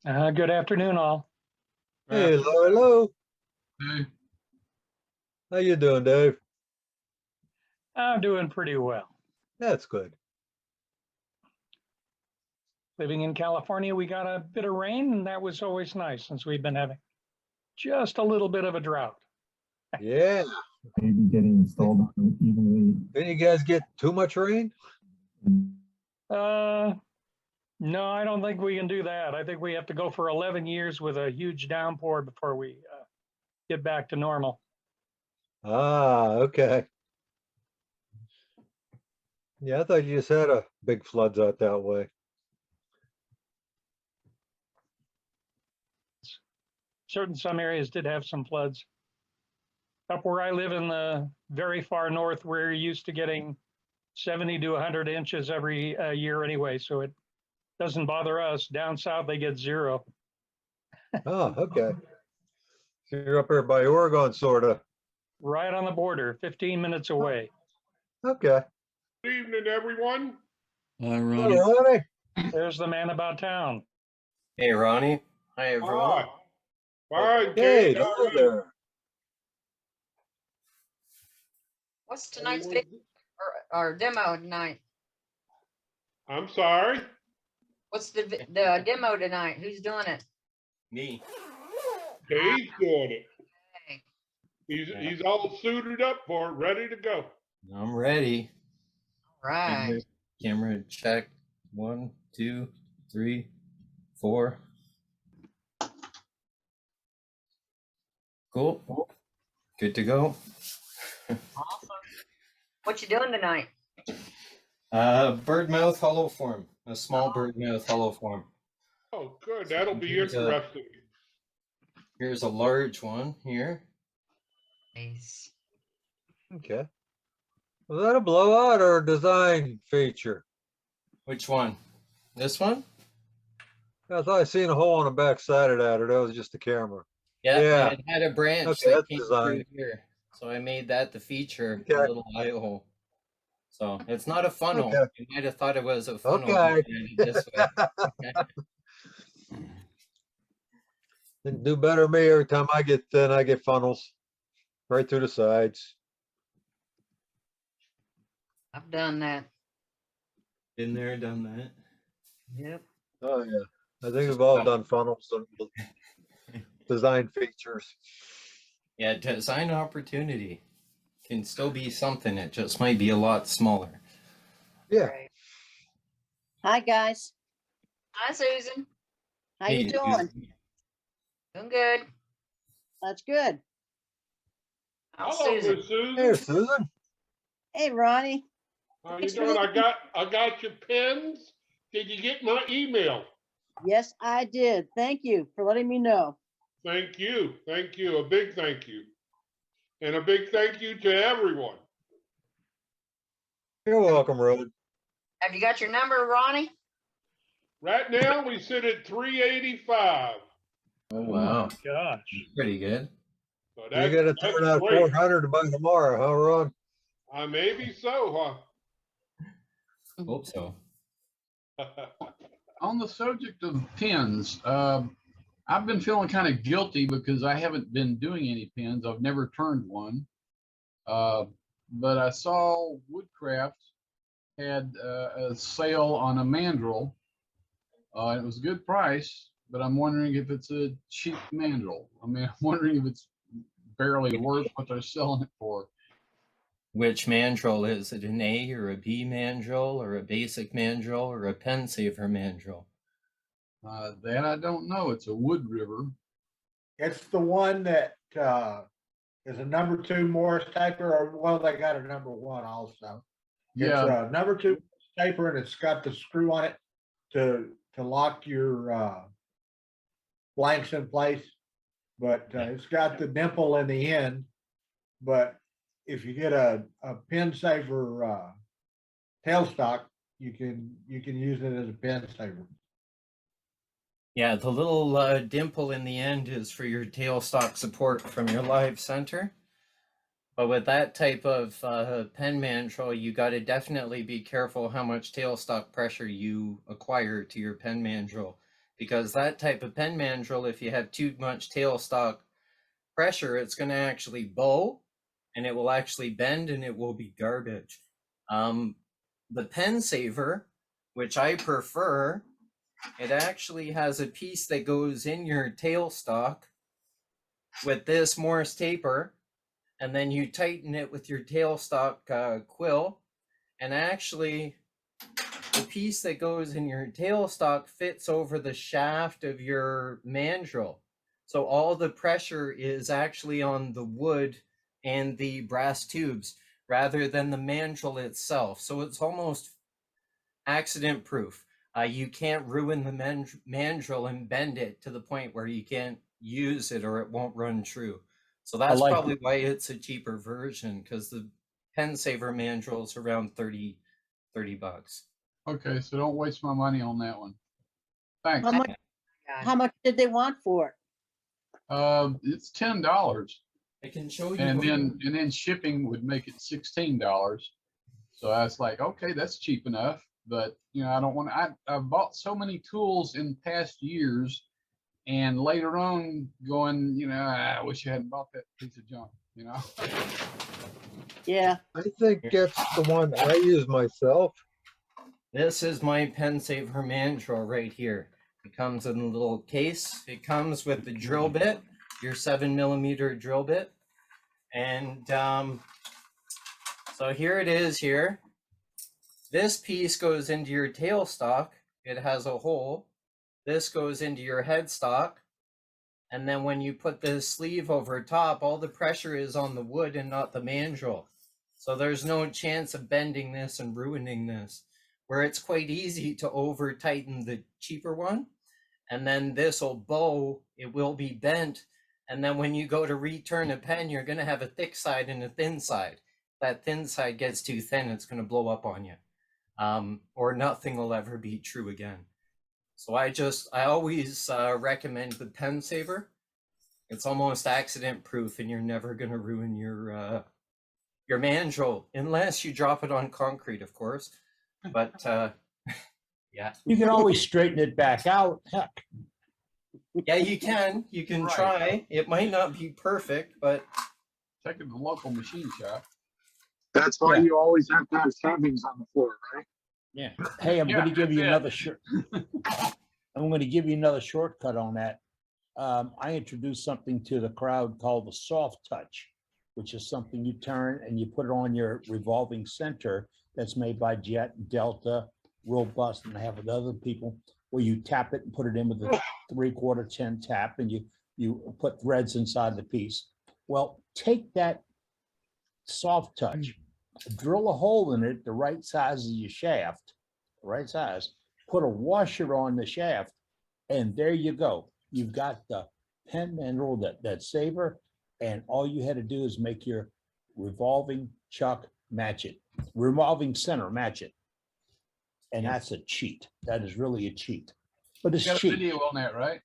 Good afternoon, all. Hey, hello, hello. Hey, How you doing, Dave? I'm doing pretty well. That's good. Living in California, we got a bit of rain, and that was always nice since we've been having just a little bit of a drought. Yeah. Maybe getting installed on evenly. Didn't you guys get too much rain? Uh, no, I don't think we can do that. I think we have to go for 11 years with a huge downpour before we get back to normal. Ah, okay. Yeah, I thought you just had a big floods out that way. Some areas did have some floods. Up where I live in the very far north, we're used to getting 70 to 100 inches every year anyway, so it doesn't bother us. Down south, they get zero. Oh, okay. So you're up here by Oregon, sort of. Right on the border, 15 minutes away. Okay. Good evening, everyone. hi, Hello, Ronnie. Ronnie. There's the man about town. Hey, Ronnie. Hi, everyone. Hi. Hi, Hey, Kade. How hello are you? there. What's tonight's video or demo tonight? I'm sorry. What's the demo tonight? Who's doing it? Me. Kade's doing it. Okay. He's all suited up for it, ready to go. I'm ready. All right. Camera check. 1, 2, 3, 4. Cool. Good to go. Awesome. What you doing tonight? Birdmouth hollow form. A small birdmouth hollow form. Oh, good. That'll be Here's a- interesting. Here's a large one here. Nice. Okay. Was that a blowout or a design feature? Which one? This one? I thought I seen a hole on the back side of that, or that was just the camera. Yeah. Yeah. It had a branch Okay, that that's came design. through here. So I made that the feature, Okay. a little eye hole. So it's not a funnel. Okay. You might have thought it was a funnel. Okay. This way. Didn't do better than me every time I get funnels right through the sides. I've done that. Been there, done that. Yep. Oh yeah, I think we've all done funnels and design features. Yeah, design opportunity can still be something. It just might be a lot smaller. Yeah. Right. Hi, guys. Hi, Susan. How you doing? Doing good. That's good. How's Hello, Susan? Miss Susan. Hey, Susan. Hey, Ronnie. How you Thanks for doing? the- I got your pens. Did you get my email? Yes, I did. Thank you for letting me know. Thank you. Thank you. A big thank you. And a big thank you to everyone. You're welcome, Rod. Have you got your number, Ronnie? Right now, we sit at 385. Oh, wow. Gosh. Pretty good. So You that's, gotta that's turn out great. 400 by tomorrow, huh, Ron? Maybe so, Hope so. huh? On the subject of pins, I've been feeling kind of guilty because I haven't been doing any pins. I've never turned one. But I saw Woodcraft had a sale on a mandrel. It was a good price, but I'm wondering if it's a cheap mandrel. I mean, I'm wondering if it's barely worth what they're selling it for. Which mandrel is it? An A or a B mandrel or a basic mandrel or a pen saver mandrel? That I don't know. It's a Wood River. It's the one that is a #2 Morris taper, or well, they got a #1 also. Yeah, It's a #2 taper, and it's got the screw on it to lock your blanks in place. But it's got the dimple in the end. But if you get a pen saver tailstock, you can use it as a pen saver. Yeah, the little dimple in the end is for your tailstock support from your live center. But with that type of pen mandrel, you got to definitely be careful how much tailstock pressure you acquire to your pen mandrel, because that type of pen mandrel, if you have too much tailstock pressure, it's going to actually bow, and it will actually bend, and it will be garbage. The pen saver, which I prefer, it actually has a piece that goes in your tailstock with this Morse taper, and then you tighten it with your tailstock quill, and actually the piece that goes in your tailstock fits over the shaft of your mandrel. So all the pressure is actually on the wood and the brass tubes rather than the mandrel itself. So it's almost accident proof. You can't ruin the mandrel and bend it to the point where you can't use it or it won't run true. So that's like probably why it's a cheaper version, because the pen saver mandrel is around 30 bucks. Okay, so don't waste my money on that one. Thanks. How much did they want for it? It's $10, I can show you. and then shipping would make it $16. So I was like, okay, that's cheap enough. But you know, I don't want to. I've bought so many tools in past years, and later on, going, you know, I wish I hadn't bought that piece of junk. You know. Yeah. I think that's the one I use myself. This is my pen saver mandrel right here. It comes in a little case. It comes with the drill bit, your 7mm drill bit. And so here it is here. This piece goes into your tailstock. It has a hole. This goes into your headstock. And then when you put the sleeve over top, all the pressure is on the wood and not the mandrel. So there's no chance of bending this and ruining this. Where it's quite easy to over tighten the cheaper one. And then this will bow, it will be bent. And then when you go to return a pen, you're gonna have a thick side and a thin side. If that thin side gets too thin, it's gonna blow up on you. Or nothing will ever be true again. So I always recommend the pen saver. It's almost accident proof, and you're never gonna ruin your mandrel, unless you drop it on concrete, of course. But yeah. You can always straighten it back out. Heck, Yeah, you can. You can Right. try. It might not be perfect, but Check it in the local machine shop. That's why Yeah. you always have to have savings on the floor, right? yeah. Hey, I'm Yeah, going to give you that's it. I'm going to give you another shortcut on that. I introduced something to the crowd called the soft touch, which is something you turn and you put it on your revolving center that's made by Jet, Delta, Robust, and I have with other people, where you tap it and put it in with a 3/4 10 tap, and you put threads inside the piece. Well, take that soft touch, drill a hole in it the right size of your shaft, the right size, put a washer on the shaft, and there you go. You've got the pen mandrel, that saver, and all you had to do is make your revolving chuck match it, revolving center match it. And that's a cheat. That is really a cheat. But it's Got a cheap. video on that, right?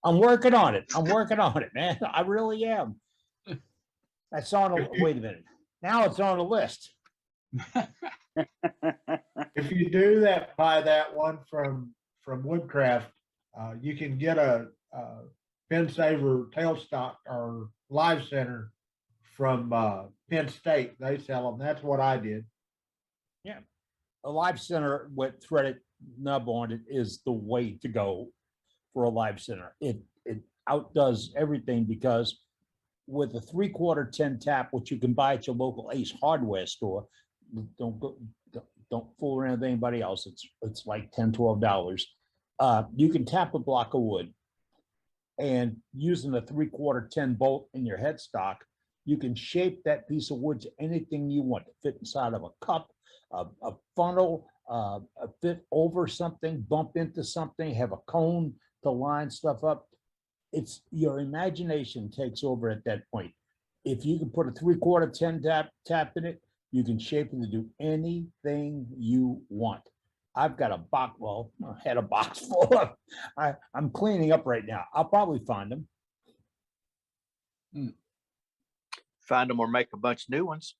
I'm working on it. I'm working on it, man. I really am. That's on a, wait a minute. Now it's on the list. If you do that, buy that one from Woodcraft, you can get a Pen Saver tailstock or Live Center from Penn State. They sell them. That's what I did. A live center with threaded nub on it is the way to go for a live center. It outdoes everything, because with a 3/4 10 tap, which you can buy at your local Ace Hardware store, don't fool around with anybody else. It's like $10, $12. You can tap a block of wood, and using a 3/4 10 bolt in your headstock, you can shape that piece of wood to anything you want to fit inside of a cup, a funnel, fit over something, bump into something, have a cone to line stuff up. It's your imagination takes over at that point. If you can put a 3/4 10 tap in it, you can shape it to do anything you want. I've got a box, well, I had a box full of, I'm cleaning up right now. I'll probably find them. Find them or make a bunch of new ones.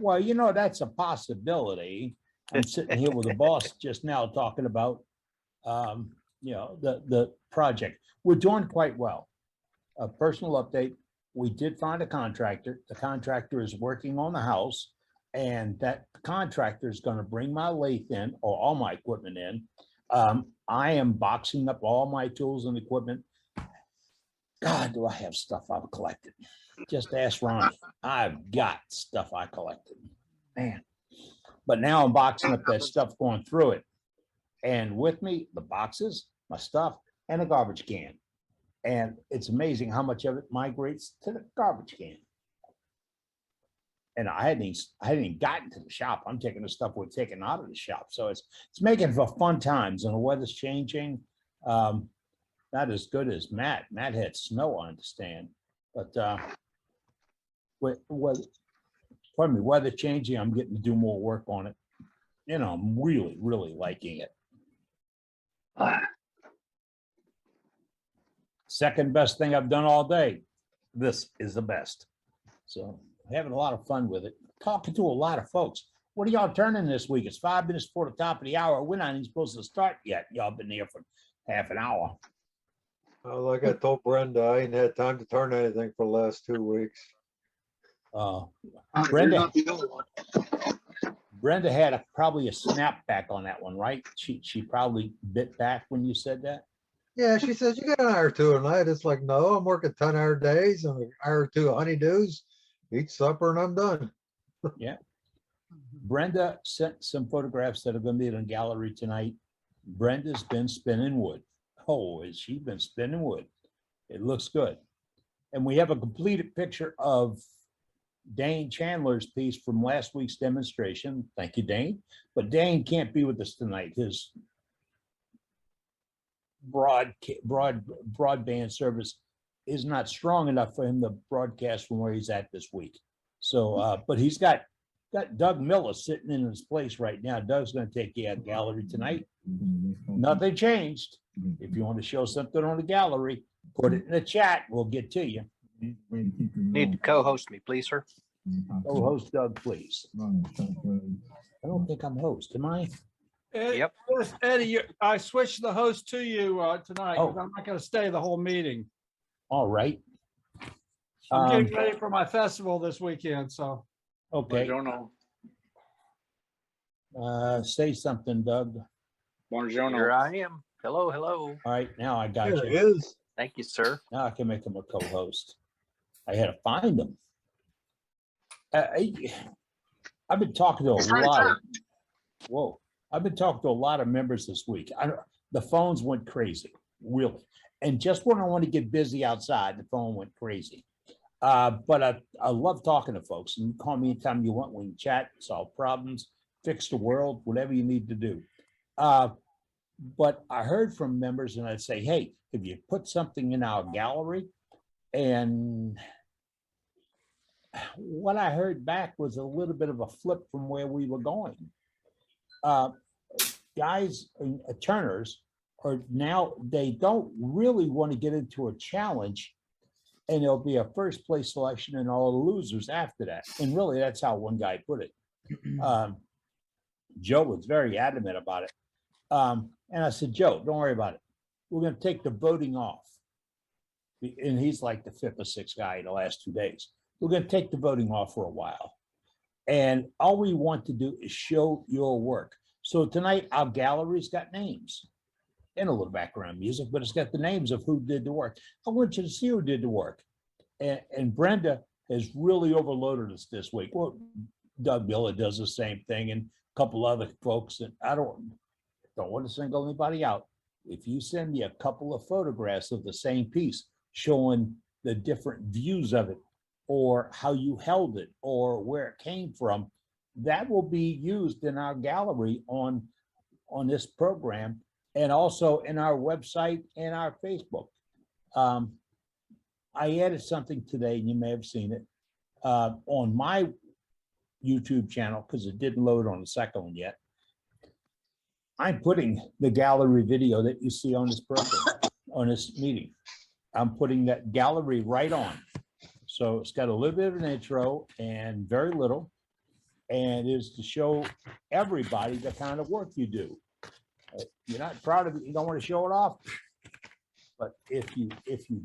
Well, you know, that's a possibility. I'm sitting here with the boss just now talking about the project. We're doing quite well. A personal update, we did find a contractor. The contractor is working on the house, and that contractor is going to bring my lathe in, or all my equipment in. I am boxing up all my tools and equipment. God, do I have stuff I've collected? Just ask Ron. I've got stuff I collected, man. But now I'm boxing up that stuff, going through it. And with me, the boxes, my stuff, and a garbage can. And it's amazing how much of it migrates to the garbage can. And I hadn't even gotten to the shop. I'm taking the stuff we're taking out of the shop. So it's making for fun times, and the weather's changing. Not as good as Matt. Matt had snow, I understand. But weather changing, I'm getting to do more work on it. I'm really, really liking it. Second best thing I've done all day. This is the best. So having a lot of fun with it. Talking to a lot of folks. What are y'all turning this week? It's 5 minutes before the top of the hour. We're not even supposed to start yet. Y'all been here for half an hour. Like I told Brenda, I ain't had time to turn anything for the last 2 weeks. You're Brenda, not the only one. Brenda had probably a snapback on that one, right? She probably bit back when you said that. Yeah, she says, you got an hour or two a night. It's like, no, I'm working 10-hour days and an hour or two of honeydews, eat supper, and I'm done. Yeah. Brenda sent some photographs that are going to be in a gallery tonight. Brenda's been spinning wood. Oh, has she been spinning wood? It looks good. And we have a completed picture of Dane Chandler's piece from last week's demonstration. Thank you, Dane. But Dane can't be with us tonight. His broadband service is not strong enough for him to broadcast from where he's at this week. So, but he's got Doug Miller sitting in his place right now. Doug's going to take you out gallery tonight. Nothing changed. If you want to show something on the gallery, put it in the chat. We'll get to you. Need to co-host me, please, sir. Co-host Doug, please. I don't think I'm host, am I? Yep. Eddie, I switched the host to you tonight. Oh. I'm not going to stay the whole meeting. All right. I'm getting ready for my festival this weekend, so. Okay. Buongiorno. Say something, Doug. Buongiorno. Here I am. Hello, hello. All right, now I got There you. it is. Thank you, sir. Now I can make him a co-host. I had to find him. I've been talking to a lot of, whoa, I've been talking to a lot of members this week. The phones went crazy, really. And just when I want to get busy outside, the phone went crazy. But I love talking to folks, and you call me anytime you want. We can chat, solve problems, fix the world, whatever you need to do. But I heard from members, and I'd say, hey, if you put something in our gallery, and what I heard back was a little bit of a flip from where we were going. Guys, turners are now, they don't really want to get into a challenge, and there'll be a first place selection and all the losers after that. And really, that's how one guy put it. Joe was very adamant about it. And I said, Joe, don't worry about it. We're going to take the voting off. And he's like the 5th or 6th guy in the last 2 days. We're going to take the voting off for a while. And all we want to do is show your work. So tonight, our gallery's got names and a little background music, but it's got the names of who did the work. I want you to see who did the work. And Brenda has really overloaded us this week. Well, Doug Miller does the same thing, and a couple other folks. And I don't want to single anybody out. If you send me a couple of photographs of the same piece showing the different views of it, or how you held it, or where it came from, that will be used in our gallery on this program, and also in our website and our Facebook. I added something today, and you may have seen it, on my YouTube channel, because it didn't load on the second one yet. I'm putting the gallery video that you see on this program, on this meeting. I'm putting that gallery right on. So it's got a little bit of an intro and very little, and is to show everybody the kind of work you do. You're not proud of it, you don't want to show it off. But if you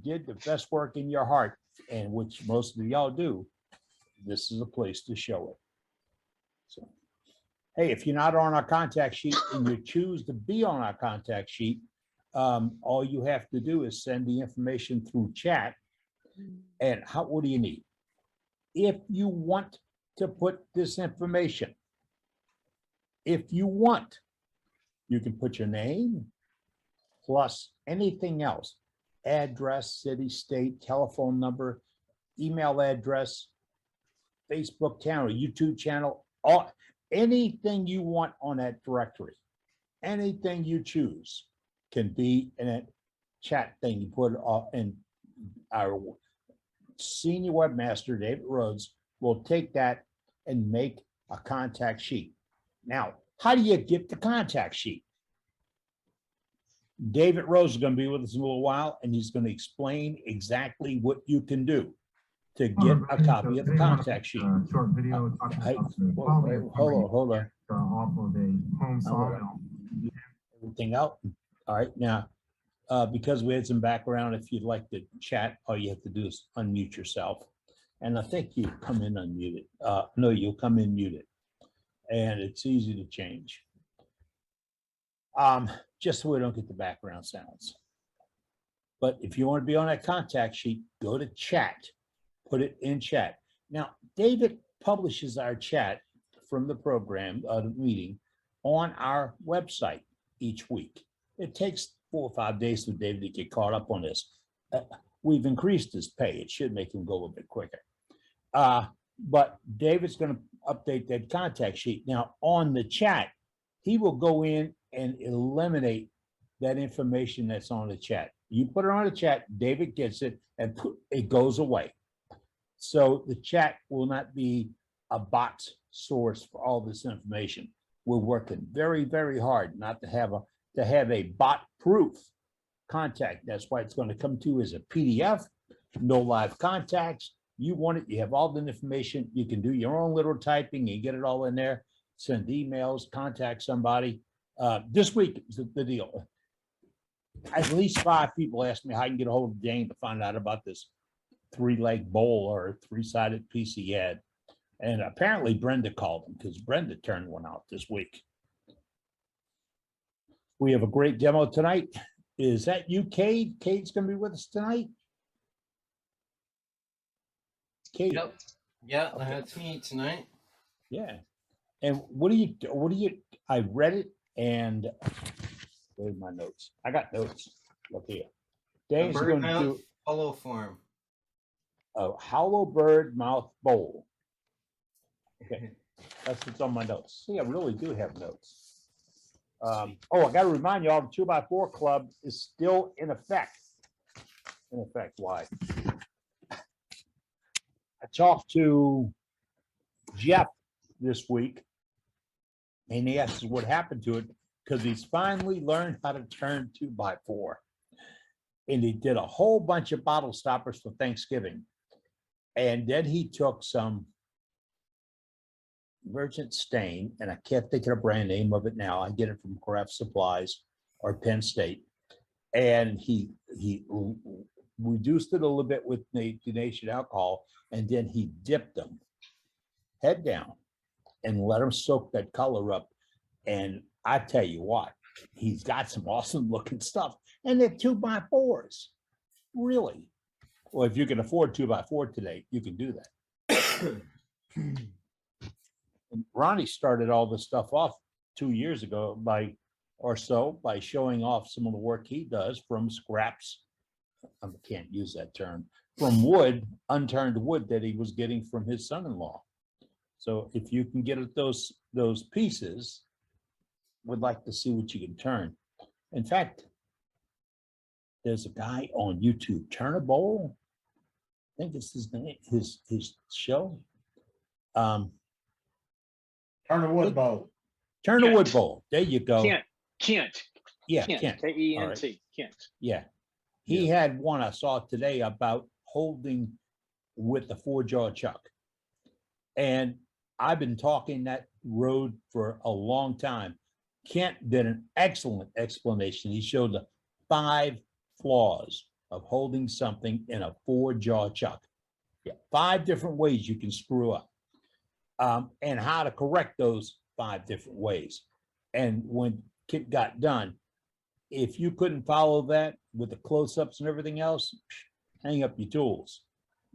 did the best work in your heart, and which most of y'all do, this is a place to show it. So, hey, if you're not on our contact sheet and you choose to be on our contact sheet, all you have to do is send the information through chat. And what do you need? If you want to put this information, if you want, you can put your name plus anything else, address, city, state, telephone number, email address, Facebook channel, YouTube channel, anything you want on that directory, anything you choose can be in a chat thing. You put it in our senior webmaster, David Rhodes, will take that and make a contact sheet. Now, how do you get the contact sheet? David Rhodes is going to be with us in a little while, and he's going to explain exactly what you can do to get a copy of the contact sheet. Short video talking about the Hold on. off of a home sawmill. Everything out. All right, now, because we had some background, if you'd like to chat, all you have to do is unmute yourself. And I think you come in unmuted. No, you'll come in muted. And it's easy to change. Just so we don't get the background sounds. But if you want to be on that contact sheet, go to chat, put it in chat. Now, David publishes our chat from the program, the meeting, on our website each week. It takes 4 or 5 days for David to get caught up on this. We've increased his pay. It should make him go a little bit quicker. But David's going to update that contact sheet. Now, on the chat, he will go in and eliminate that information that's on the chat. You put it on the chat, David gets it, and it goes away. So the chat will not be a bot source for all this information. We're working very, very hard not to have a bot-proof contact. That's why it's going to come to you as a PDF, no live contacts. You want it, you have all the information. You can do your own little typing, you get it all in there, send emails, contact somebody. This week is the deal. At least 5 people asked me how I can get a hold of Jane to find out about this 3-leg bowl or 3-sided piece he had. And apparently Brenda called him because Brenda turned one out this week. We have a great demo tonight. Is that you, Kade? Kade's going to be with us tonight? Kade. Yep. Yeah, that's me tonight. Yeah. And what do you, I read it and where's my notes? I got notes. Look here. Dave's going to do hollow form. A hollow bird mouth bowl. Okay. That's what's on my notes. See, I really do have notes. I got to remind you all, the 2x4 club is still in effect. In effect, why? I talked to Jeff this week, and he asked what happened to it because he's finally learned how to turn 2x4. And he did a whole bunch of bottle stoppers for Thanksgiving. And then he took some Merchant Stain, and I can't think of the brand name of it now. I get it from Craft Supplies or Penn State. And he reduced it a little bit with denatured alcohol, and then he dipped them head down and let them soak that color up. And I tell you what, he's got some awesome looking stuff. And they're 2x4s, really. Well, if you can afford 2x4 today, you can do that. And Ronnie started all this stuff off 2 years ago by showing off some of the work he does from scraps. I can't use that term, from wood, unturned wood that he was getting from his son-in-law. So if you can get at those pieces, would like to see what you can turn. In fact, there's a guy on YouTube, Turn a Bowl. I think it's his name, his show. Turn a wood bowl. Turn a wood bowl. There you go. Kent. Yeah, Kent. Kent. K-E-N-T. All right. Kent. Yeah. He had one I saw today about holding with the 4-jaw chuck. And I've been talking that road for a long time. Kent did an excellent explanation. He showed the 5 flaws of holding something in a 4-jaw chuck. Yeah, 5 different ways you can screw up, and how to correct those 5 different ways. And when Kit got done, if you couldn't follow that with the close-ups and everything else, hang up your tools.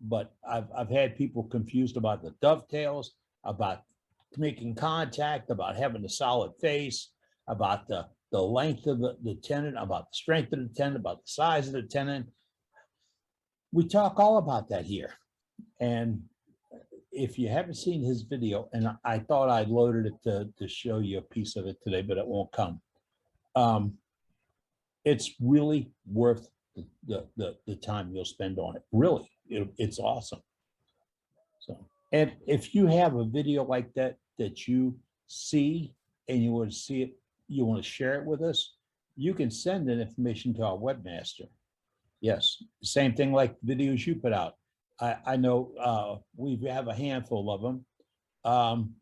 But I've had people confused about the dovetails, about making contact, about having a solid face, about the length of the tendon, about the strength of the tendon, about the size of the tendon. We talk all about that here. And if you haven't seen his video, and I thought I loaded it to show you a piece of it today, but it won't come. It's really worth the time you'll spend on it. Really, it's awesome. So, and if you have a video like that that you see and you want to see it, you want to share it with us, you can send that information to our webmaster. Yes, same thing like videos you put out. I know we have a handful of them. I'm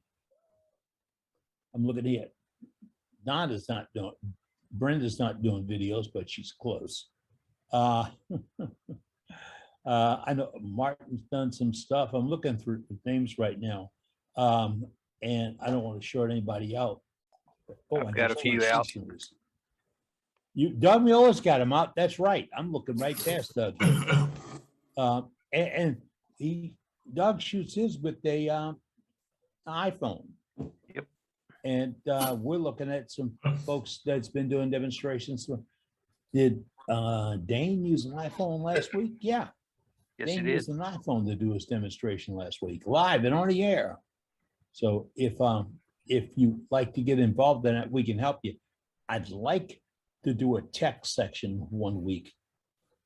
looking here. Donna's not doing, Brenda's not doing videos, but she's close. I know Martin's done some stuff. I'm looking through the names right now. And I don't want to short anybody out. I've got a few out. Doug Miller's got them out. That's right. I'm looking right past Doug. And Doug shoots his with a iPhone. Yep. And we're looking at some folks that's been doing demonstrations. Did Dane use an iPhone last week? Yeah. Yes, Dane he did. used an iPhone to do his demonstration last week, live and on the air. So if you like to get involved in it, we can help you. I'd like to do a tech section one week.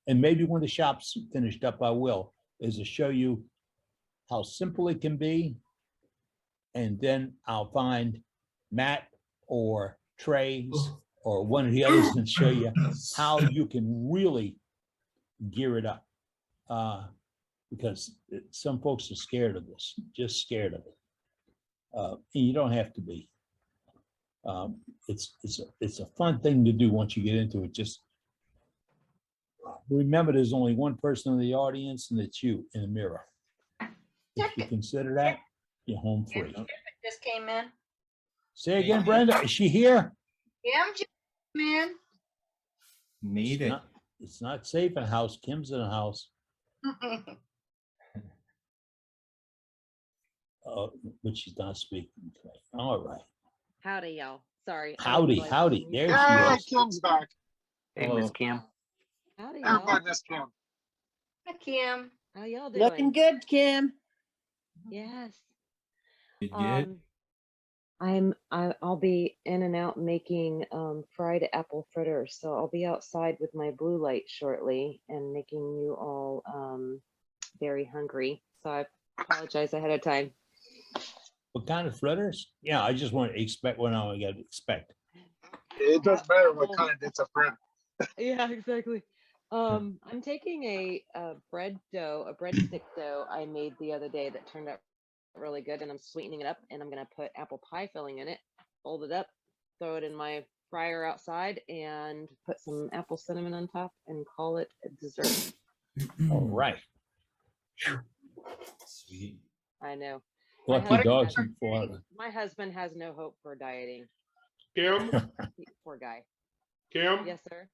And maybe when the shop's finished up, I will, is to show you how simple it can be. And then I'll find Matt or Trey's or one of the others and show you how you can really gear it up. Because some folks are scared of this, just scared of it. And you don't have to be. It's a fun thing to do once you get into it. Just remember, there's only one person in the audience, and it's you in the mirror. If you consider that, you're home free. Just came in. Say again, Brenda. Is she here? Yeah, I'm just man. Made it. It's not safe in the house. Kim's in the house. But she's not speaking today. All right. Howdy, y'all. Sorry. Howdy, howdy. There Hey, she is. Kim's back. Hey, Miss Kim. Howdy, Everybody y'all. miss Kim. Hi, Kim. How y'all doing? Looking good, Kim. Yes. You did? I'll be in and out making fried apple fritters. So I'll be outside with my blue light shortly and making you all very hungry. So I apologize ahead of time. What kind of fritters? Yeah, I just want to expect what I got to expect. It doesn't matter what kind, it's a friend. Yeah, exactly. I'm taking a breadstick dough I made the other day that turned out really good, and I'm sweetening it up, and I'm gonna put apple pie filling in it, fold it up, throw it in my fryer outside, and put some apple cinnamon on top, and call it a dessert. All right. Sweet. I know. Lucky dogs in Florida. My husband has no hope for dieting. Kim, Poor guy. Kim, Yes, sir.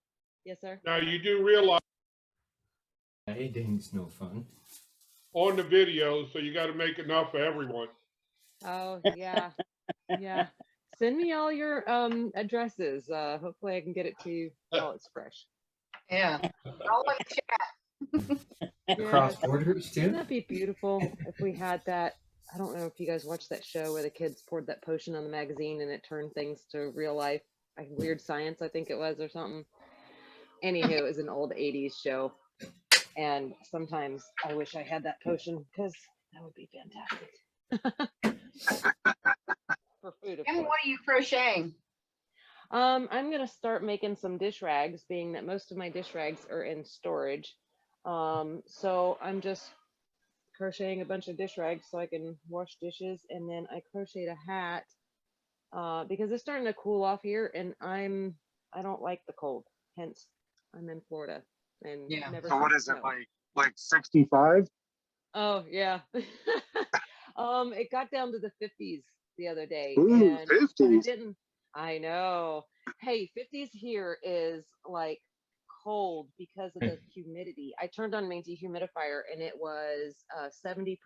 Yes, sir. now you do realize Dieting's no fun. on the video, so you got to make enough for everyone. Oh yeah, yeah. Send me all your addresses. Hopefully I can get it to you while it's fresh. Yeah. All in chat. Across borders too? Wouldn't that be beautiful if we had that? I don't know if you guys watched that show where the kids poured that potion on the magazine and it turned things to real life. Like Weird Science, I think it was, or something. Anywho, it was an old 80s show. And sometimes I wish I had that potion because that would be fantastic. For food, of And course. what are you crocheting? I'm gonna start making some dish rags, being that most of my dish rags are in storage. So I'm just crocheting a bunch of dish rags so I can wash dishes, and then I crocheted a hat because it's starting to cool off here, and I don't like the cold. Hence, I'm in Florida and Yeah. never. So what seen is it, snow. like 65? Oh yeah. It got down to the 50s the other day, Ooh, and but it 50s. didn't. I know. Hey, 50s here is like cold because of the humidity. I turned on my dehumidifier and it was 70%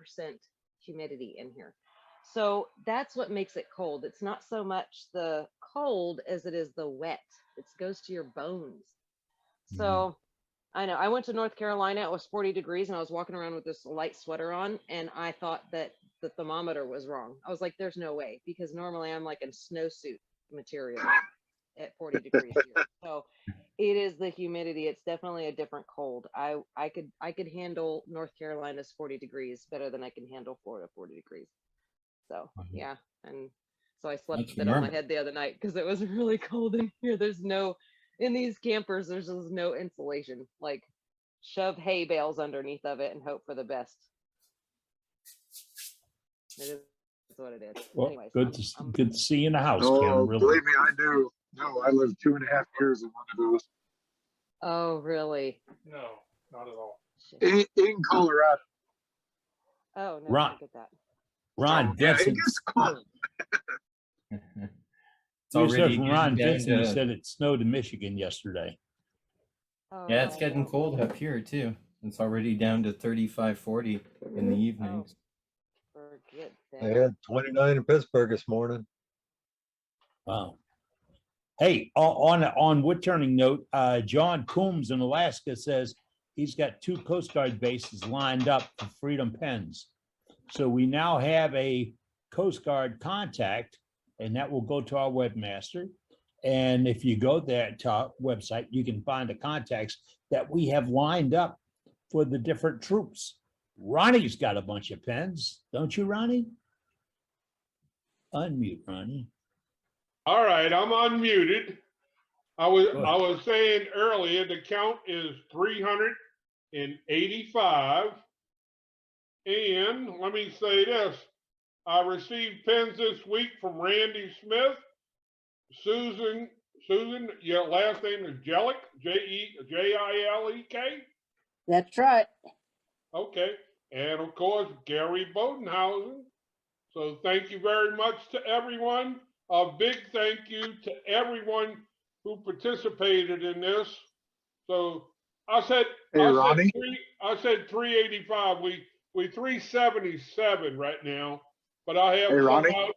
humidity in here. So that's what makes it cold. It's not so much the cold as it is the wet. It goes to your bones. So I know I went to North Carolina. It was 40 degrees and I was walking around with this light sweater on, and I thought that the thermometer was wrong. I was like, there's no way, because normally I'm like in snowsuit material at 40 degrees here. So it is the humidity. It's definitely a different cold. I could handle North Carolina's 40 degrees better than I can handle Florida 40 degrees. So yeah, and so I slept That's with it on my warm. head the other night because it was really cold in here. There's no, in these campers, there's just no insulation. Like, shove hay bales underneath of it and hope for the best. It is what it is. Well, Anyways, good to see you in the house, Oh, Kim. Really. believe me, I do. No, I lived 2.5 years in one of those Oh, really? No, not at all. in Colorado. Oh, no, Ron- I get that. Ron Yeah, it Vincent. gets cold. It's You just heard already from getting Ron down Vincent. He to- said it snowed in Michigan yesterday. Oh, Yeah, it's I getting know. cold up here too. It's already down to 35, 40 in the evenings. Forget I that. had 29 in Pittsburgh this morning. Wow. Hey, on wood turning note, John Coombs in Alaska says he's got 2 Coast Guard bases lined up for Freedom Pens. So we now have a Coast Guard contact, and that will go to our webmaster. And if you go there to our website, you can find the contacts that we have lined up for the different troops. Ronnie's got a bunch of pens, don't you, Ronnie? Unmute, Ronnie. All right, I'm unmuted. I was saying earlier, the count is 385. And let me say this, I received pens this week from Randy Smith, Susan, your last name is Jellick, Jilek. That's right. Okay, and of course, Gary Bodenhausen. So thank you very much to everyone. A big thank you to everyone who participated in this. So I said, Hey, Ronnie. I said 385. We 377 right now, but I have Hey, some Ronnie. out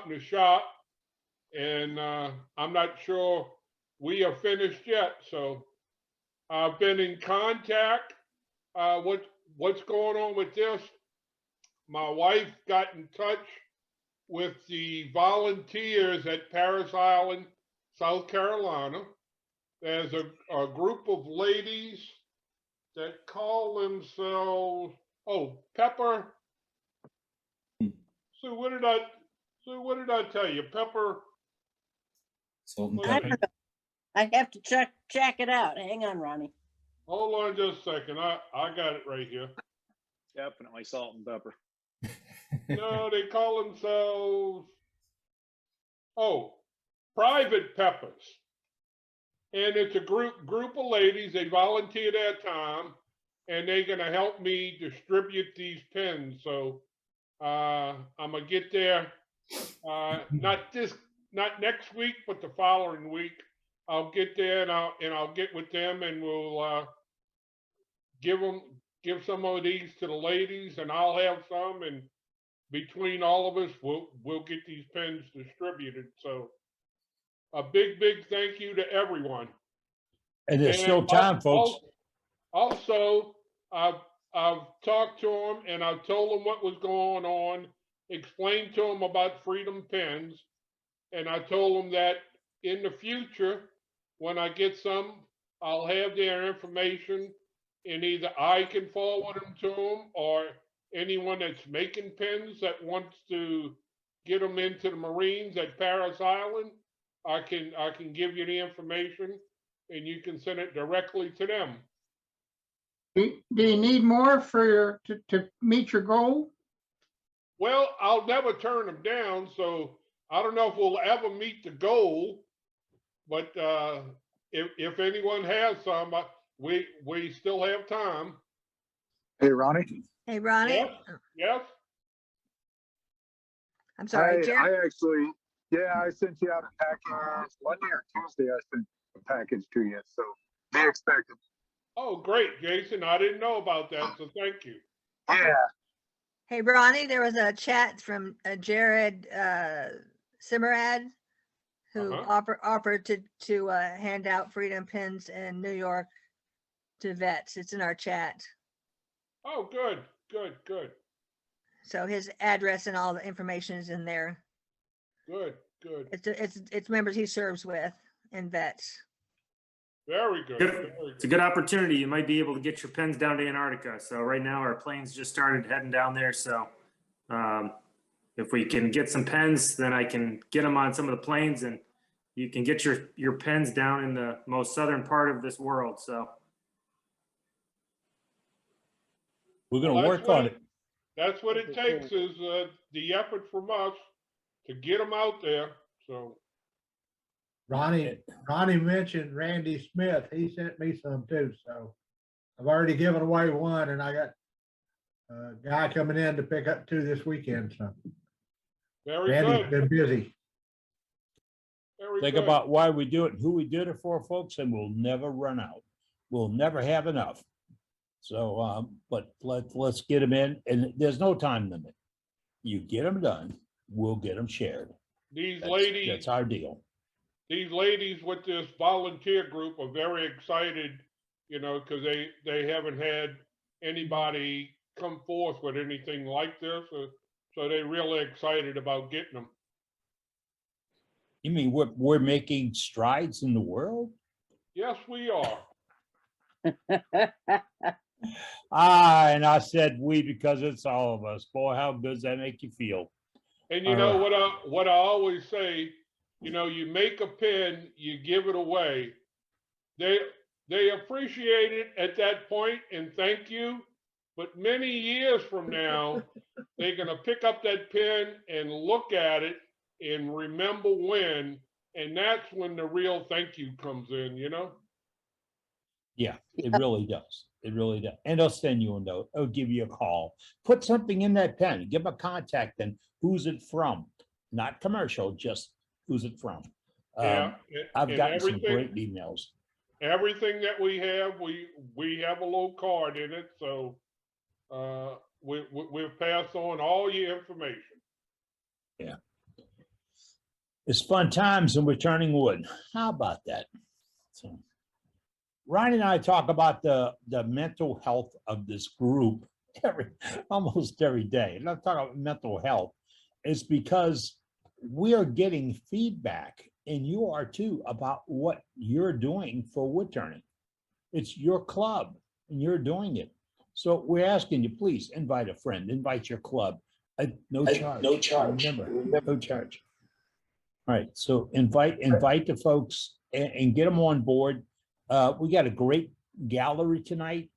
in the shop, and I'm not sure we are finished yet. So I've been in contact. What's going on with this? My wife got in touch with the volunteers at Paris Island, South Carolina. There's a group of ladies that call themselves, Pepper. Sue, what did I tell you? Pepper. Salt and I pepper. don't know. I have to check it out. Hang on, Ronnie. Hold on just a second. I got it right here. Definitely salt and pepper. No, they call themselves, Private Peppers. And it's a group of ladies. They volunteer their time, and they're gonna help me distribute these pens. So I'm gonna get there. Not next week, but the following week. I'll get there and I'll get with them, and we'll give some of these to the ladies, and I'll have some, and between all of us, we'll get these pens distributed. So a big thank you to everyone. And there's still time, folks. Also, I've talked to them and I've told them what was going on, explained to them about Freedom Pens, and I told them that in the future, when I get some, I'll have their information, and either I can forward them to them, or anyone that's making pens that wants to get them into the Marines at Paris Island, I can give you the information, and you can send it directly to them. Do you need more for to meet your goal? Well, I'll never turn them down. So I don't know if we'll ever meet the goal, but if anyone has some, we still have time. Hey, Ronnie. Hey, Ronnie. Yes, yes. I'm sorry, I Jerry. actually, yeah, I sent you out a package Monday or Tuesday. I sent a package to you, so be expected. Oh, great, Jason. I didn't know about that, so thank you. Yeah. Hey, Ronnie, there was a chat from Jared Simmerad, who offered to hand out freedom pins in New York to vets. It's in our chat. Oh, good, good, good, So his address and all the information is in there. good, good. It's members he serves with and vets. Very good. Very good. It's a good opportunity. You might be able to get your pens down to Antarctica. So right now our planes just started heading down there. So if we can get some pens, then I can get them on some of the planes, and you can get your pens down in the most southern part of this world. So we're going to work on it. That's what it takes, is the effort from us to get them out there. So Ronnie mentioned Randy Smith. He sent me some too. So I've already given away one, and I got a guy coming in to pick up two this weekend. So Randy's been busy. Think about why we do it and who we did it for, folks, and we'll never run out. We'll never have enough. So, but let's get them in, and there's no time limit. You get them done, we'll get them shared. That's our deal. These ladies with this volunteer group are very excited, you know, because they haven't had anybody come forth with anything like this. So they're really excited about getting them. You mean we're making strides in the world? Yes, we are. And I said we because it's all of us. Boy, how good does that make you feel? And you know what I always say, you know, you make a pen, you give it away. They appreciate it at that point and thank you. But many years from now, they're gonna pick up that pen and look at it and remember when, and that's when the real thank you comes in, you know? Yeah, it really does. It really does. And they'll send you a note. They'll give you a call. Put something in that pen. Give a contact and who's it from. Not commercial, just who's it from. Yeah, I've gotten some great emails. Everything that we have a little card in it, so we'll pass on all your information. Yeah. It's fun times and we're turning wood. How about that? So Ronnie and I talk about the mental health of this group almost every day. And I'm talking about mental health. It's because we are getting feedback, and you are too, about what you're doing for wood turning. It's your club and you're doing it. So we're asking you, please invite a friend, invite your club. No charge. No charge. Remember, no charge. All right. So invite the folks and get them on board. We got a great gallery tonight.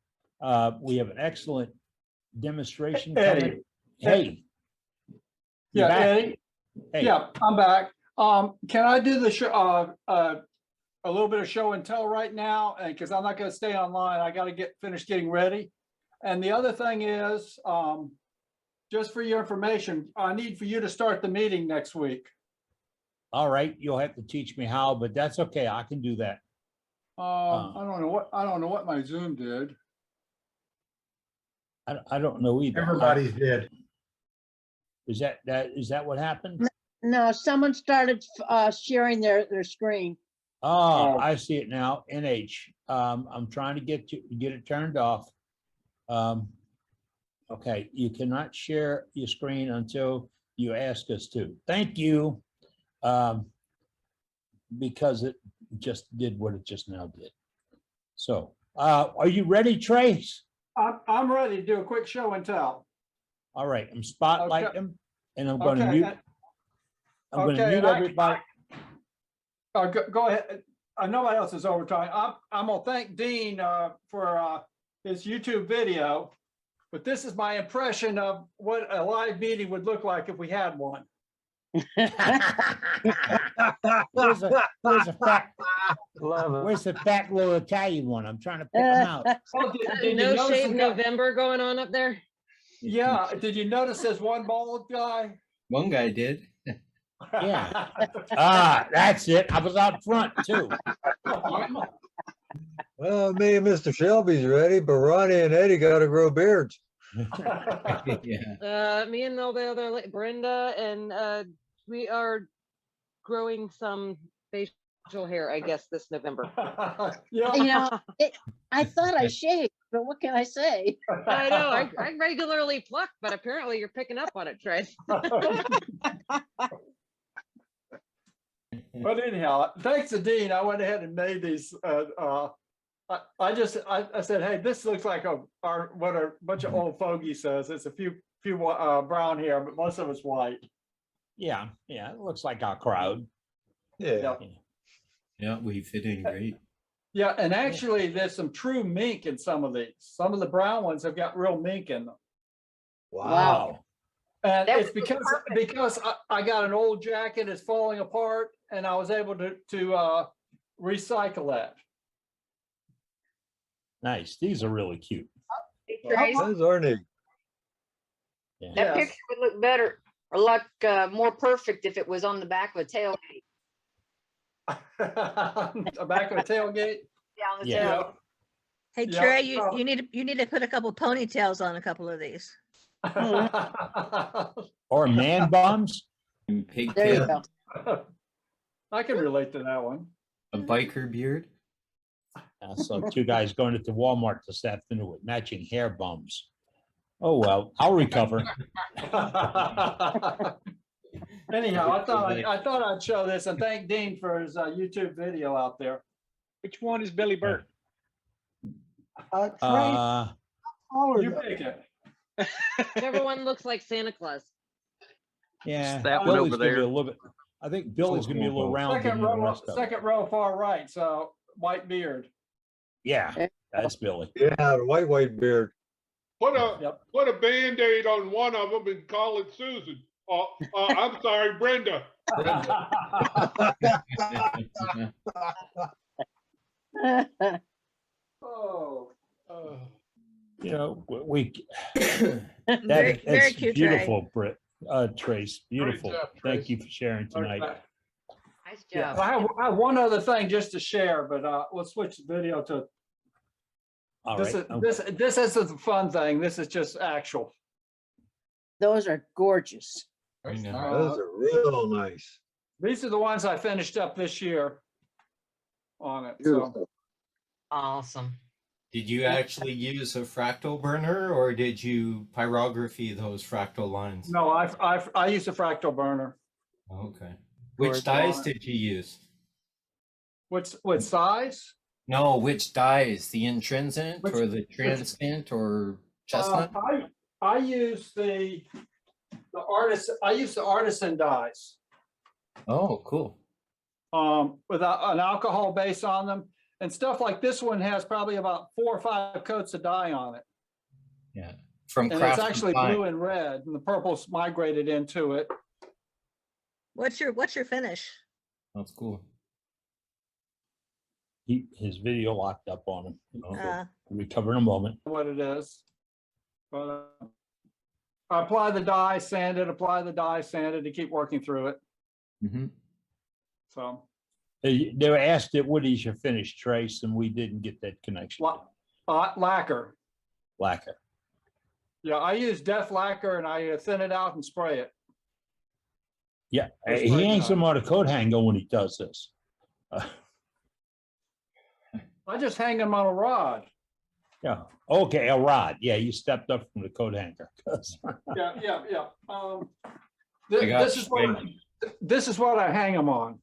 We have an excellent demonstration coming. Hey. Yeah, Eddie. Hey. Yeah, I'm back. Can I do the show, a little bit of show and tell right now? Because I'm not going to stay online. I got to finish getting ready. And the other thing is, just for your information, I need for you to start the meeting next week. All right, you'll have to teach me how, but that's okay. I can do that. I don't know what my Zoom did. I don't know either. Everybody's did. Is that what happened? No, someone started sharing their screen. Oh, I see it now. NH. I'm trying to get it turned off. Okay, you cannot share your screen until you ask us to. Thank you. Because it just did what it just now did. So, are you ready, Trace? I'm ready to do a quick show and tell. All right, I'm spotlighting them, and I'm going to Okay, mute. I'm going to mute everybody. Go ahead. Nobody else is overtime. I'm gonna thank Dean for his YouTube video, but this is my impression of what a live meeting would look like if we had one. Where's the fat, Love it. where's the fat little Italian one? I'm trying to pick him out. Oh, did you No notice shave the guy- November going on up there? Yeah, did you notice there's one bald guy? One guy did. Yeah. Ah, that's it. I was out front too. Well, me and Mr. Shelby's ready, but Ronnie and Eddie gotta grow beards. Yeah. Me and all the other Brenda and we are growing some facial hair, I guess, this November. You know, I thought I shaved, but what can I say? I know. I regularly pluck, but apparently you're picking up on it, Trey. But anyhow, thanks to Dean, I went ahead and made these. I said, hey, this looks like what a bunch of old fogey says. It's a few brown hair, but most of it's white. Yeah, yeah, it looks like our crowd. Yeah. Yeah, we fit in great. Yeah, and actually, there's some true mink in some of these. Some of the brown ones have got real mink in them. Wow. And That it's would be because I got an old jacket, it's falling apart, and I was able to recycle that. Nice. These are really cute. Hey, Trace, Those are neat. Yeah. that Yes. picture would look better or look more perfect if it was on the back of a tailgate. The back of a tailgate. Yeah, on the Yeah. tailgate. Hey, Yeah, Trey, so- you need to put a couple ponytails on a couple of these. Or man bums. And There you pigtail, go. I can relate to that one. a biker beard. I saw two guys going into Walmart this afternoon with matching hair bums. Oh, well, I'll recover. Anyhow, I thought I'd show this and thank Dean for his YouTube video out there. Which one is Billy Burt? Trey, Uh, You pick it. Whichever one looks like Santa Claus. yeah. That one Billy's over gonna be there. a little bit, I think Billy's gonna be a little round than the rest of them. Second row far right, so white beard. Yeah, that's Billy. yeah, the white beard. Put Yep. a Band-Aid on one of them and call it Susan. I'm sorry, Brenda. Oh. You know, we, Very, that, very it's cute, Trey. beautiful, Britt, Trace, beautiful. job, Thank Trace. you for sharing tonight. Nice Yeah, job. I have one other thing just to share, but we'll switch the video to All this. right. This is a fun thing. This is just actual. Those are gorgeous. I know. Those are real nice. These are the ones I finished up this year on it. So Awesome. Did you actually use a fractal burner or did you pyrography those fractal lines? no, I use a fractal burner. Okay. Which Gorgeous. dyes did you use? What size? No, which dyes? The intrinsic Which- or the transient or chestnut? I use the artist. I use the artisan dyes Oh, cool. with an alcohol base on them, and stuff like this one has probably about 4 or 5 coats of dye on it, Yeah. From and craft it's actually to fine. blue and red, and the purple's migrated into it. What's your finish? That's cool. His video locked up on him. Uh, Recover in a moment. What it is, but I apply the dye, sand it, apply the dye, sand it to keep working through it. Mm-hmm. So They were asked it, what is your finish, Trace? And we didn't get that connection. lacquer. Lacquer. Yeah, I use def lacquer and I thin it out and spray it. Yeah, That's he right, hangs Doc. them on a coat hanger when he does this. I just hang them on a rod. Yeah, okay, a rod. Yeah, you stepped up from the coat hanger. Yeah. I got This is what I hang them on.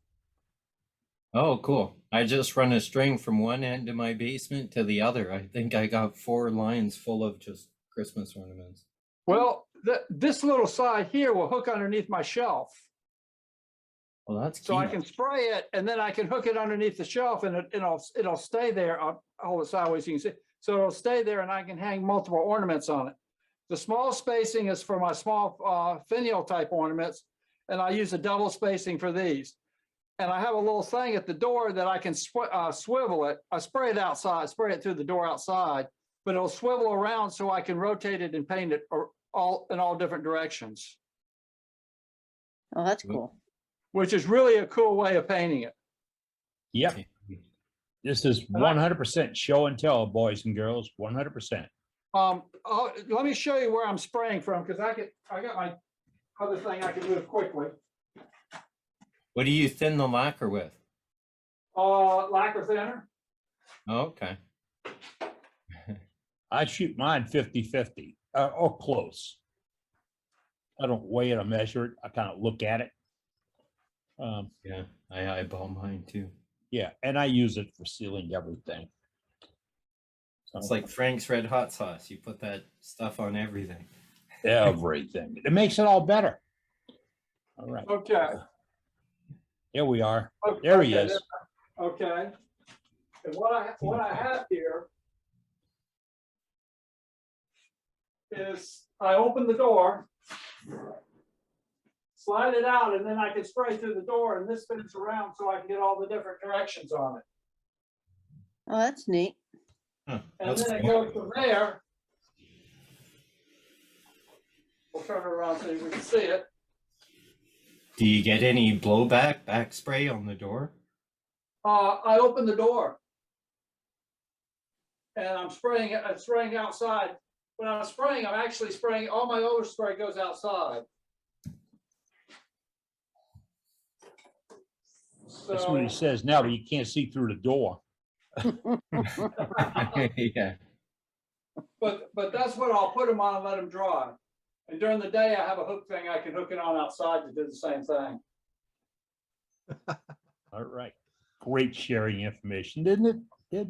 Oh, cool. I just run a string from one end of my basement to the other. I think I got 4 lines full of just Christmas ornaments. Well, this little side here will hook underneath my shelf. Well, that's So I key. can spray it and then I can hook it underneath the shelf and it'll stay there. I'll hold it sideways, you can see. So it'll stay there and I can hang multiple ornaments on it. The small spacing is for my small finial type ornaments. and I use a double spacing for these. And I have a little thing at the door that I can swivel it. I spray it outside, spray it through the door outside, but it'll swivel around so I can rotate it and paint it in all different directions, Oh, that's cool. which is really a cool way of painting it. Yep. This is 100% show and tell, boys and girls, 100%. Let me show you where I'm spraying from, because I got my other thing I can move quickly. What do you thin the lacquer with? Lacquer thinner. Oh, okay. I shoot mine 50-50 or close. I don't weigh it or measure it. I kind of look at it. Yeah, I eyeball mine too. Yeah, and I use it for sealing everything. It's like Frank's Red Hot Sauce. You put that stuff on everything. Everything. It makes it all better. All right. Okay. Here we are. There he is. Okay. And what I have here is I open the door, slide it out, and then I can spray through the door, and this spins around so I can get all the different directions on it. Oh, that's neat. Huh, And then it goes from there. We'll turn it around so we can see it. Do you get any blowback, back spray on the door? I open the door and I'm spraying outside. When I'm spraying, I'm actually spraying, all my overspray goes outside. That's what he says now, but you can't see through the door. Yeah. But that's what I'll put them on and let them dry. And during the day, I have a hook thing I can hook it on outside to do the same thing. All right. Great sharing information, didn't it?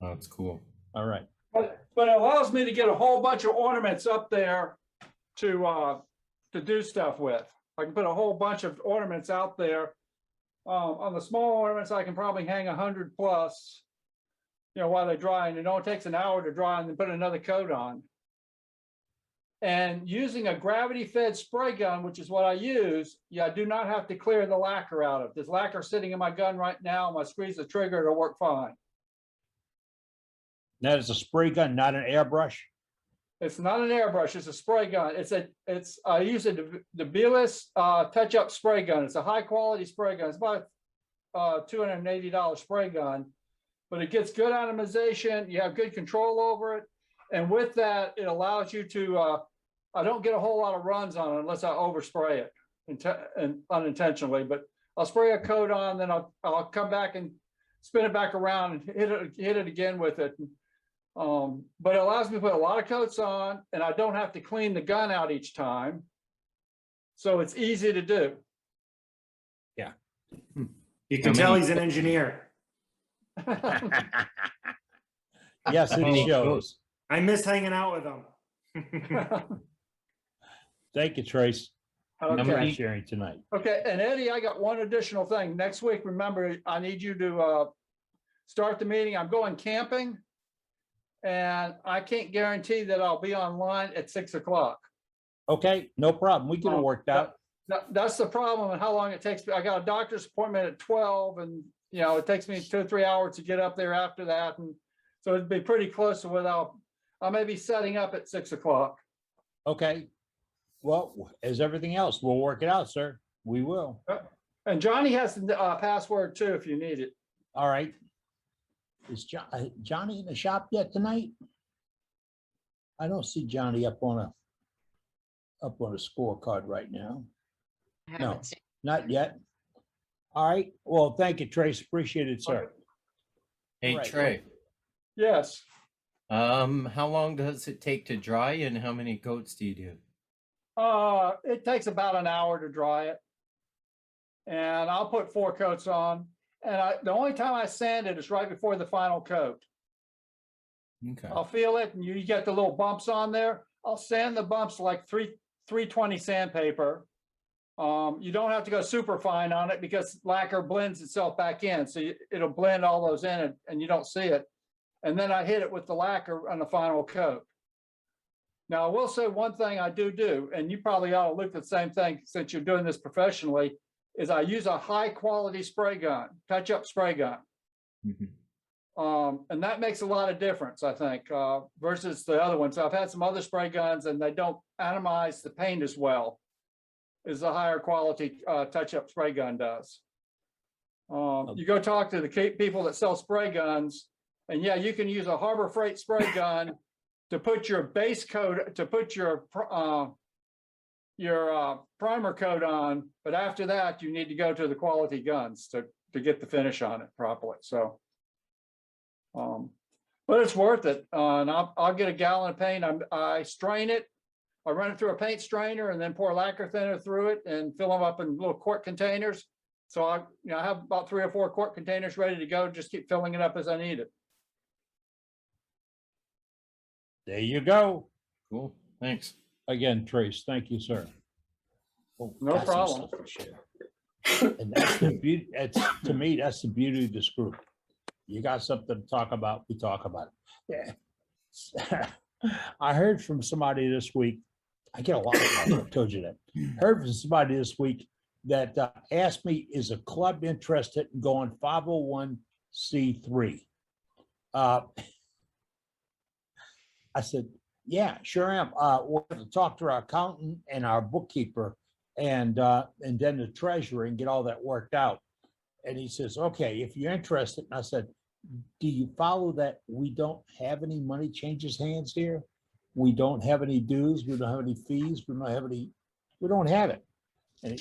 Oh, that's cool. All right. But it allows me to get a whole bunch of ornaments up there to do stuff with. I can put a whole bunch of ornaments out there. On the small ornaments, I can probably hang 100 plus, while they dry, and it only takes an hour to dry and then put another coat on. And using a gravity-fed spray gun, which is what I use, I do not have to clear the lacquer out of it. There's lacquer sitting in my gun right now. When I squeeze the trigger, it'll work fine. That is a spray gun, not an airbrush. It's not an airbrush. It's a spray gun. I use the Jumplist touch-up spray gun. It's a high-quality spray gun. It's about $280 spray gun, but it gets good atomization. You have good control over it, and with that, it allows you to. I don't get a whole lot of runs on it unless I overspray it unintentionally. But I'll spray a coat on, then I'll come back and spin it back around and hit it again with it. But it allows me to put a lot of coats on, and I don't have to clean the gun out each time. So it's easy to do. Yeah. You can tell he's an engineer. Yes, it shows. I miss hanging out with him. Thank you, Trace. Okay. For sharing tonight. Okay, and Eddie, I got one additional thing. Next week, remember, I need you to start the meeting. I'm going camping, and I can't guarantee that I'll be online at 6 o'clock. Okay, no problem. We get it worked out. That's the problem, and how long it takes. I got a doctor's appointment at 12, and it takes me 2 or 3 hours to get up there after that, and so it'd be pretty close to what I may be setting up at 6 o'clock. Okay. Well, as everything else, we'll work it out, sir. We will. And Johnny has the password too, if you need it. All right. Is Johnny in the shop yet tonight? I don't see Johnny up on a scorecard right now. No, not yet. All right. Well, thank you, Trace. Appreciate it, sir. Hey, Right. Trey. Yes. How long does it take to dry, and how many coats do you do? It takes about an hour to dry it, and I'll put 4 coats on. And the only time I sand it is right before the final coat. Okay. I'll feel it, and you get the little bumps on there. I'll sand the bumps like 320 sandpaper. You don't have to go super fine on it because lacquer blends itself back in, so it'll blend all those in, and you don't see it. And then I hit it with the lacquer on the final coat. Now, I will say one thing I do, and you probably ought to look at the same thing since you're doing this professionally, is I use a high quality spray gun, touch-up spray gun. And that makes a lot of difference, I think, versus the other ones. I've had some other spray guns and they don't atomize the paint as well as the higher quality touch-up spray gun does. You go talk to the people that sell spray guns, and yeah, you can use a Harbor Freight spray gun to put your base coat, to put your primer coat on, but after that, you need to go to the quality guns to get the finish on it properly. So, but it's worth it. And I'll get a gallon of paint. I strain it. I run it through a paint strainer and then pour lacquer thinner through it and fill them up in little quart containers. So I have about 3 or 4 quart containers ready to go. Just keep filling it up as I need it. There you go. Cool. Thanks. Again, Trace, thank you, sir. Oh, No got some problem. stuff to share. And that's the beauty, to me, that's the beauty of this group. You got something to talk about, we talk about it. Yeah. I heard from somebody this week, I get a lot of calls, I told you that. Heard from somebody this week that asked me, is a club interested in going 501c3? I said, yeah, sure am. We'll have to talk to our accountant and our bookkeeper and then the treasurer and get all that worked out. And he says, okay, if you're interested. And I said, do you follow that we don't have any money changes hands here? We don't have any dues. We don't have any fees. We don't have it. And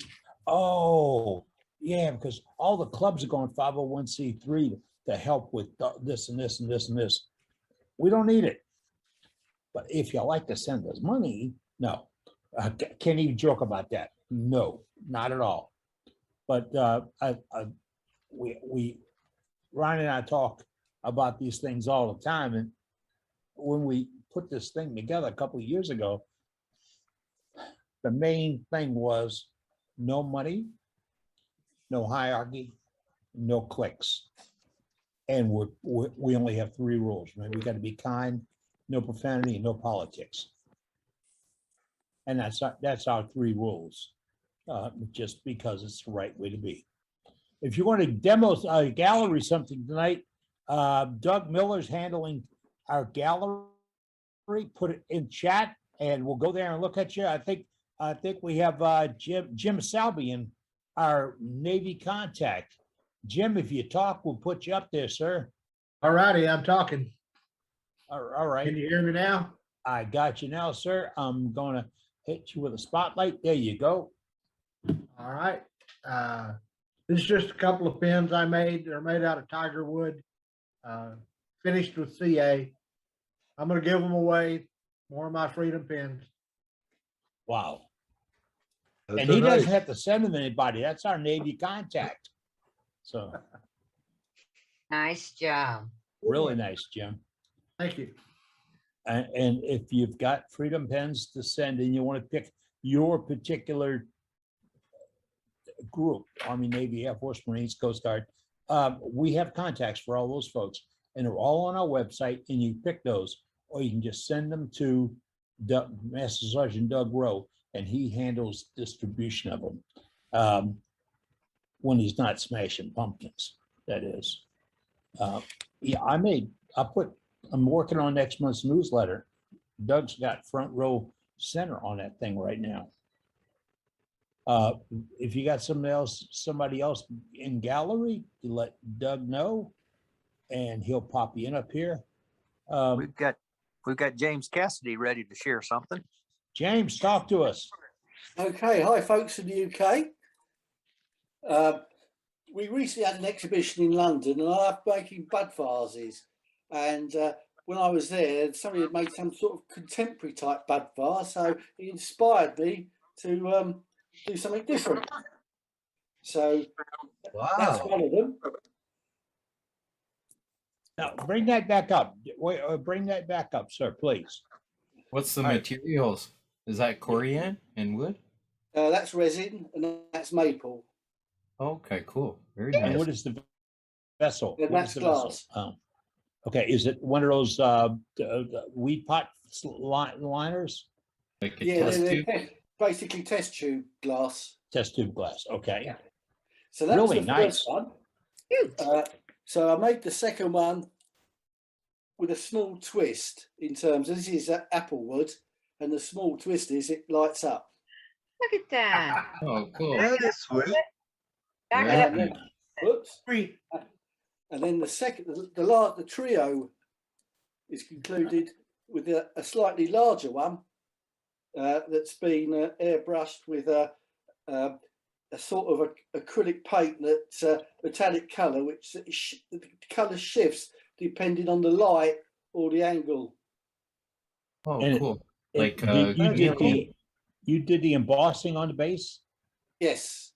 oh, yeah, because all the clubs are going 501c3 to help with this and this and this and this. We don't need it. But if you like to send us money, no. Can't even joke about that. No, not at all. But Ron and I talk about these things all the time. And when we put this thing together a couple of years ago, the main thing was no money, no hierarchy, no clicks. And we only have 3 rules. Right? We got to be kind, no profanity, and no politics. And that's our 3 rules, just because it's the right way to be. If you want to demo gallery something tonight, Doug Miller's handling our gallery. Put it in chat, and we'll go there and look at you. I think we have Jim Salbian, our Navy contact. Jim, if you talk, we'll put you up there, sir. All righty, I'm talking. All right. Can you hear me now? I got you now, sir. I'm going to hit you with a spotlight. There you go. All right. This is just a couple of pins I made. They're made out of tiger wood, finished with CA. I'm going to give them away. More of my Freedom pins. Wow. That's And he nice. doesn't have to send them to anybody. That's our Navy contact. So Nice job. really nice, Jim. Thank you. And if you've got Freedom pens to send and you want to pick your particular group, Army, Navy, Air Force, Marines, Coast Guard, we have contacts for all those folks, and they're all on our website, and you pick those, or you can just send them to Master Sergeant Doug Rowe, and he handles distribution of them when he's not smashing pumpkins, that is. Yeah, I'm working on next month's newsletter. Doug's got front row center on that thing right now. If you got somebody else in gallery, you let Doug know, and he'll pop you in up here. We've got James Cassidy ready to share something. James, talk to us. Okay, hi folks in the UK. We recently had an exhibition in London, and I love making bud vases. And when I was there, somebody had made some sort of contemporary type bud vase, so it inspired me to do something different. So that's one of them. Now, bring that back up. Bring that back up, sir, please. What's the materials? Is that corian and wood? That's resin, and that's maple. Okay, cool. Very And nice. what is the vessel? And What that's is the vessel? glass. Okay, is it one of those weed pot liners? Like a Yeah, test they're tube? basically test tube glass. Test tube glass, okay. Yeah. So that was Really the nice. first one. So I made the second one with a small twist in terms of this is apple wood, and the small twist is it lights up. Look at that. Oh, cool. That is sweet. Back Very it up. nice. Whoops. And then the trio is concluded with a slightly larger one that's been airbrushed with a sort of acrylic paint that metallic colour, which the colour shifts depending on the light or the angle. Oh, And cool. it- Like, you did the embossing on the base? Yes.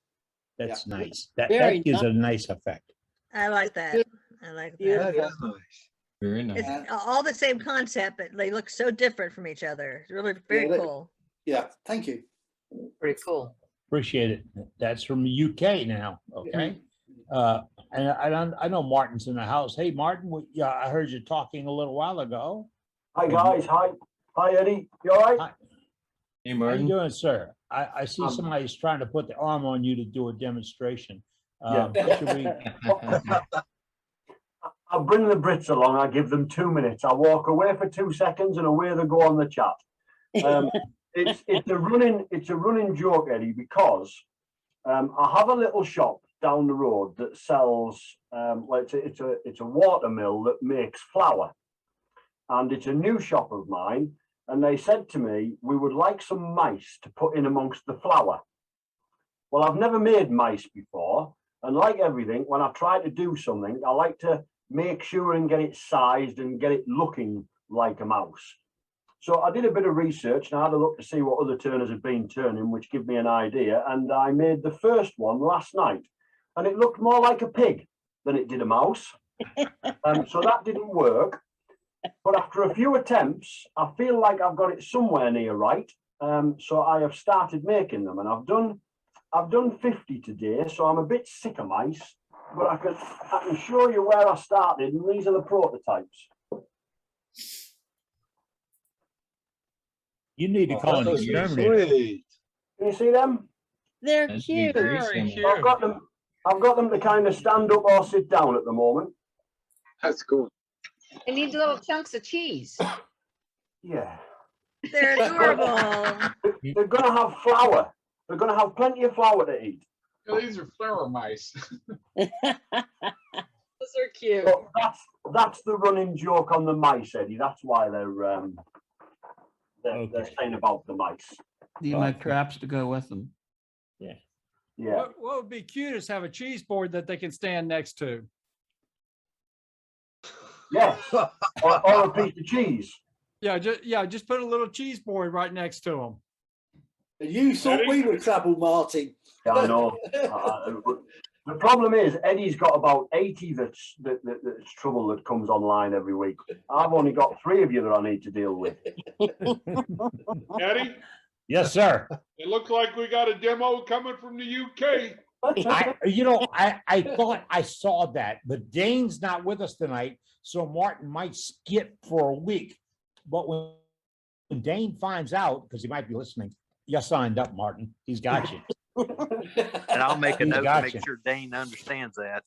That's Yeah. nice. That Very gives a nice effect. I like that. I like That that. is nice. very nice. It's all the same concept, but they look so different from each other. It's really very that- cool. Yeah, thank you. Pretty cool. Appreciate it. That's from the UK now, okay? And I know Martin's in the house. Hey, Martin, yeah, I heard you talking a little while ago. Hi guys, hi Eddie, you all right? Hi. Hey, How you Martin. doing, sir? I see somebody's trying to put the arm on you to do a demonstration. Yeah. Should we? I'll bring the Brits along. I give them 2 minutes. I walk away for 2 seconds and away they go on the chat. It's a running joke, Eddie, because I have a little shop down the road that sells. Well, it's a water mill that makes flour, and it's a new shop of mine. And they said to me, we would like some mice to put in amongst the flour. Well, I've never made mice before. And like everything, when I try to do something, I like to make sure and get it sized and get it looking like a mouse. So I did a bit of research and I had a look to see what other turners had been turning, which gave me an idea. And I made the first one last night. And it looked more like a pig than it did a mouse. So that didn't work. But after a few attempts, I feel like I've got it somewhere near right. So I have started making them, and I've done 50 today. So I'm a bit sick of mice, but I can show you where I started, and these are the prototypes. You need to call an Those are exterminator. sweet. Can you see them? They're That'd be cute. very Very similar. cute. I've got them to kind of stand up or sit down at the moment. That's cool. It needs little chunks of cheese. Yeah. They're adorable. They're going to have flour. They're going to have plenty of flour to eat. Yeah, these are flower mice. Those are cute. But that's the running joke on the mice, Eddie. That's why they're saying about the mice. You make traps to go with them. Yeah. Yeah. What would be cute is have a cheese board that they can stand next to. Yes. or a piece of cheese. Yeah, just put a little cheese board right next to them. And you thought we were trouble, Martin. Yeah, I know. The problem is Eddie's got about 80 that's trouble that comes online every week. I've only got 3 of you that I need to deal with. Eddie, Yes, sir. it looks like we got a demo coming from the UK. I thought I saw that, but Dane's not with us tonight, so Martin might skip for a week. But when Dane finds out, because he might be listening, you signed up, Martin. He's got you. And I'll make a He's note to got make you. sure Dane understands that.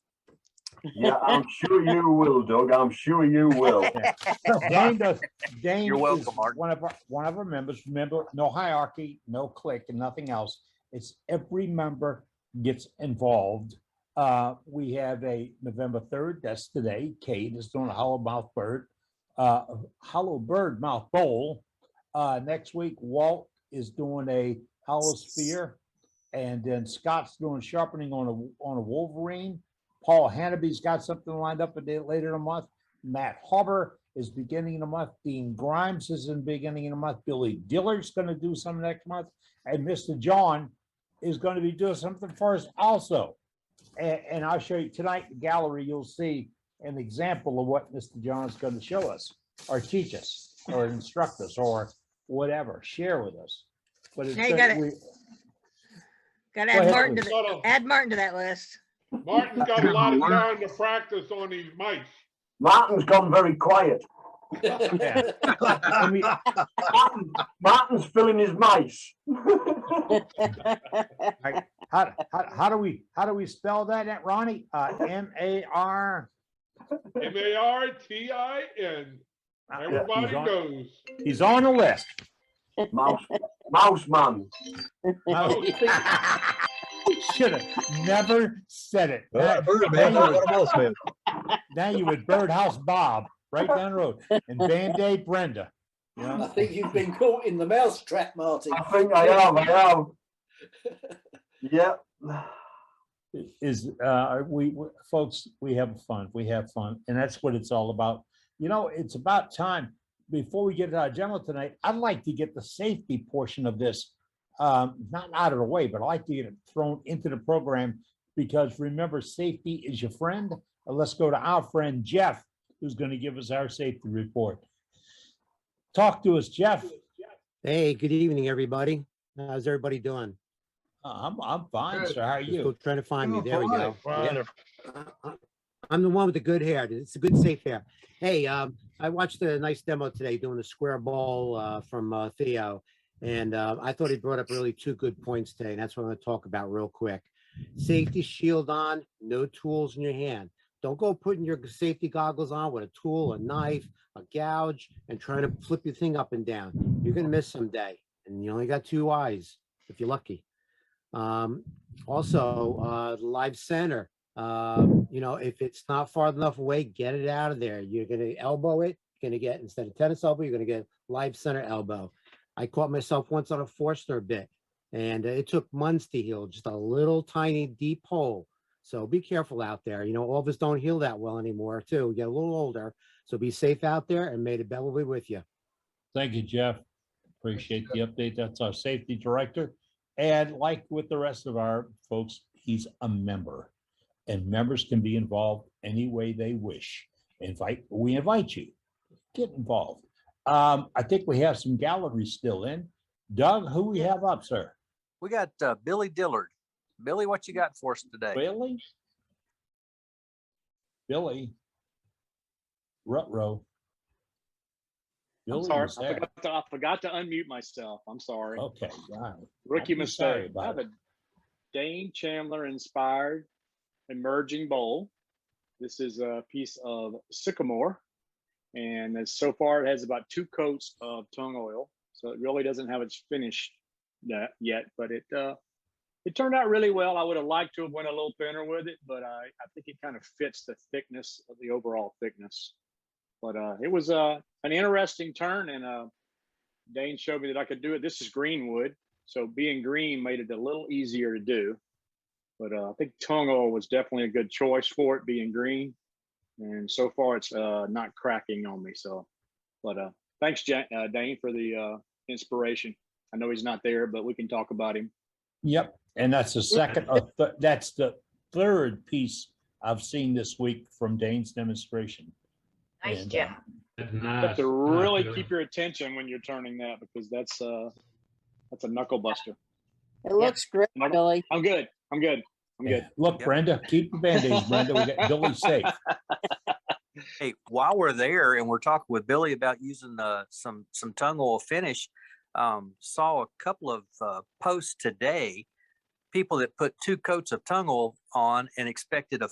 Yeah, I'm sure you will, Doug. I'm sure you will. Dane You're welcome, is Martin. one of our members. Remember, no hierarchy, no clique, and nothing else. It's every member gets involved. We have a November 3rd, that's today. Kade is doing a hollow bird mouth bowl. Next week, Walt is doing a hollow sphere, and then Scott's doing sharpening on a Wolverine. Paul Hannaby's got something lined up a day later in the month. Matt Hobber is beginning of the month. Dean Grimes is in the beginning of the month. Billy Dillard's going to do some next month. And Mr. John is going to be doing something for us also. And I'll show you tonight in the gallery, you'll see an example of what Mr. John is going to show us or teach us or instruct us or whatever, share with us. But it's Now you gotta Go add ahead, Martin to please. add Martin to that list. Martin's got a lot of time to practice on these mice. Martin's gone very quiet. Yeah. And we, Martin's filling his mice. Right. How do we spell that, Ronnie? M-A-R. Martin. Everybody knows. He's on the list. Mouse man. Should have never said it. Birdman, what else, man? Now you would Birdhouse Bob right down the road and Band-Aid Brenda. You know? I think you've been caught in the mouse trap, Martin. I think I have. Yeah. Folks, we have fun. And that's what it's all about. You know, it's about time. Before we get to our general tonight, I'd like to get the safety portion of this not out of the way, but I like to get it thrown into the program because remember, safety is your friend. Let's go to our friend Jeff, who's going to give us our safety report. Talk to us, Jeff. Hey, good evening, everybody. How's everybody doing? I'm fine, sir. How are you? Still trying to find me. There we go. Wonderful. Yeah. I'm the one with the good hair. It's a good safe hair. Hey, I watched a nice demo today doing the square ball from Theo, and I thought he brought up really two good points today, and that's what I'm going to talk about real quick. Safety shield on, no tools in your hand. Don't go putting your safety goggles on with a tool, a knife, a gouge, and trying to flip your thing up and down. You're going to miss someday, and you only got two eyes if you're lucky. Also, live center. You know, if it's not far enough away, get it out of there. You're going to elbow it. You're going to get, instead of tennis elbow, you're going to get live center elbow. I caught myself once on a Forstner bit, and it took months to heal, just a little tiny deep hole. So be careful out there. You know, all of us don't heal that well anymore, too. We get a little older. So be safe out there, and may the devil be with you. Thank you, Jeff. Appreciate the update. That's our safety director. And like with the rest of our folks, he's a member. And members can be involved any way they wish. We invite you. Get involved. I think we have some galleries still in. Doug, who we have up, sir? We got Billy Dillard. Billy, what you got for us today? Billy. Rutrow. I'm sorry, I forgot to unmute myself. I'm sorry. Okay. Wow. Rookie Sorry mistake. about I have a Dane Chandler inspired emerging bowl. This is a piece of sycamore, and so far it has about 2 coats of tung oil, so it really doesn't have its finish yet, but it turned out really well. I would have liked to have went a little thinner with it, but I think it kind of fits the thickness of the overall thickness. But it was an interesting turn, and Dane showed me that I could do it. This is green wood, so being green made it a little easier to do. But I think tung oil was definitely a good choice for it, being green. And so far, it's not cracking on me. So, but thanks, Dane, for the inspiration. I know he's not there, but we can talk about him. Yep. And that's the second, that's the third piece I've seen this week from Dane's demonstration. Nice job. You have to really keep your attention when you're turning that, because that's a knuckle buster. It looks great, Billy. I'm good. Look, Brenda, keep the Band-Aids, Brenda. We got Billy safe. Hey, while we're there and we're talking with Billy about using some tung oil finish, saw a couple of posts today, people that put 2 coats of tung oil on and expected a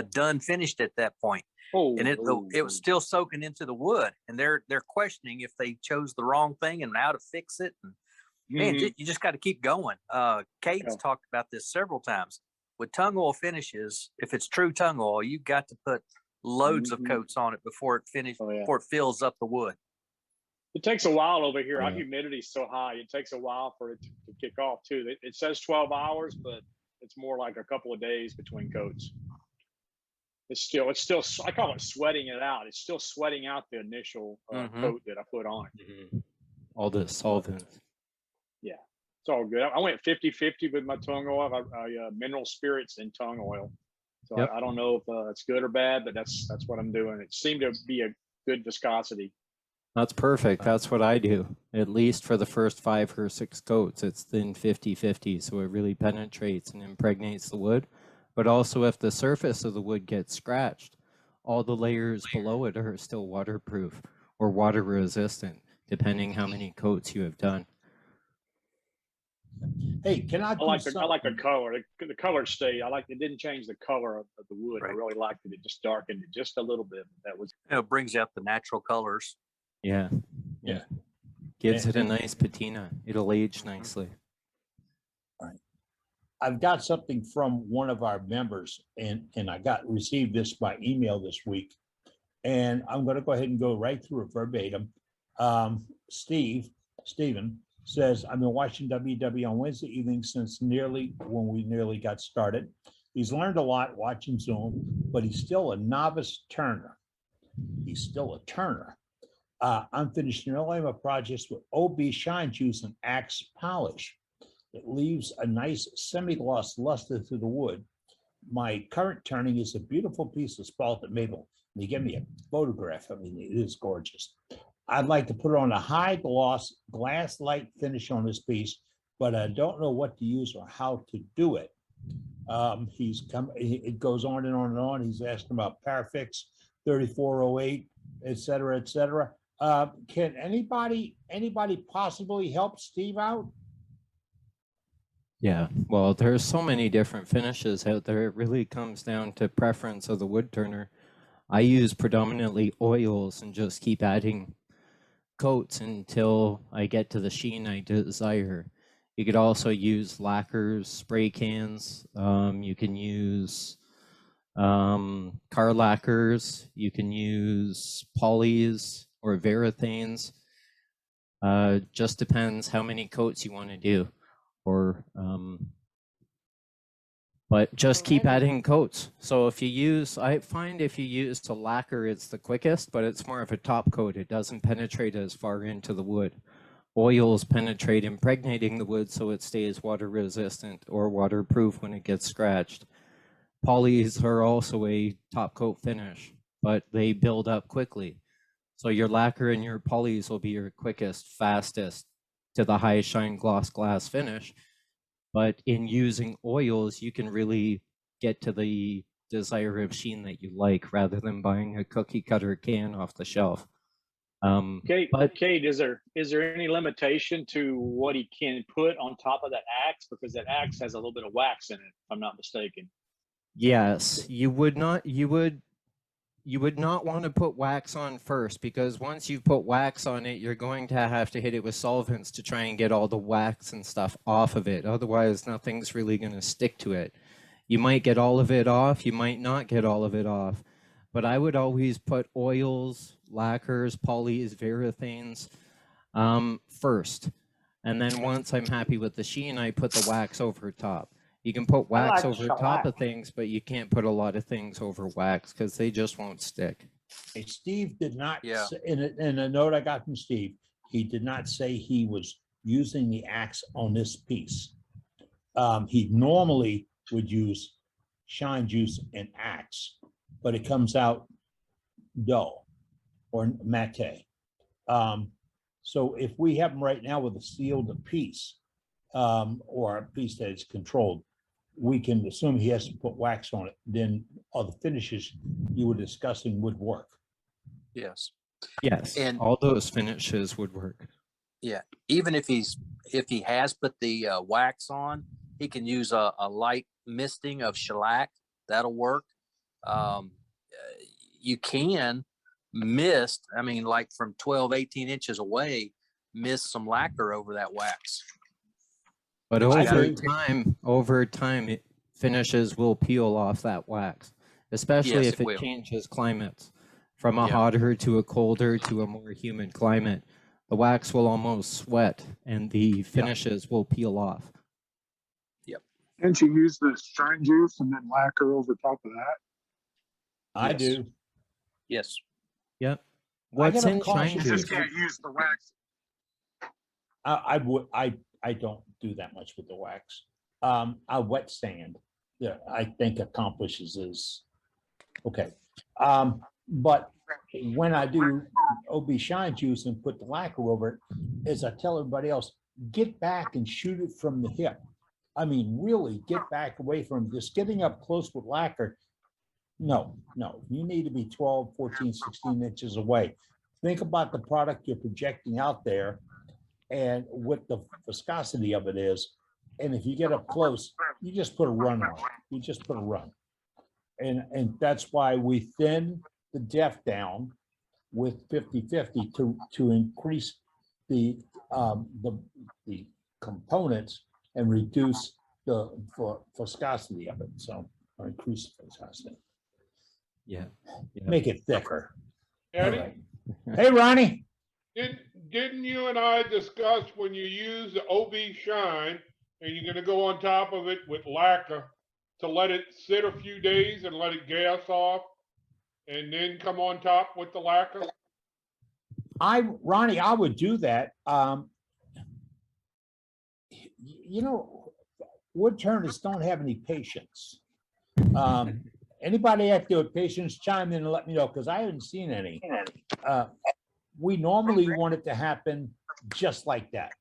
done finished at that point. And it was still soaking into the wood, and they're questioning if they chose the wrong thing and how to fix it. And man, you just got to keep going. Kate's talked about this several times. With tung oil finishes, if it's true tung oil, you got to put loads of coats on it before it before it fills up the wood. It takes a while over here. Our humidity is so high. It takes a while for it to kick off too. It says 12 hours, but it's more like a couple of days between coats. It's still, I call it sweating it out. It's still sweating out the initial coat that I put on it. All the solvents. Yeah, it's all good. I went 50-50 with my tung oil. I mineral spirits and tung oil. So I don't know if it's good or bad, but that's what I'm doing. It seemed to be a good viscosity. That's perfect. That's what I do. At least for the first 5 or 6 coats, it's thin 50-50. So it really penetrates and impregnates the wood. But also if the surface of the wood gets scratched, all the layers below it are still waterproof or water resistant, depending how many coats you have done. Hey, can I I do like the something? color. The color stayed. I like it didn't change the color of the wood. I Right. really liked it. It just darkened it just a little bit. That was It brings out the natural colors. Yeah. Yeah. Gives it a And- nice patina. It'll age nicely. I've got something from one of our members and I received this by email this week. And I'm going to go ahead and go right through it verbatim. Stephen says, I've been watching WW on Wednesday evening since when we nearly got started. He's learned a lot watching Zoom, but he's still a novice turner. He's still a turner. I'm finishing all my projects with OB shine juice and axe polish. It leaves a nice semi-gloss luster to the wood. My current turning is a beautiful piece of spalted maple. And they give me a photograph. I mean, it is gorgeous. I'd like to put on a high gloss glass light finish on this piece, but I don't know what to use or how to do it. It goes on and on and on. He's asking about Parafix 3408, et cetera, et cetera. Can anybody possibly help Steve out? Yeah, well, there's so many different finishes out there. It really comes down to preference of the wood turner. I use predominantly oils and just keep adding coats until I get to the sheen I desire. You could also use lacquers, spray cans. You can use car lacquers. You can use polys or varathanes. Just depends how many coats you want to do. But just keep adding coats. So I find if you use the lacquer, it's the quickest, but it's more of a top coat. It doesn't penetrate as far into the wood. Oils penetrate, impregnating the wood so it stays water resistant or waterproof when it gets scratched. Polys are also a top coat finish, but they build up quickly. So your lacquer and your polys will be your quickest, fastest to the high shine gloss glass finish. But in using oils, you can really get to the desired sheen that you like rather than buying a cookie cutter can off the shelf. Kade, is there any limitation to what he can put on top of that axe? Because that axe has a little bit of wax in it, if I'm not mistaken. Yes, you would not want to put wax on first, because once you've put wax on it, you're going to have to hit it with solvents to try and get all the wax and stuff off of it. Otherwise, nothing's really going to stick to it. You might get all of it off, you might not get all of it off. But I would always put oils, lacquers, polys, varathanes first. And then once I'm happy with the sheen, I put the wax over top. You can put wax over top of things, but you can't put a lot of things over wax because they just won't stick. Hey, Steve did not, in a note I got from Steve, he did not say he was using the axe on this piece. He normally would use shine juice and axe, but it comes out dull or matte. So if we have them right now with a sealed piece or a piece that is controlled, we can assume he has to put wax on it. Then all the finishes you were discussing would work. Yes. Yes, And all those finishes would work. yeah, even if he has put the wax on, he can use a light misting of shellac. That'll work. You can mist, I mean, like from 12, 18 inches away, mist some lacquer over that wax. But over time, finishes will peel off that wax, especially Yes, if it it will. changes climates from a hotter to a colder to a more humid climate. The wax will almost sweat and the finishes will peel off. Yep. Can't you use the shine juice and then lacquer over top of that? I do. Yes. Yep. What's in shine You juice? just can't use the wax. I don't do that much with the wax. A wet sand, yeah, I think accomplishes this. Okay. But when I do OB shine juice and put the lacquer over it, as I tell everybody else, get back and shoot it from the hip. I mean, really get back away from just getting up close with lacquer. No, you need to be 12, 14, 16 inches away. Think about the product you're projecting out there and what the viscosity of it is. And if you get up close, you just put a run on it. You just put a run. And that's why we thin the depth down with 50/50 to increase the components and reduce the viscosity of it. So, or increase the viscosity. Yeah. Make it thicker. Eddie, All right. Hey, Ronnie. didn't you and I discuss when you use the OB Shine and you're gonna go on top of it with lacquer to let it sit a few days and let it gas off and then come on top with the lacquer? Ronnie, I would do that. You know, wood turners don't have any patience. Anybody out there with patience, chime in and let me know, because I haven't seen any. We normally want it to happen just like that.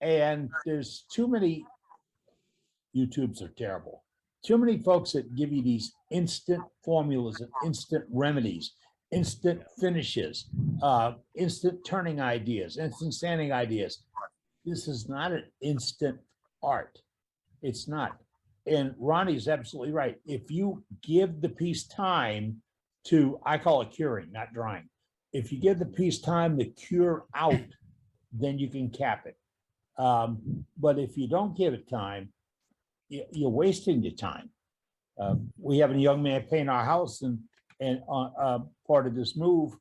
And there's too many, YouTubes are terrible. Too many folks that give you these instant formulas and instant remedies, instant finishes, instant turning ideas, instant sanding ideas. This is not an instant art. It's not. And Ronnie's absolutely right. If you give the piece time to, I call it curing, not drying. If you give the piece time to cure out, then you can cap it. But if you don't give it time, you're wasting your time. We have a young man paint our house and part of this move,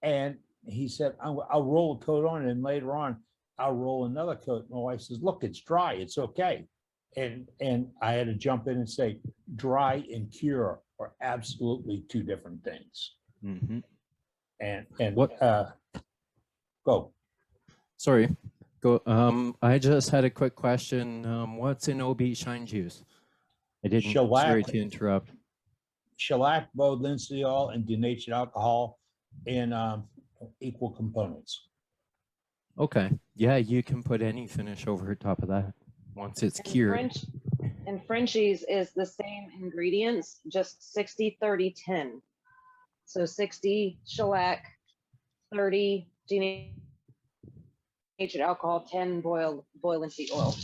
and he said, I'll roll a coat on it, and later on, I'll roll another coat. My wife says, look, it's dry, it's okay. And I had to jump in and say, dry and cure are absolutely two different things. Mm-hmm. And what? Go. Sorry. Go. I just had a quick question. What's in OB Shine Juice? I didn't. Shellac. Sorry to interrupt. Shellac, bowed linseed and denatured alcohol in equal components. Okay. Yeah, you can put any finish over top of that once it's cured. And Frenchies is the same ingredients, just 60, 30, 10. So 60 shellac, 30 denatured alcohol, 10 boiling sheet oil.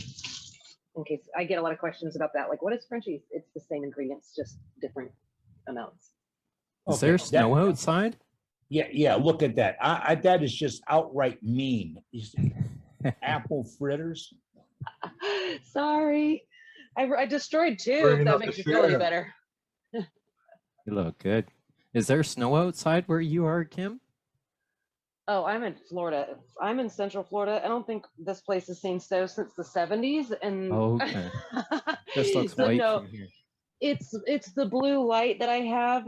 In case I get a lot of questions about that, like what is Frenchies? It's the same ingredients, just different amounts. Is there snow outside? Yeah. Look at that. That is just outright mean. You see, apple fritters. Sorry, I destroyed two. Bringing If that up makes the you feel any share. better. You look good. Is there snow outside where you are, Kim? Oh, I'm in Florida. I'm in Central Florida. I don't think this place has seen snow since the 70s. And Oh, okay. This looks so white no, from here. it's the blue light that I have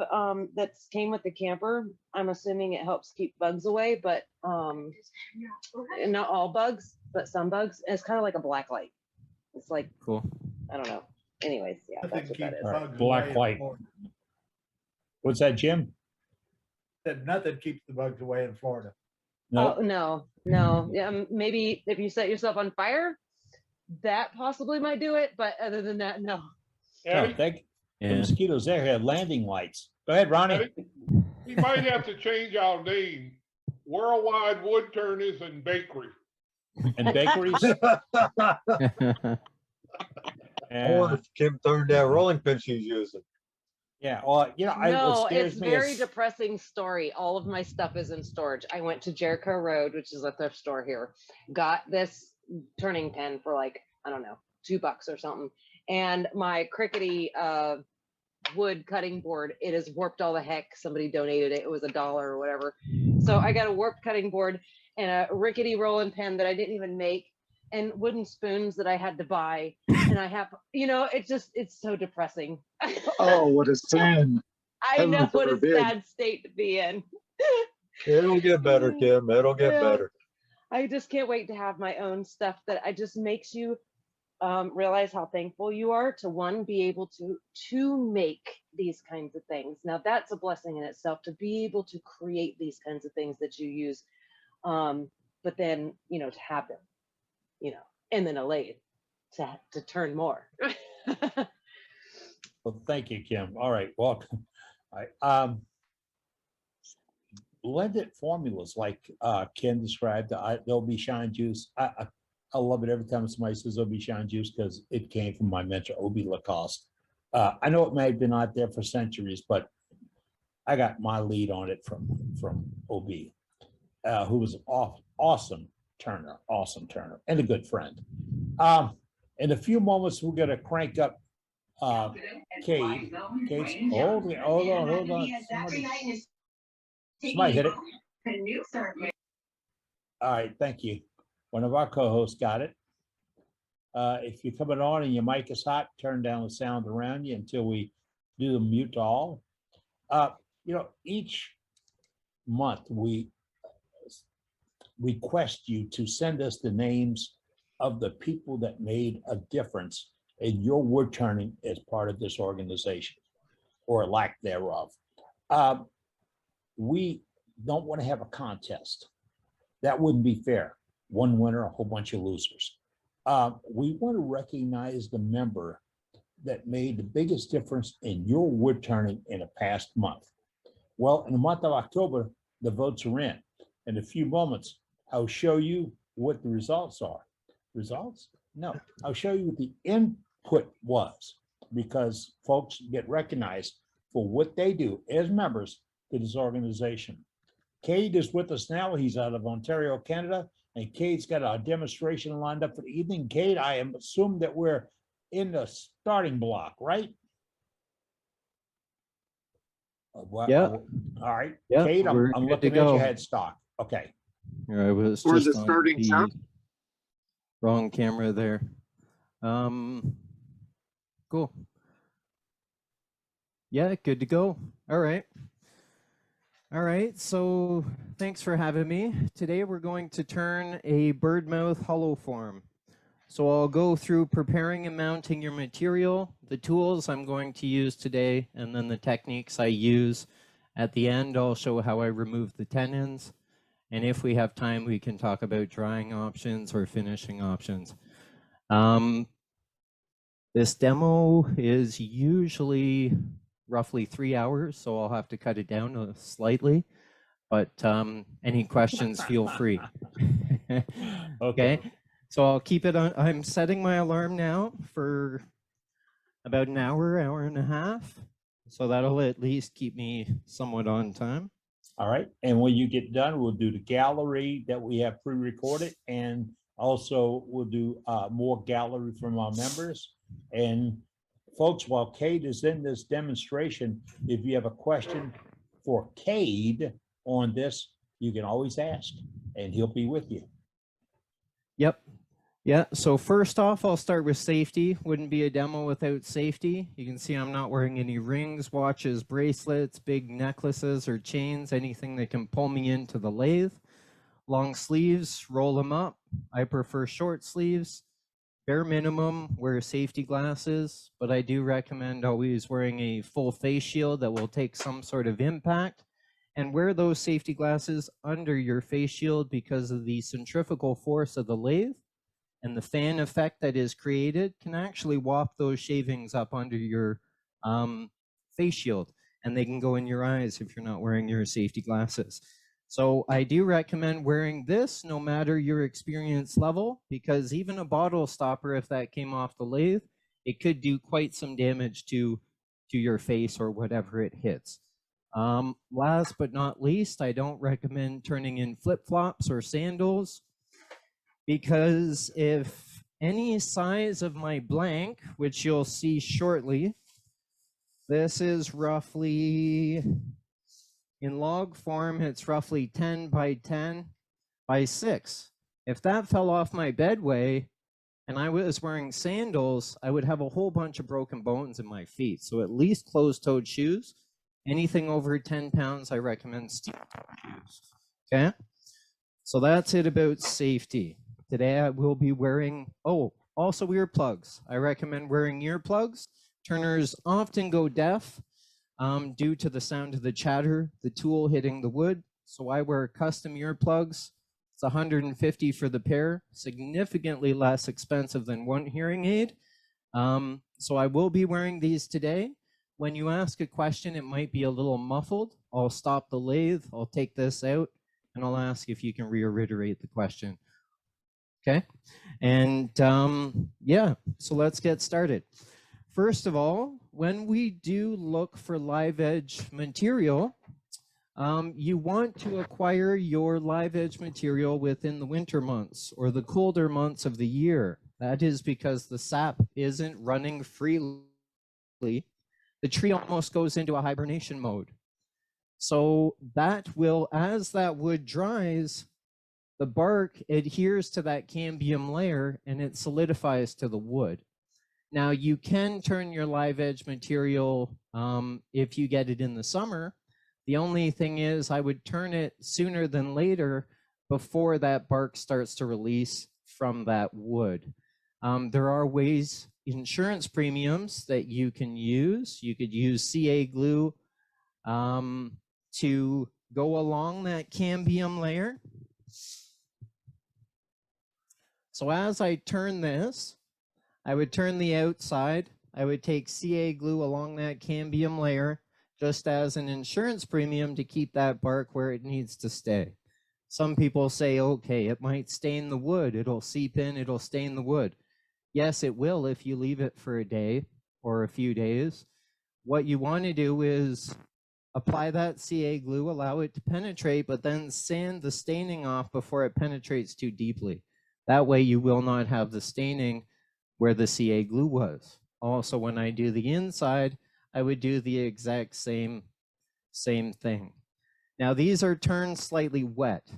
that's came with the camper. I'm assuming it helps keep bugs away, but not all bugs, but some bugs. And it's kind of like a black light. It's like cool. I don't know. Anyways, yeah, that's what that is. All right, black light. What's that, Jim? That nothing keeps the bugs away in Florida. No. Oh, no. Yeah, maybe if you set yourself on fire, that possibly might do it. But other than that, no. No, the mosquitoes there have landing lights. Go ahead, Ronnie. We might have to change our name. Worldwide Wood Turners and Bakery. And bakeries. I wonder if Kim turned that rolling pin she's using. Yeah, well, you know, No, what scares it's me very is depressing story. All of my stuff is in storage. I went to Jericho Road, which is a thrift store here, got this turning pen for like, I don't know, $2 or something. And my crickety wood cutting board, it is warped all the heck. Somebody donated it. It was $1 or whatever. So I got a warped cutting board and a rickety rolling pen that I didn't even make, and wooden spoons that I had to buy. And I have, it's so depressing. Oh, what a sin. I know Heaven what a forbid. sad state to be in. It'll get better, Kim. It'll get Yeah. better. I just can't wait to have my own stuff that I just makes you realize how thankful you are to be able to make these kinds of things. Now that's a blessing in itself, to be able to create these kinds of things that you use. But then, to have them, and then a lathe to turn more. well, thank you, Kim. All right, well, Blended formulas like Ken described, there'll be shine juice. I love it every time somebody says there'll be shine juice because it came from my mentor, Obi Lacoste. I know it may have been out there for centuries, but I got my lead on it from Obi, who was an awesome turner, and a good friend. In a few moments, we're gonna crank up Kade. Hold on. Somebody hit it. All right, thank you. One of our co-hosts got it. If you're coming on and your mic is hot, turn down the sound around you until we do the mute to all. Each month we request you to send us the names of the people that made a difference in your wood turning as part of this organization, or lack thereof. We don't want to have a contest. That wouldn't be fair. One winner, a whole bunch of losers. We want to recognize the member that made the biggest difference in your wood turning in a past month. Well, in the month of October, the votes are in. In a few moments, I'll show you what the results are. Results? No, I'll show you what the input was, because folks get recognized for what they do as members to this organization. Kade is with us now. He's out of Ontario, Canada, and Kade's got a demonstration lined up for the evening. Kade, I am assuming that we're in the starting block, right? Yeah. All right. Yeah, Kade, we're I'm good to looking at go. your headstock. Okay. Here, I was Where's just the on starting the sound? wrong camera there. Cool. Yeah, good to go. All right. All right, so thanks for having me. Today we're going to turn a Birdmouth hollow form. So I'll go through preparing and mounting your material, the tools I'm going to use today, and then the techniques I use. At the end, I'll show how I remove the tenons. And if we have time, we can talk about drying options or finishing options. This demo is usually roughly 3 hours, so I'll have to cut it down slightly. But any questions, feel free. Okay. So I'll keep it on. I'm setting my alarm now for about an hour and a half. So that'll at least keep me somewhat on time. All right. And when you get done, we'll do the gallery that we have pre-recorded, and also we'll do more gallery from our members. And folks, while Kade is in this demonstration, if you have a question for Kade on this, you can always ask, and he'll be with you. Yep. Yeah, so first off, I'll start with safety. Wouldn't be a demo without safety. You can see I'm not wearing any rings, watches, bracelets, big necklaces, or chains, anything that can pull me into the lathe. Long sleeves, roll them up. I prefer short sleeves. Bare minimum, wear safety glasses, but I do recommend always wearing a full face shield that will take some sort of impact. And wear those safety glasses under your face shield because of the centrifugal force of the lathe. And the fan effect that is created can actually waft those shavings up under your face shield, and they can go in your eyes if you're not wearing your safety glasses. So I do recommend wearing this no matter your experience level, because even a bottle stopper, if that came off the lathe, it could do quite some damage to your face or whatever it hits. Last but not least, I don't recommend turning in flip-flops or sandals, because if any size of my blank, which you'll see shortly, this is roughly, in log form, it's roughly 10 by 10 by 6. If that fell off my bedway and I was wearing sandals, I would have a whole bunch of broken bones in my feet. So at least closed-toed shoes. Anything over 10 pounds, I recommend steel-toed shoes. Okay? So that's it about safety. Today I will be wearing, also earplugs. I recommend wearing earplugs. Turners often go deaf due to the sound of the chatter, the tool hitting the wood. So I wear custom earplugs. It's $150 for the pair, significantly less expensive than one hearing aid. So I will be wearing these today. when you ask a question, it might be a little muffled. I'll stop the lathe, I'll take this out, and I'll ask if you can reiterate the question. Okay, and yeah, so let's get started. First of all, when we do look for live edge material, you want to acquire your live edge material within the winter months or the colder months of the year. That is because the sap isn't running freely. The tree almost goes into a hibernation mode. So that will, as that wood dries, the bark adheres to that cambium layer and it solidifies to the wood. Now you can turn your live edge material if you get it in the summer. The only thing is I would turn it sooner than later before that bark starts to release from that wood. There are ways, insurance premiums that you can use. You could use CA glue to go along that cambium layer. So as I turn this, I would turn the outside. I would take CA glue along that cambium layer just as an insurance premium to keep that bark where it needs to stay. Some people say, okay, it might stain the wood. It'll seep in, it'll stain the wood. Yes, it will if you leave it for a day or a few days. What you want to do is apply that CA glue, allow it to penetrate, but then sand the staining off before it penetrates too deeply. That way you will not have the staining where the CA glue was. Also, when I do the inside, I would do the exact same thing. Now these are turned slightly wet.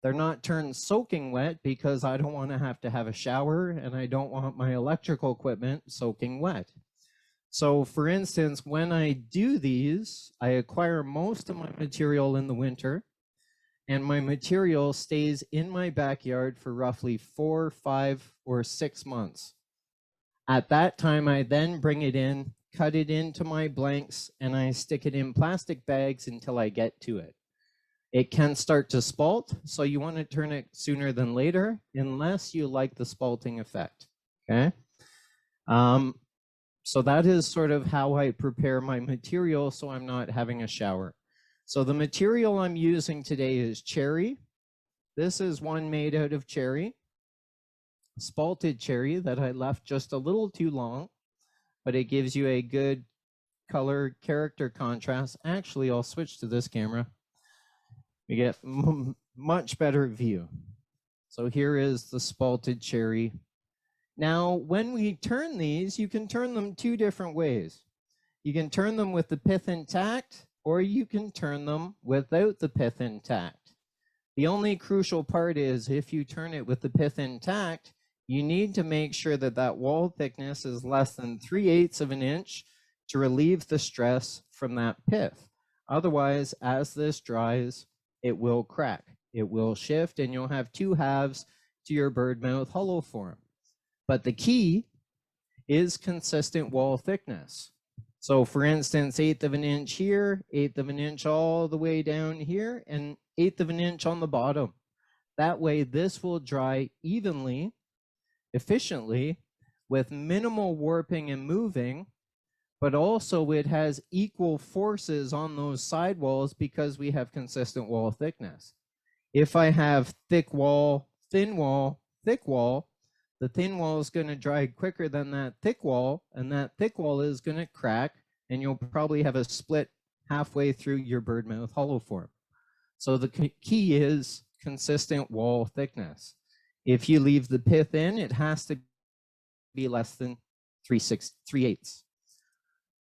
They're not turned soaking wet because I don't want to have a shower and I don't want my electrical equipment soaking wet. So for instance, when I do these, I acquire most of my material in the winter and my material stays in my backyard for roughly 4, 5, or 6 months. At that time, I then bring it in, cut it into my blanks, and I stick it in plastic bags until I get to it. It can start to spalt, so you want to turn it sooner than later, unless you like the spalting effect, okay? So that is sort of how I prepare my material so I'm not having a shower. So the material I'm using today is cherry. This is one made out of cherry, spalted cherry that I left just a little too long, but it gives you a good color character contrast. Actually, I'll switch to this camera. We get much better view. So here is the spalted cherry. Now, when we turn these, you can turn them 2 different ways. You can turn them with the pith intact, or you can turn them without the pith intact. The only crucial part is if you turn it with the pith intact, you need to make sure that that wall thickness is less than 3/8 of an inch to relieve the stress from that pith. Otherwise, as this dries, it will crack. It will shift and you'll have 2 halves to your birdmouth hollow form. But the key is consistent wall thickness. So for instance, 1/8 of an inch here, 1/8 of an inch all the way down here, and 1/8 of an inch on the bottom. That way this will dry evenly, efficiently, with minimal warping and moving, but also it has equal forces on those sidewalls because we have consistent wall thickness. If I have thick wall, thin wall, thick wall, the thin wall is going to dry quicker than that thick wall, and that thick wall is going to crack, and you'll probably have a split halfway through your birdmouth hollow form. So the key is consistent wall thickness. If you leave the pith in, it has to be less than 3/8.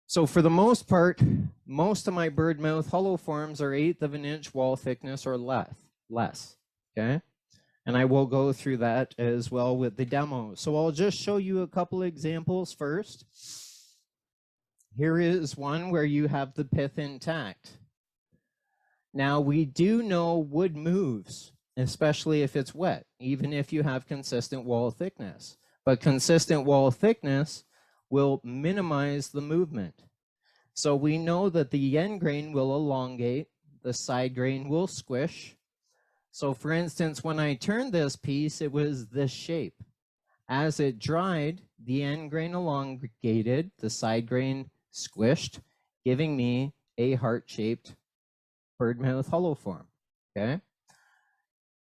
So for the most part, most of my birdmouth hollow forms are 1/8 of an inch wall thickness or less, okay? And I will go through that as well with the demo. So I'll just show you a couple examples first. Here is one where you have the pith intact. Now we do know wood moves, especially if it's wet, even if you have consistent wall thickness. But consistent wall thickness will minimize the movement. So we know that the end grain will elongate, the side grain will squish. So for instance, when I turned this piece, it was this shape. As it dried, the end grain elongated, the side grain squished, giving me a heart-shaped birdmouth hollow form, okay?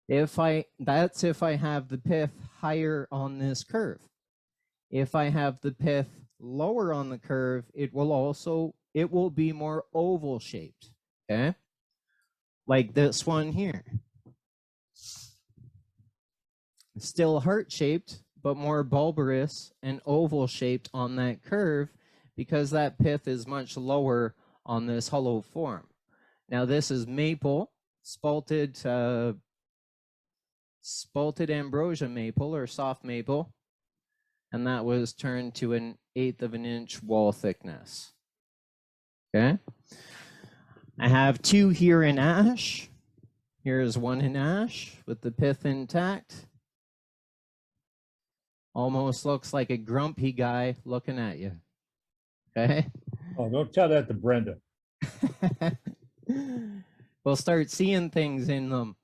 That's if I have the pith higher on this curve. If I have the pith lower on the curve, it will be more oval shaped, okay? Like this one here. Still heart shaped, but more bulbous and oval shaped on that curve because that pith is much lower on this hollow form. Now this is maple, spalted ambrosia maple or soft maple, and that was turned to 1/8 of an inch wall thickness. Okay. I have 2 here in ash. Here's one in ash with the pith intact. Almost looks like a grumpy guy looking at you. Okay. Oh, don't tell that to Brenda. We'll start seeing things in them.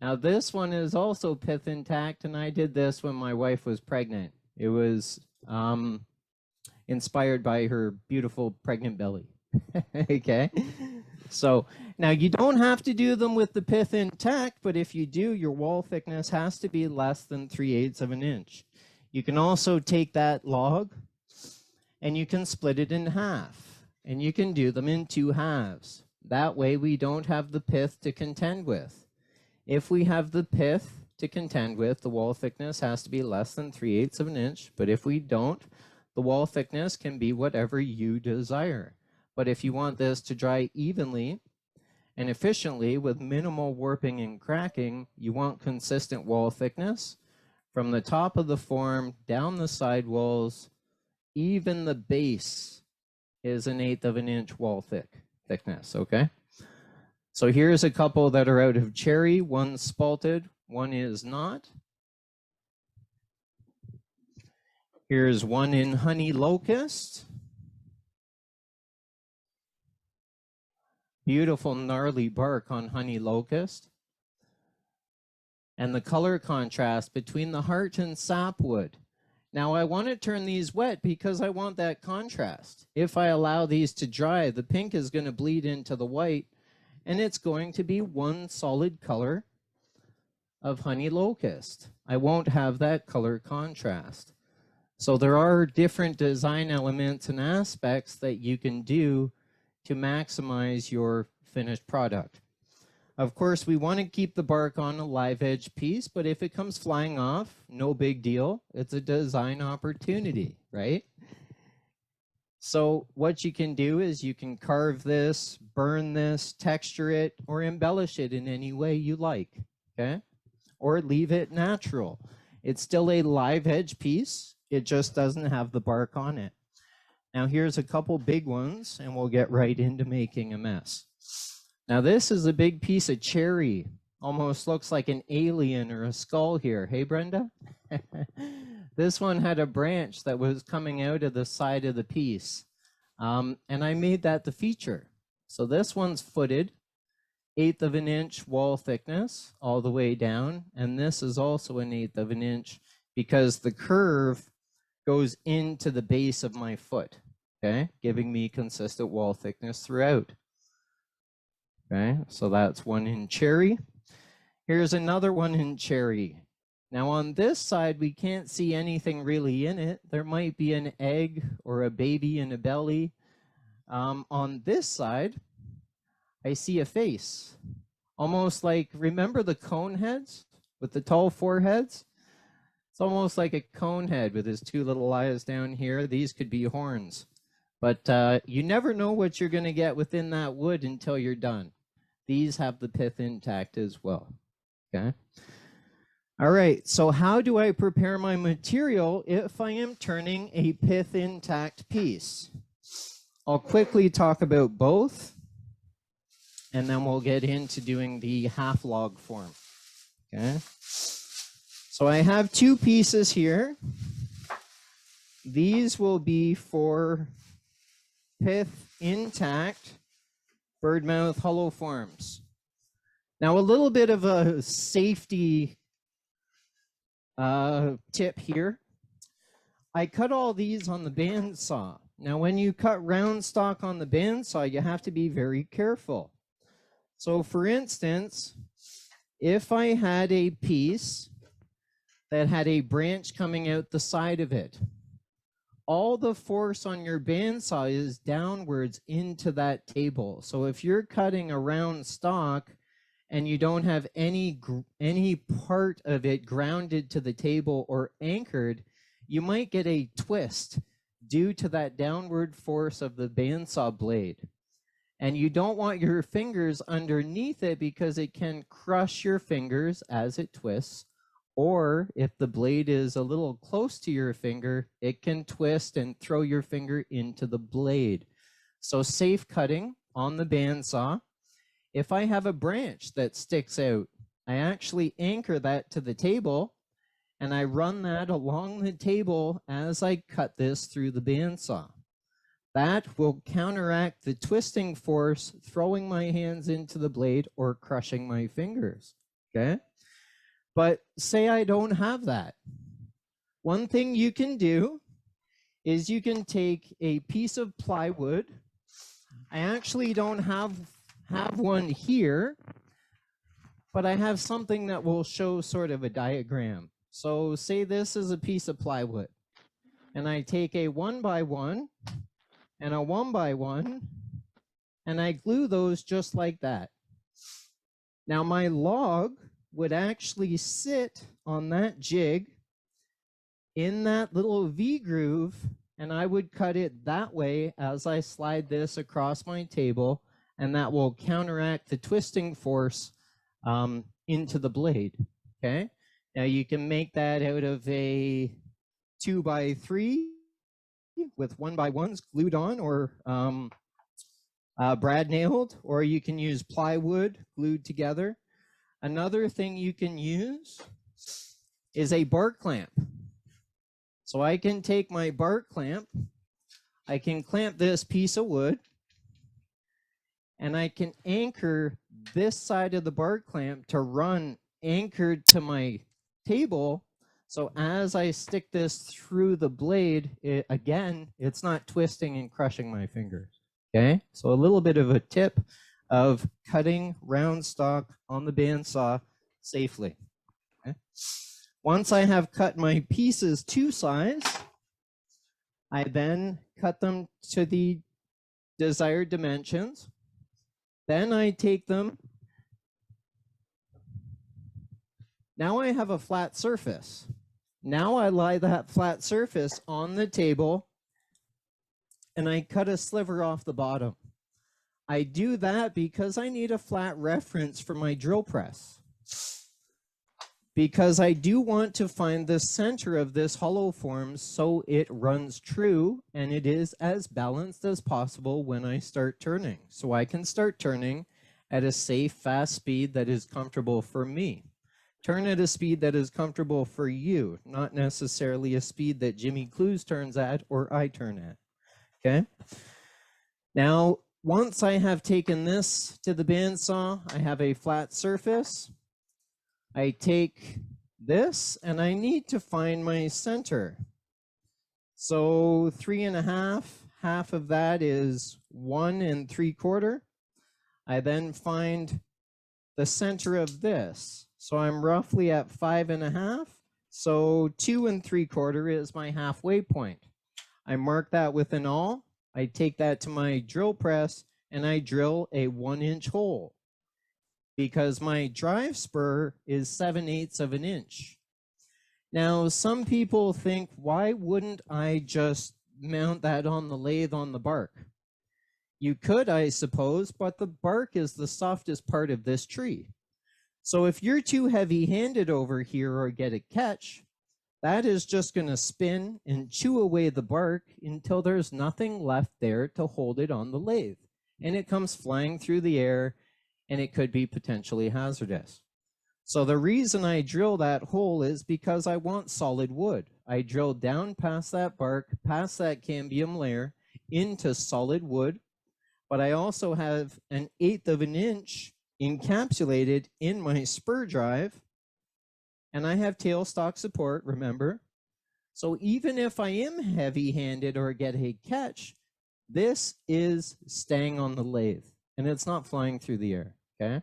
Now this one is also pith intact, and I did this when my wife was pregnant. It was inspired by her beautiful pregnant belly. Okay. So now you don't have to do them with the pith intact, but if you do, your wall thickness has to be less than 3/8 of an inch. You can also take that log and you can split it in half, and you can do them in 2 halves. That way we don't have the pith to contend with. If we have the pith to contend with, the wall thickness has to be less than 3/8 of an inch, but if we don't, the wall thickness can be whatever you desire. But if you want this to dry evenly and efficiently with minimal warping and cracking, you want consistent wall thickness from the top of the form down the side walls. Even the base is 1/8 of an inch wall thickness, okay? So here's a couple that are out of cherry. One's spalted, one is not. Here's one in honey locust. Beautiful gnarly bark on honey locust. And the color contrast between the heart and sapwood. Now I want to turn these wet because I want that contrast. If I allow these to dry, the pink is going to bleed into the white, and it's going to be one solid color of honey locust. I won't have that color contrast. So there are different design elements and aspects that you can do to maximize your finished product. Of course, we want to keep the bark on a live edge piece, but if it comes flying off, no big deal. It's a design opportunity, right? So what you can do is you can carve this, burn this, texture it, or embellish it in any way you like, okay? Or leave it natural. It's still a live edge piece. It just doesn't have the bark on it. Now here's a couple big ones, and we'll get right into making a mess. Now this is a big piece of cherry. Almost looks like an alien or a skull here. Hey, Brenda? This one had a branch that was coming out of the side of the piece. And I made that the feature. So this one's footed, 1/8 of an inch wall thickness all the way down. And this is also 1/8 of an inch because the curve goes into the base of my foot, okay? Giving me consistent wall thickness throughout. Okay, so that's one in cherry. Here's another one in cherry. Now on this side, we can't see anything really in it. There might be an egg or a baby in a belly. On this side, I see a face. Almost like, remember the cone heads with the tall foreheads? It's almost like a cone head with his 2 little eyes down here. These could be horns. But you never know what you're going to get within that wood until you're done. These have the pith intact as well, okay? All right, so how do I prepare my material if I am turning a pith intact piece? I'll quickly talk about both, and then we'll get into doing the half log form, okay? So I have 2 pieces here. These will be for pith intact birdmouth hollow forms. Now a little bit of a safety tip here. I cut all these on the bandsaw. Now, when you cut round stock on the bandsaw, you have to be very careful. So for instance, if I had a piece that had a branch coming out the side of it, all the force on your bandsaw is downwards into that table. So if you're cutting a round stock and you don't have any part of it grounded to the table or anchored, you might get a twist due to that downward force of the bandsaw blade. And you don't want your fingers underneath it because it can crush your fingers as it twists. Or if the blade is a little close to your finger, it can twist and throw your finger into the blade. So safe cutting on the bandsaw. If I have a branch that sticks out, I actually anchor that to the table and I run that along the table as I cut this through the bandsaw. That will counteract the twisting force, throwing my hands into the blade or crushing my fingers, okay? But say I don't have that. One thing you can do is you can take a piece of plywood. I actually don't have one here, but I have something that will show sort of a diagram. So say this is a piece of plywood, and I take a 1x1 and a 1x1, and I glue those just like that. Now my log would actually sit on that jig in that little V groove, and I would cut it that way as I slide this across my table, and that will counteract the twisting force into the blade, okay? Now you can make that out of a 2x3 with 1x1s glued on, or brad nailed, or you can use plywood glued together. Another thing you can use is a bar clamp. So I can take my bar clamp, I can clamp this piece of wood, and I can anchor this side of the bar clamp to run anchored to my table. So as I stick this through the blade, again, it's not twisting and crushing my fingers, okay? So a little bit of a tip of cutting round stock on the bandsaw safely, okay? Once I have cut my pieces to size, I then cut them to the desired dimensions. Then I take them. Now I have a flat surface. Now I lie that flat surface on the table and I cut a sliver off the bottom. I do that because I need a flat reference for my drill press. Because I do want to find the center of this hollow form so it runs true and it is as balanced as possible when I start turning. So I can start turning at a safe, fast speed that is comfortable for me. Turn at a speed that is comfortable for you, not necessarily a speed that Jimmy Clues turns at or I turn at, okay? Now, once I have taken this to the bandsaw, I have a flat surface. I take this and I need to find my center. So 3.5, half of that is 1 3/4. I then find the center of this. So I'm roughly at 5.5. So 2 3/4 is my halfway point. I mark that with an awl. I take that to my drill press and I drill a 1-inch hole, because my drive spur is 7/8 of an inch. Now, some people think, why wouldn't I just mount that on the lathe on the bark? You could, I suppose, but the bark is the softest part of this tree. So if you're too heavy-handed over here or get a catch, that is just going to spin and chew away the bark until there's nothing left there to hold it on the lathe. And it comes flying through the air, and it could be potentially hazardous. So the reason I drill that hole is because I want solid wood. I drill down past that bark, past that cambium layer, into solid wood, but I also have 1/8 of an inch encapsulated in my spur drive, and I have tailstock support, remember. So even if I am heavy-handed or get a catch, this is staying on the lathe and it's not flying through the air, okay?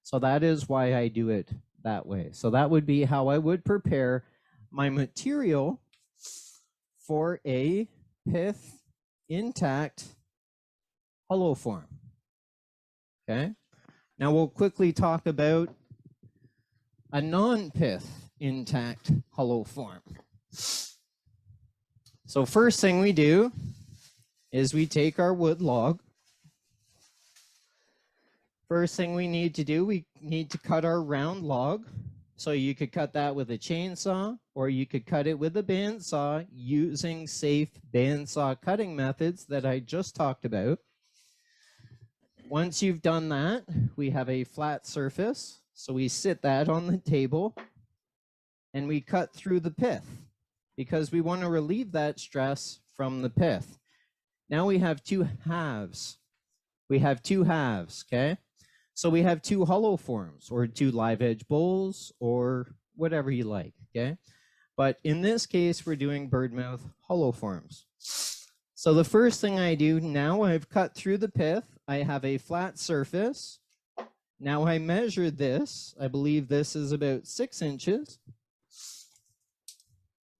So that is why I do it that way. So that would be how I would prepare my material for a pith intact hollow form, okay? Now we'll quickly talk about a non-pith intact hollow form. So first thing we do is we take our wood log. First thing we need to do, we need to cut our round log. So you could cut that with a chainsaw, or you could cut it with a bandsaw using safe bandsaw cutting methods that I just talked about. Once you've done that, we have a flat surface. So we sit that on the table and we cut through the pith because we want to relieve that stress from the pith. Now we have two halves. We have two halves, okay? So we have two hollow forms or two live edge bowls or whatever you like, okay? But in this case, we're doing birdmouth hollow forms. So the first thing I do, now I've cut through the pith, I have a flat surface. Now I measure this. I believe this is about 6 inches.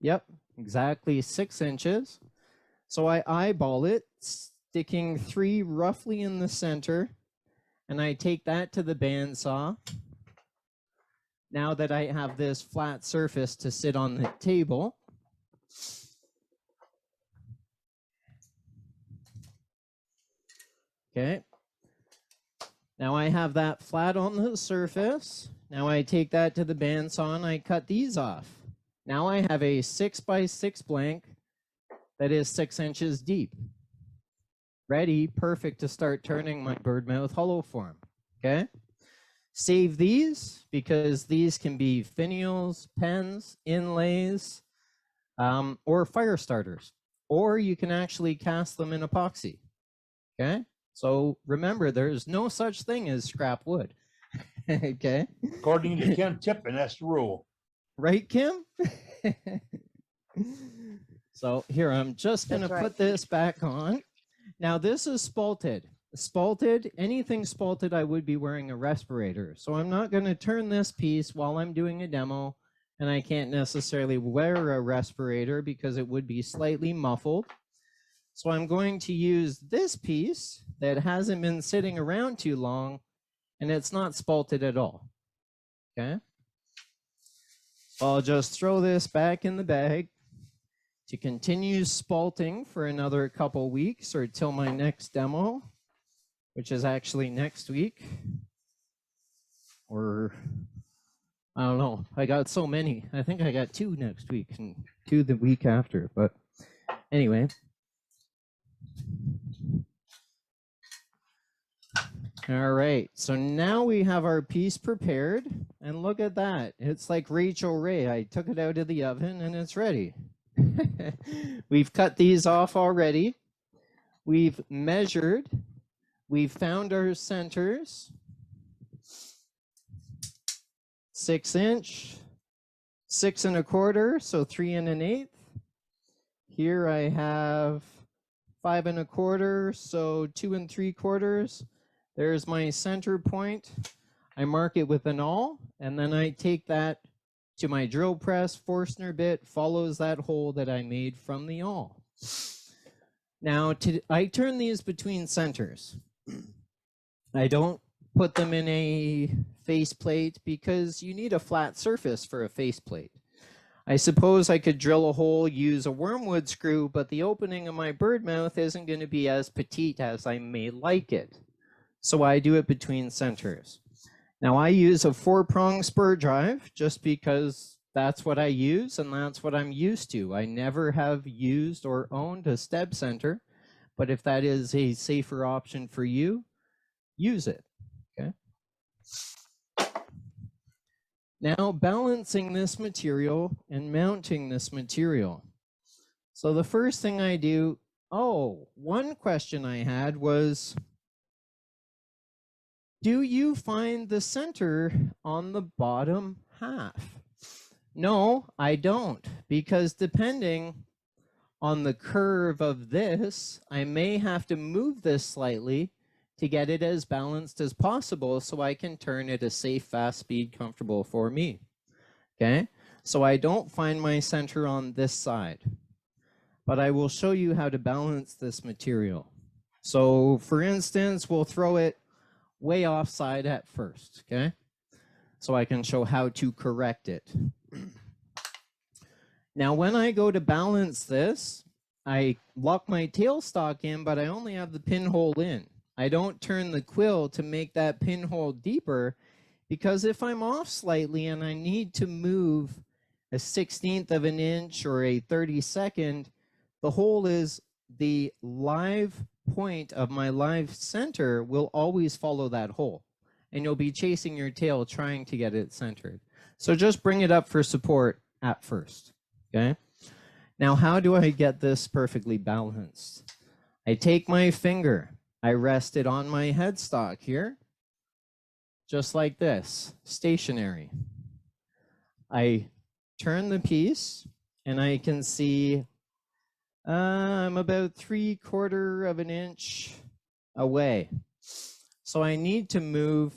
Yep, exactly 6 inches. So I eyeball it, sticking 3 roughly in the center, and I take that to the bandsaw. Now that I have this flat surface to sit on the table, okay. Now I have that flat on the surface. Now I take that to the bandsaw and I cut these off. Now I have a 6x6 blank that is 6 inches deep. Ready, perfect to start turning my birdmouth hollow form, okay? Save these because these can be finials, pens, inlays, or fire starters. Or you can actually cast them in epoxy, okay? So remember, there's no such thing as scrap wood, okay? According to Kim Tippin, that's the rule. Right, Kim? So here, I'm just going to put this back on. Now this is spalted. Spalted, anything spalted, I would be wearing a respirator. So I'm not going to turn this piece while I'm doing a demo, and I can't necessarily wear a respirator because it would be slightly muffled. So I'm going to use this piece that hasn't been sitting around too long, and it's not spalted at all, okay? So I'll just throw this back in the bag to continue spalting for another couple weeks or till my next demo, which is actually next week. Or, I don't know, I got so many. I think I got 2 next week and 2 the week after, but anyway. All right, so now we have our piece prepared, and look at that. It's like Rachel Ray. I took it out of the oven and it's ready. We've cut these off already. We've measured. We've found our centers. 6 inch, 6 1/4, so 3 1/8. Here I have 5 1/4, so 2 3/4. There's my center point. I mark it with an awl, and then I take that to my drill press. Forstner bit follows that hole that I made from the awl. Now, I turn these between centers. I don't put them in a faceplate because you need a flat surface for a faceplate. I suppose I could drill a hole, use a wormwood screw, but the opening of my birdmouth isn't going to be as petite as I may like it. So I do it between centers. Now I use a 4-prong spur drive just because that's what I use and that's what I'm used to. I never have used or owned a steb center, but if that is a safer option for you, use it, okay? Now balancing this material and mounting this material. So the first thing I do, one question I had was, do you find the center on the bottom half? No, I don't, because depending on the curve of this, I may have to move this slightly to get it as balanced as possible so I can turn at a safe, fast speed comfortable for me. Okay, so I don't find my center on this side, but I will show you how to balance this material. So for instance, we'll throw it way offside at first, okay? So I can show how to correct it. Now, when I go to balance this, I lock my tailstock in, but I only have the pinhole in. I don't turn the quill to make that pinhole deeper, because if I'm off slightly and I need to move a 1/16 of an inch or a 32nd, the hole is the live point of my live center will always follow that hole, and you'll be chasing your tail trying to get it centered. So just bring it up for support at first, okay? Now, how do I get this perfectly balanced? I take my finger, I rest it on my headstock here, just like this, stationary. I turn the piece and I can see I'm about 3/4 of an inch away. So I need to move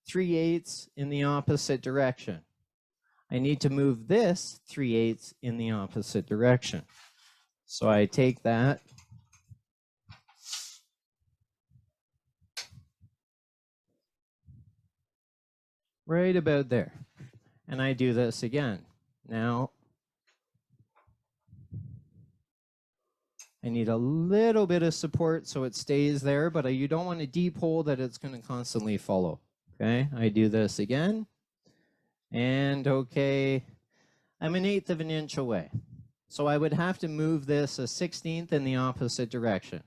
3/8 in the opposite direction. I need to move this 3/8 in the opposite direction. So I take that. Right about there. And I do this again. Now, I need a little bit of support so it stays there, but you don't want a deep hole that it's going to constantly follow. Okay, I do this again. And okay, I'm 1/8 of an inch away. So I would have to move this a 1/16 in the opposite direction.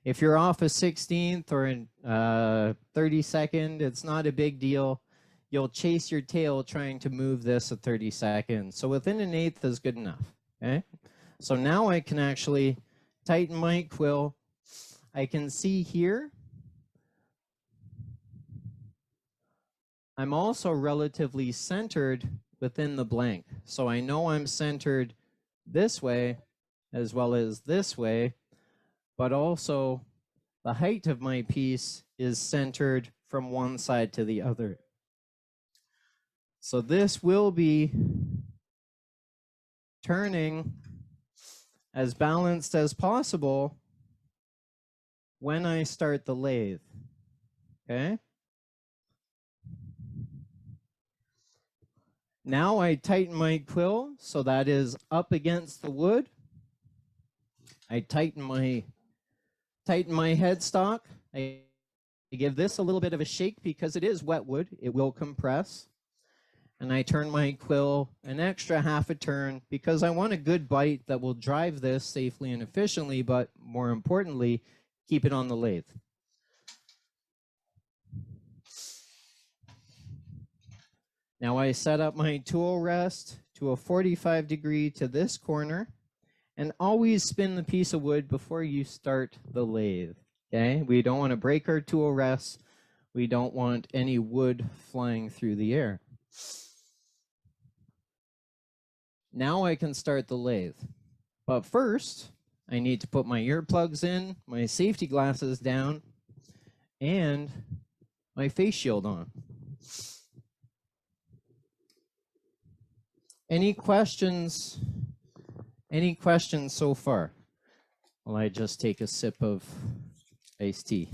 If you're off a 1/16 or a 32nd, it's not a big deal. You'll chase your tail trying to move this a 32nd. So within 1/8 is good enough. Okay, so now I can actually tighten my quill. I can see here. I'm also relatively centered within the blank. So I know I'm centered this way as well as this way, but also the height of my piece is centered from one side to the other. So this will be turning as balanced as possible when I start the lathe, okay? Now I tighten my quill so that is up against the wood. I tighten my headstock. I give this a little bit of a shake because it is wet wood. It will compress. And I turn my quill an extra half a turn because I want a good bite that will drive this safely and efficiently, but more importantly, keep it on the lathe. Now I set up my tool rest to a 45° to this corner, and always spin the piece of wood before you start the lathe, okay? We don't want to break our tool rest. We don't want any wood flying through the air. Now I can start the lathe. But first, I need to put my earplugs in, my safety glasses down, and my face shield on. Any questions? Any questions so far? Well, I just take a sip of iced tea.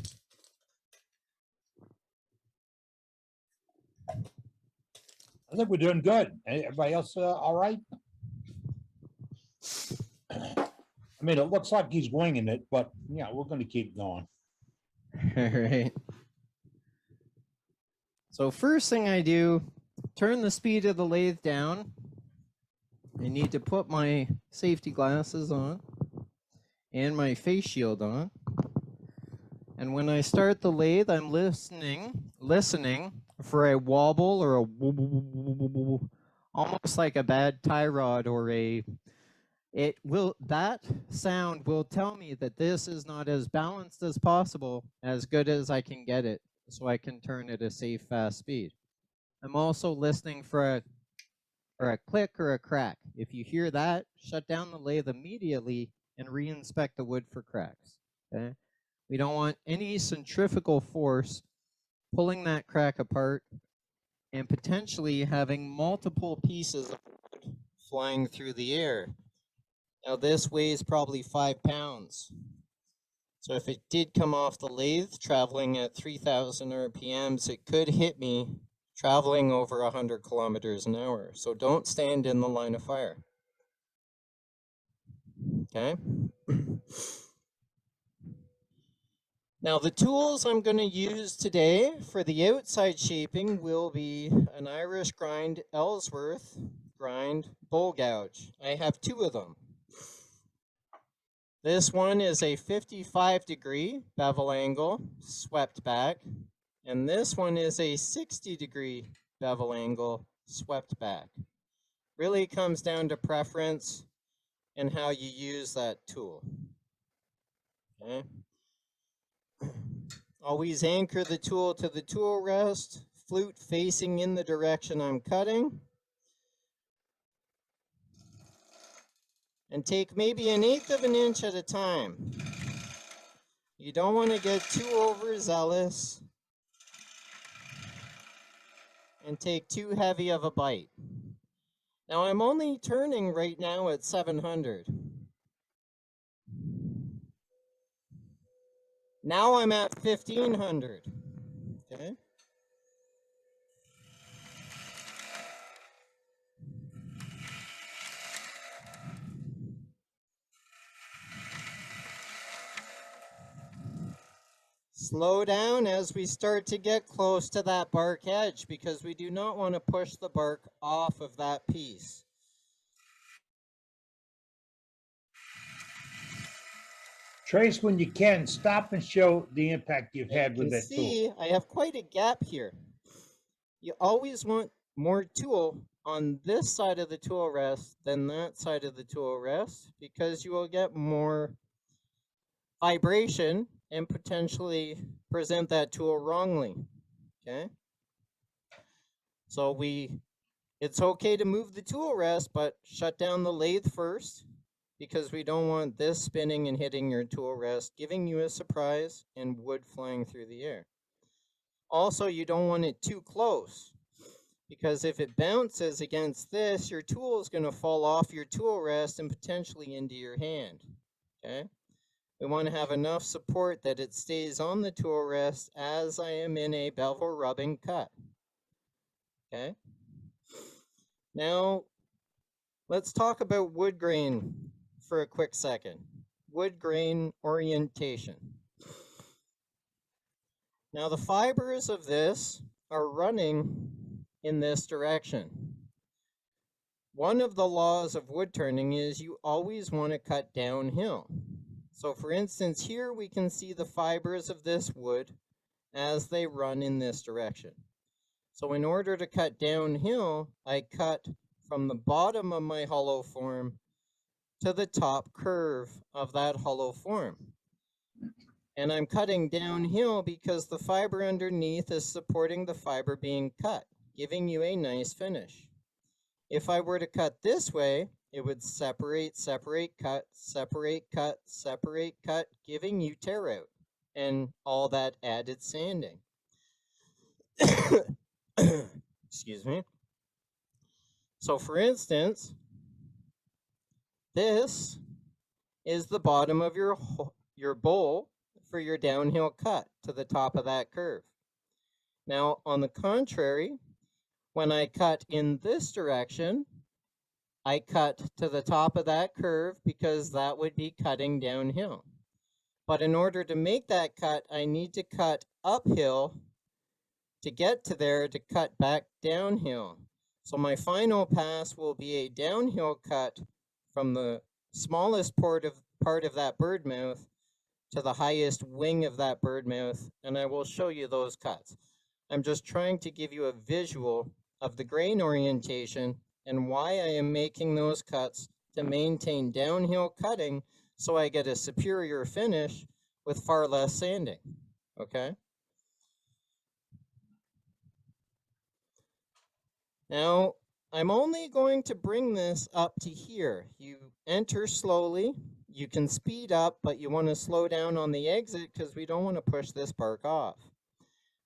I think we're doing good. Everybody else all right? I mean, it looks like he's winging it, but yeah, we're going to keep going. All right. So first thing I do, turn the speed of the lathe down. I need to put my safety glasses on and my face shield on. And when I start the lathe, I'm listening for a wobble or a woo, almost like a bad tie rod or a, that sound will tell me that this is not as balanced as possible, as good as I can get it, so I can turn at a safe, fast speed. I'm also listening for or a click or a crack. If you hear that, shut down the lathe immediately and re-inspect the wood for cracks. Okay? We don't want any centrifugal force pulling that crack apart and potentially having multiple pieces of wood flying through the air. Now this weighs probably 5 pounds. So if it did come off the lathe traveling at 3,000 RPMs, it could hit me traveling over 100 kilometers an hour. So don't stand in the line of fire. Okay? Now the tools I'm going to use today for the outside shaping will be an Irish grind Ellsworth grind bowl gouge. I have 2 of them. This one is a 55-degree bevel angle, swept back, and this one is a 60-degree bevel angle, swept back. Really comes down to preference and how you use that tool. Okay. Always anchor the tool to the tool rest, flute facing in the direction I'm cutting. And take maybe 1/8 of an inch at a time. You don't want to get too overzealous and take too heavy of a bite. Now I'm only turning right now at 700. Now I'm at 1500. Okay. Slow down as we start to get close to that bark edge because we do not want to push the bark off of that piece. Trace, when you can, stop and show the impact you've had with that tool. See, I have quite a gap here. You always want more tool on this side of the tool rest than that side of the tool rest because you will get more vibration and potentially present that tool wrongly. Okay? So it's okay to move the tool rest, but shut down the lathe first because we don't want this spinning and hitting your tool rest, giving you a surprise and wood flying through the air. Also, you don't want it too close because if it bounces against this, your tool is going to fall off your tool rest and potentially into your hand. Okay? We want to have enough support that it stays on the tool rest as I am in a bevel rubbing cut. Okay? Now, let's talk about wood grain for a quick second. Wood grain orientation. Now, the fibers of this are running in this direction. One of the laws of wood turning is you always want to cut downhill. So for instance, here we can see the fibers of this wood as they run in this direction. So in order to cut downhill, I cut from the bottom of my hollow form to the top curve of that hollow form. And I'm cutting downhill because the fiber underneath is supporting the fiber being cut, giving you a nice finish. If I were to cut this way, it would separate, separate, cut, separate, cut, separate, cut, giving you tear out and all that added sanding. Excuse me. So for instance, this is the bottom of your bowl for your downhill cut to the top of that curve. Now, on the contrary, when I cut in this direction, I cut to the top of that curve because that would be cutting downhill. But in order to make that cut, I need to cut uphill to get to there to cut back downhill. So my final pass will be a downhill cut from the smallest part of that birdmouth to the highest wing of that birdmouth, and I will show you those cuts. I'm just trying to give you a visual of the grain orientation and why I am making those cuts to maintain downhill cutting so I get a superior finish with far less sanding, okay? Now, I'm only going to bring this up to here. You enter slowly. You can speed up, but you want to slow down on the exit because we don't want to push this bark off.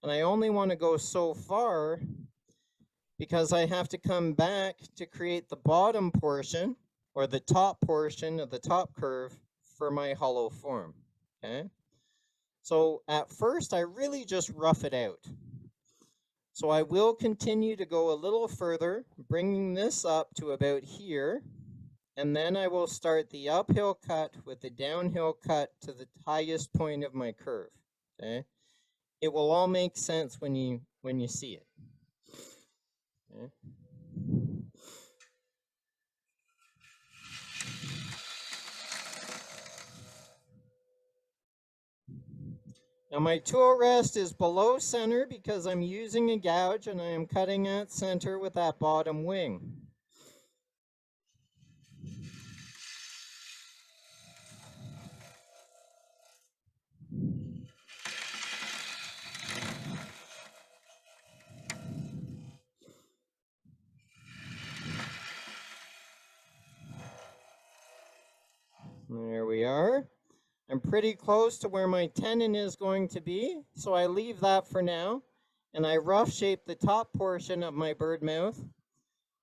And I only want to go so far because I have to come back to create the bottom portion or the top portion of the top curve for my hollow form, okay? So at first, I really just rough it out. So I will continue to go a little further, bringing this up to about here, and then I will start the uphill cut with the downhill cut to the highest point of my curve, okay? It will all make sense when you see it. Okay. Now my tool rest is below center because I'm using a gouge and I am cutting at center with that bottom wing. There we are. I'm pretty close to where my tenon is going to be, so I leave that for now, and I rough shape the top portion of my bird mouth.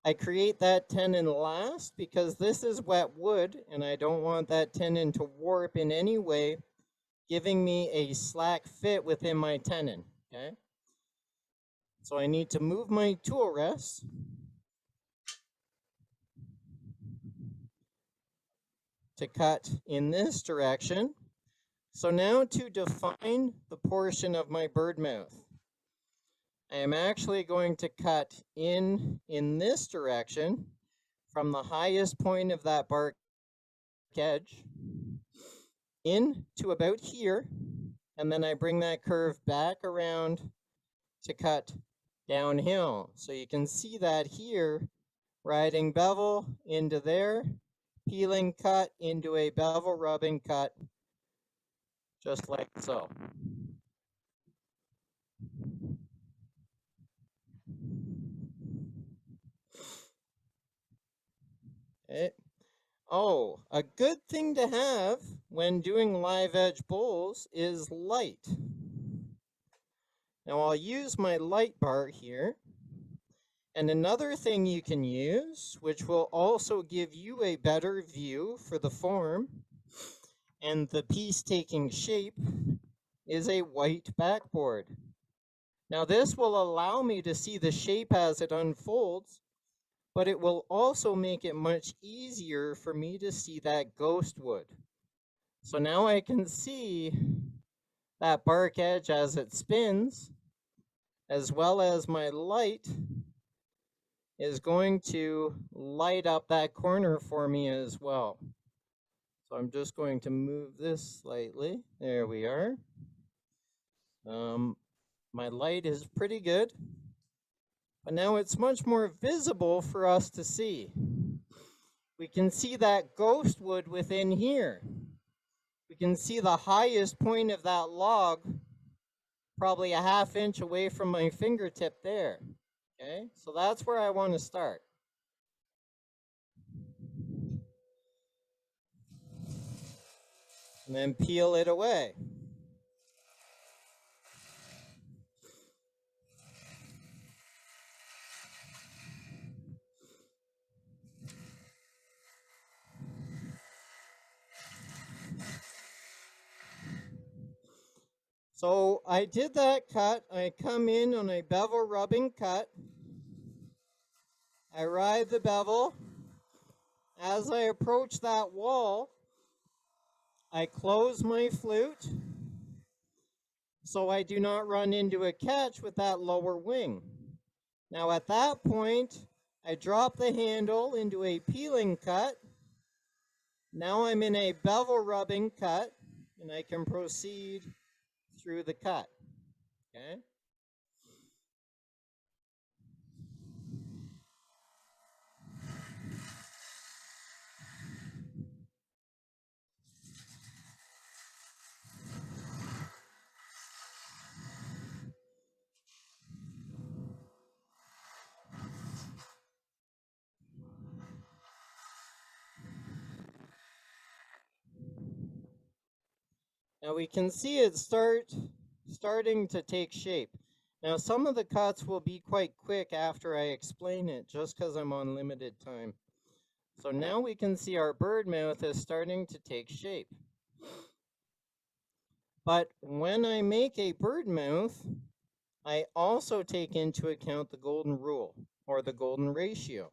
I create that tenon last because this is wet wood, and I don't want that tenon to warp in any way, giving me a slack fit within my tenon, okay? So I need to move my tool rest. To cut in this direction. So now to define the portion of my bird mouth, I am actually going to cut in this direction from the highest point of that bark edge in to about here, and then I bring that curve back around to cut downhill. So you can see that here, riding bevel into there, peeling cut into a bevel rubbing cut, just like so. Okay. Oh, a good thing to have when doing live edge bowls is light. Now I'll use my light bar here. And another thing you can use, which will also give you a better view for the form and the piece taking shape, is a white backboard. Now this will allow me to see the shape as it unfolds, but it will also make it much easier for me to see that ghost wood. So now I can see that bark edge as it spins, as well as my light is going to light up that corner for me as well. So I'm just going to move this slightly. There we are. My light is pretty good, but now it's much more visible for us to see. We can see that ghost wood within here. We can see the highest point of that log, probably a ½ inch away from my fingertip there. Okay, so that's where I want to start. And then peel it away. So I did that cut. I come in on a bevel rubbing cut. I ride the bevel. As I approach that wall, I close my flute so I do not run into a catch with that lower wing. Now at that point, I drop the handle into a peeling cut. Now I'm in a bevel rubbing cut, and I can proceed through the cut. Okay. Now we can see it starting to take shape. Now some of the cuts will be quite quick after I explain it, just because I'm on limited time. So now we can see our bird mouth is starting to take shape. But when I make a bird mouth, I also take into account the golden rule, or the golden ratio.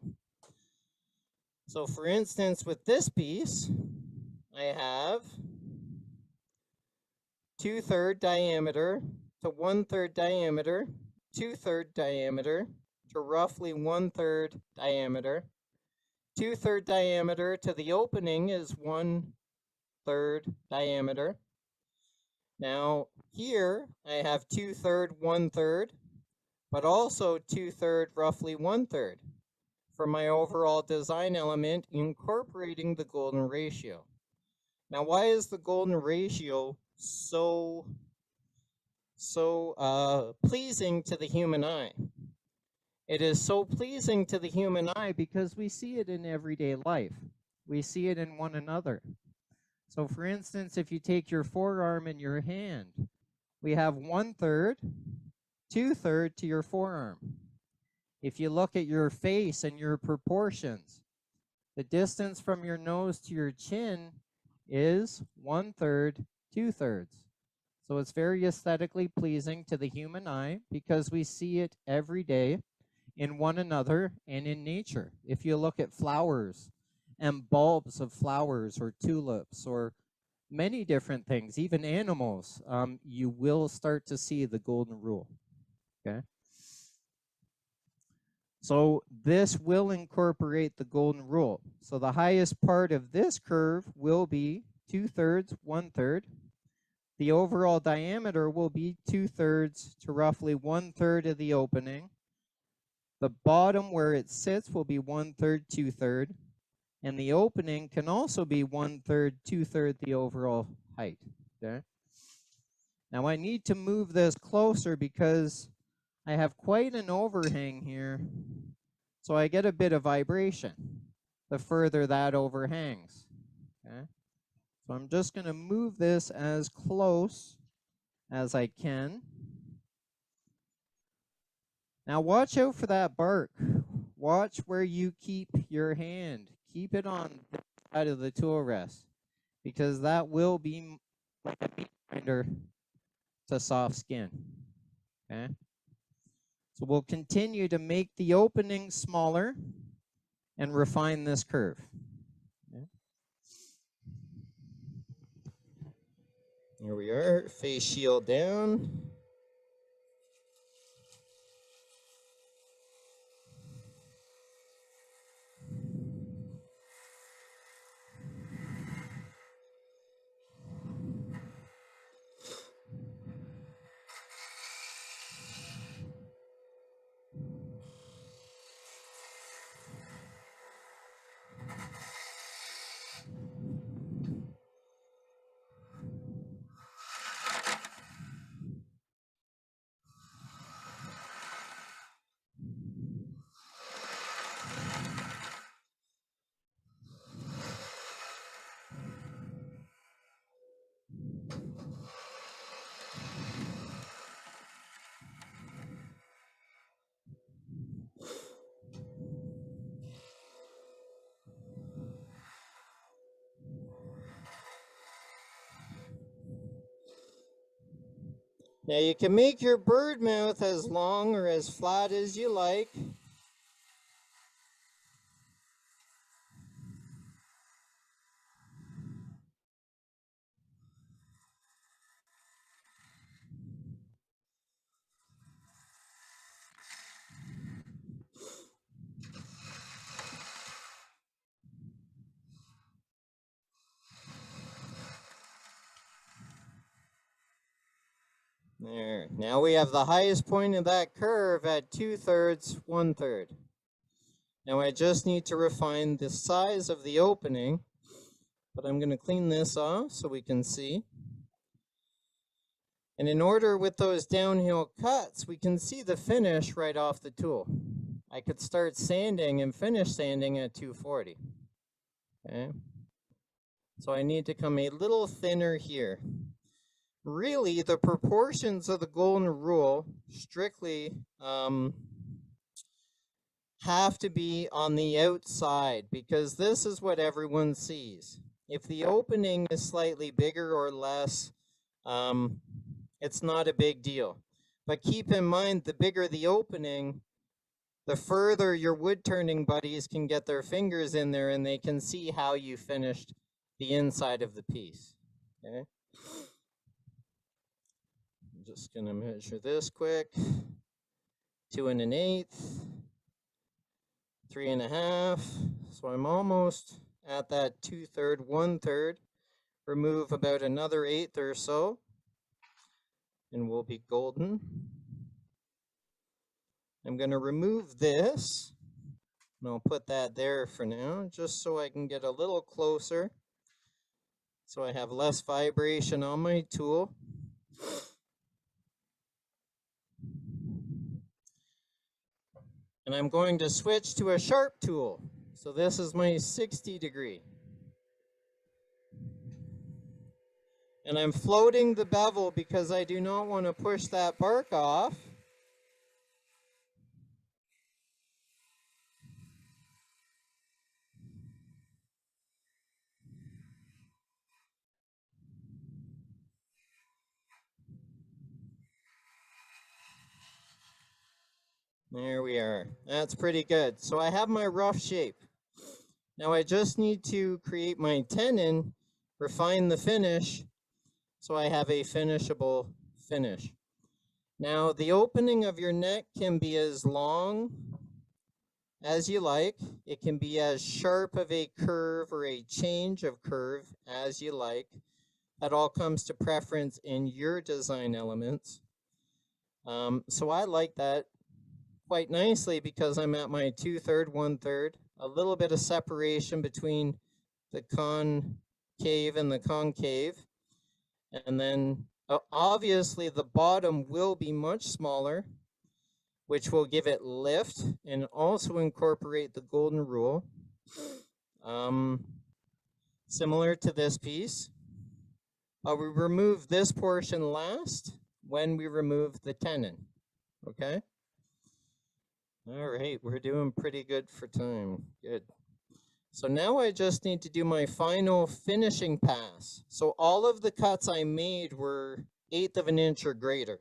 So for instance, with this piece, I have 2/3 diameter to 1/3 diameter, 2/3 diameter to roughly 1/3 diameter. 2/3 diameter to the opening is 1/3 diameter. Now here I have 2/3, 1/3, but also 2/3, roughly 1/3 for my overall design element incorporating the golden ratio. Now why is the golden ratio so pleasing to the human eye? It is so pleasing to the human eye because we see it in everyday life. We see it in one another. So for instance, if you take your forearm in your hand, we have 1/3, 2/3 to your forearm. If you look at your face and your proportions, the distance from your nose to your chin is 1/3, 2/3. So it's very aesthetically pleasing to the human eye because we see it every day in one another and in nature. If you look at flowers and bulbs of flowers or tulips or many different things, even animals, you will start to see the golden rule, okay? So this will incorporate the golden rule. So the highest part of this curve will be 2/3, 1/3. The overall diameter will be 2/3 to roughly 1/3 of the opening. The bottom where it sits will be 1/3, 2/3. And the opening can also be 1/3, 2/3 the overall height, okay? Now I need to move this closer because I have quite an overhang here, so I get a bit of vibration the further that overhangs, okay? So I'm just going to move this as close as I can. Now watch out for that bark. Watch where you keep your hand. Keep it on the side of the tool rest because that will be like a meat grinder to soft skin, okay? So we'll continue to make the opening smaller and refine this curve. Okay. Here we are, face shield down. Now you can make your bird mouth as long or as flat as you like. There. Now we have the highest point of that curve at 2/3, 1/3. Now I just need to refine the size of the opening, but I'm going to clean this off so we can see. And in order with those downhill cuts, we can see the finish right off the tool. I could start sanding and finish sanding at 240. Okay. So I need to come a little thinner here. really the proportions of the golden rule strictly have to be on the outside, because this is what everyone sees. If the opening is slightly bigger or less, it's not a big deal. But keep in mind, the bigger the opening, the further your wood turning buddies can get their fingers in there and they can see how you finished the inside of the piece. Okay. I'm just gonna measure this quick. 2 1/8, 3 1/2. So I'm almost at that 2/3, 1/3. Remove about another 1/8 or so, and we'll be golden. I'm gonna remove this, and I'll put that there for now, just so I can get a little closer, so I have less vibration on my tool. And I'm going to switch to a sharp tool. So this is my 60 degree. And I'm floating the bevel because I do not want to push that bark off. There we are. That's pretty good. So I have my rough shape. Now I just need to create my tenon, refine the finish, so I have a finishable finish. Now the opening of your neck can be as long as you like. It can be as sharp of a curve or a change of curve as you like. That all comes to preference in your design elements. So I like that quite nicely because I'm at my 2/3, 1/3, a little bit of separation between the concave and the concave. And then obviously the bottom will be much smaller, which will give it lift and also incorporate the golden rule. Similar to this piece. We remove this portion last when we remove the tenon, okay? All right, we're doing pretty good for time, good. So now I just need to do my final finishing pass. So all of the cuts I made were 1/8 of an inch or greater.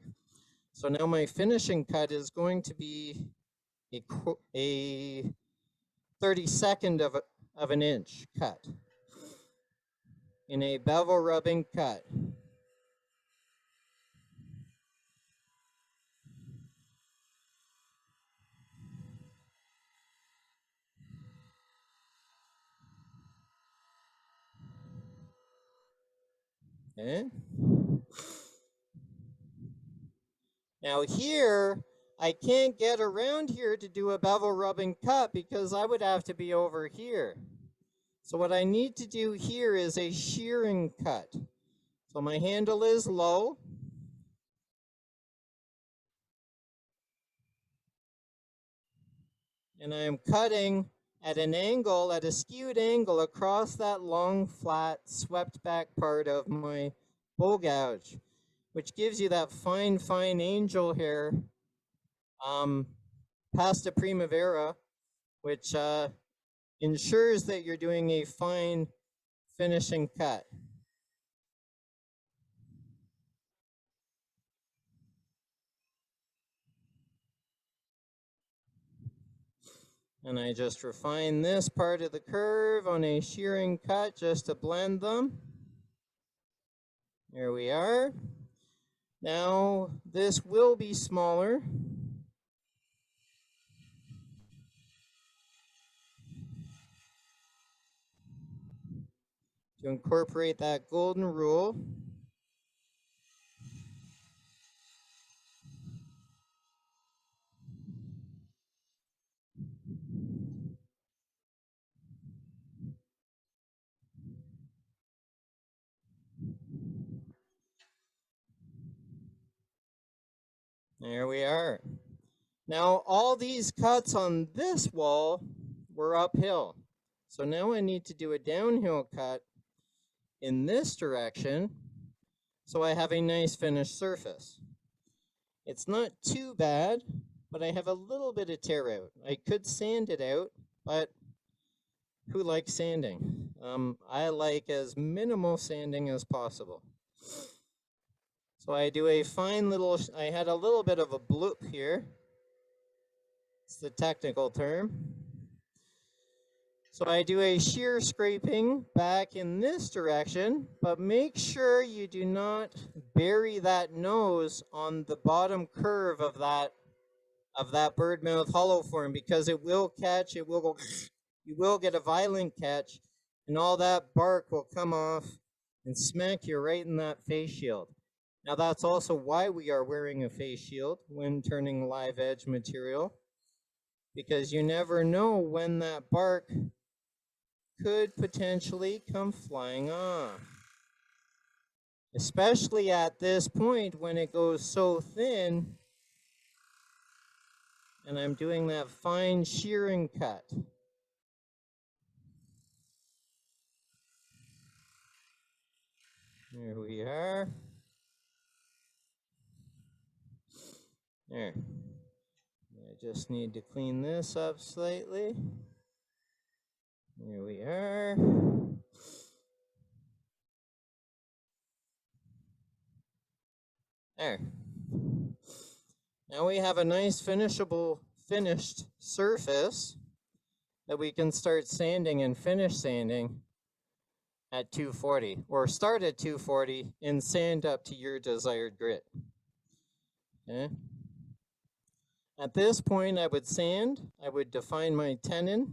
So now my finishing cut is going to be a 32nd of an inch cut in a bevel rubbing cut. Okay. Now here, I can't get around here to do a bevel rubbing cut because I would have to be over here. So what I need to do here is a shearing cut. So my handle is low. And I am cutting at an angle, at a skewed angle across that long, flat, swept back part of my bowl gouge, which gives you that fine, fine angel hair pasta primavera, which ensures that you're doing a fine finishing cut. And I just refine this part of the curve on a shearing cut just to blend them. There we are. Now this will be smaller. To incorporate that golden rule. There we are. Now all these cuts on this wall were uphill. So now I need to do a downhill cut in this direction So I have a nice finished surface. It's not too bad, but I have a little bit of tear out. I could sand it out, but who likes sanding? I like as minimal sanding as possible. So I do a fine little, I had a little bit of a bloop here. It's the technical term. So I do a shear scraping back in this direction, but make sure you do not bury that nose on the bottom curve of that birdmouth hollow form, because it will catch, it will go, you will get a violent catch, and all that bark will come off and smack you right in that face shield. Now that's also why we are wearing a face shield when turning live edge material, because you never know when that bark could potentially come flying off. Especially at this point when it goes so thin and I'm doing that fine shearing cut. There we are. There. I just need to clean this up slightly. Here we are. There. Now we have a nice finished surface that we can start sanding and finish sanding at 240, or start at 240 and sand up to your desired grit. Okay. At this point, I would sand, I would define my tenon,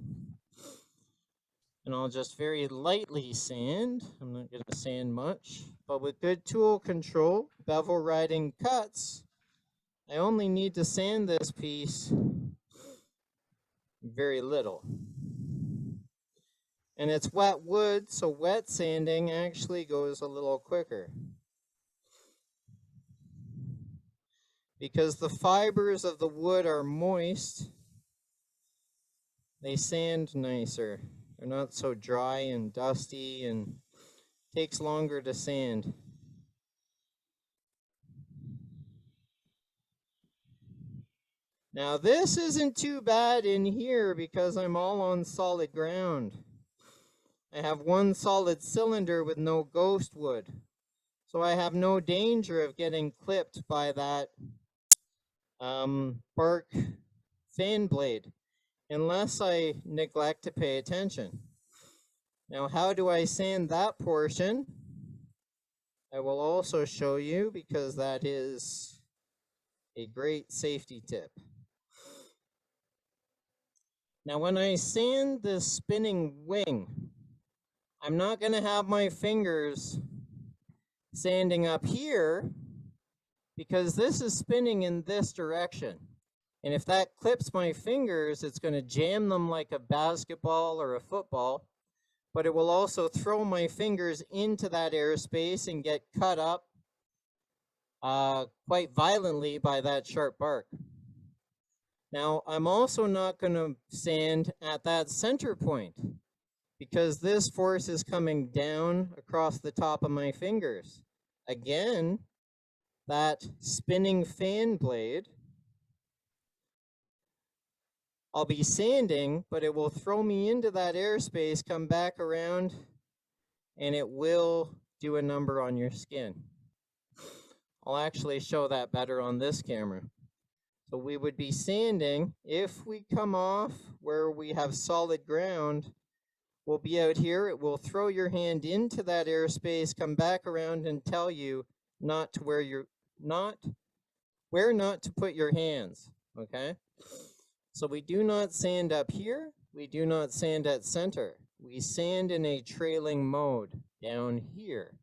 and I'll just very lightly sand. I'm not going to sand much, but with good tool control, bevel riding cuts, I only need to sand this piece very little. And it's wet wood, so wet sanding actually goes a little quicker, because the fibers of the wood are moist. They sand nicer. They're not so dry and dusty, and takes longer to sand. Now this isn't too bad in here because I'm all on solid ground. I have one solid cylinder with no ghost wood, so I have no danger of getting clipped by that bark fan blade unless I neglect to pay attention. Now, how do I sand that portion? I will also show you, because that is a great safety tip. Now, when I sand this spinning wing, I'm not going to have my fingers sanding up here, because this is spinning in this direction. And if that clips my fingers, it's going to jam them like a basketball or a football, but it will also throw my fingers into that airspace and get cut up quite violently by that sharp bark. Now, I'm also not going to sand at that center point, because this force is coming down across the top of my fingers. Again, that spinning fan blade, I'll be sanding, but it will throw me into that airspace, come back around, and it will do a number on your skin. I'll actually show that better on this camera. So we would be sanding. If we come off where we have solid ground, we'll be out here. It will throw your hand into that airspace, come back around and tell you not to where not to put your hands, okay? So we do not sand up here. We do not sand at center. We sand in a trailing mode down here.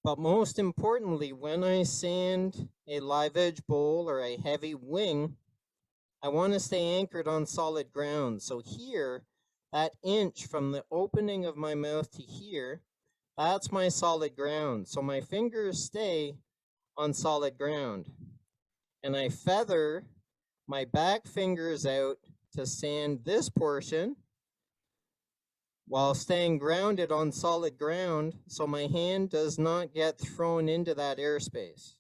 But most importantly, when I sand a live edge bowl or a heavy wing, I want to stay anchored on solid ground. So here, that inch from the opening of my mouth to here, that's my solid ground. So my fingers stay on solid ground. And I feather my back fingers out to sand this portion. while staying grounded on solid ground so my hand does not get thrown into that airspace.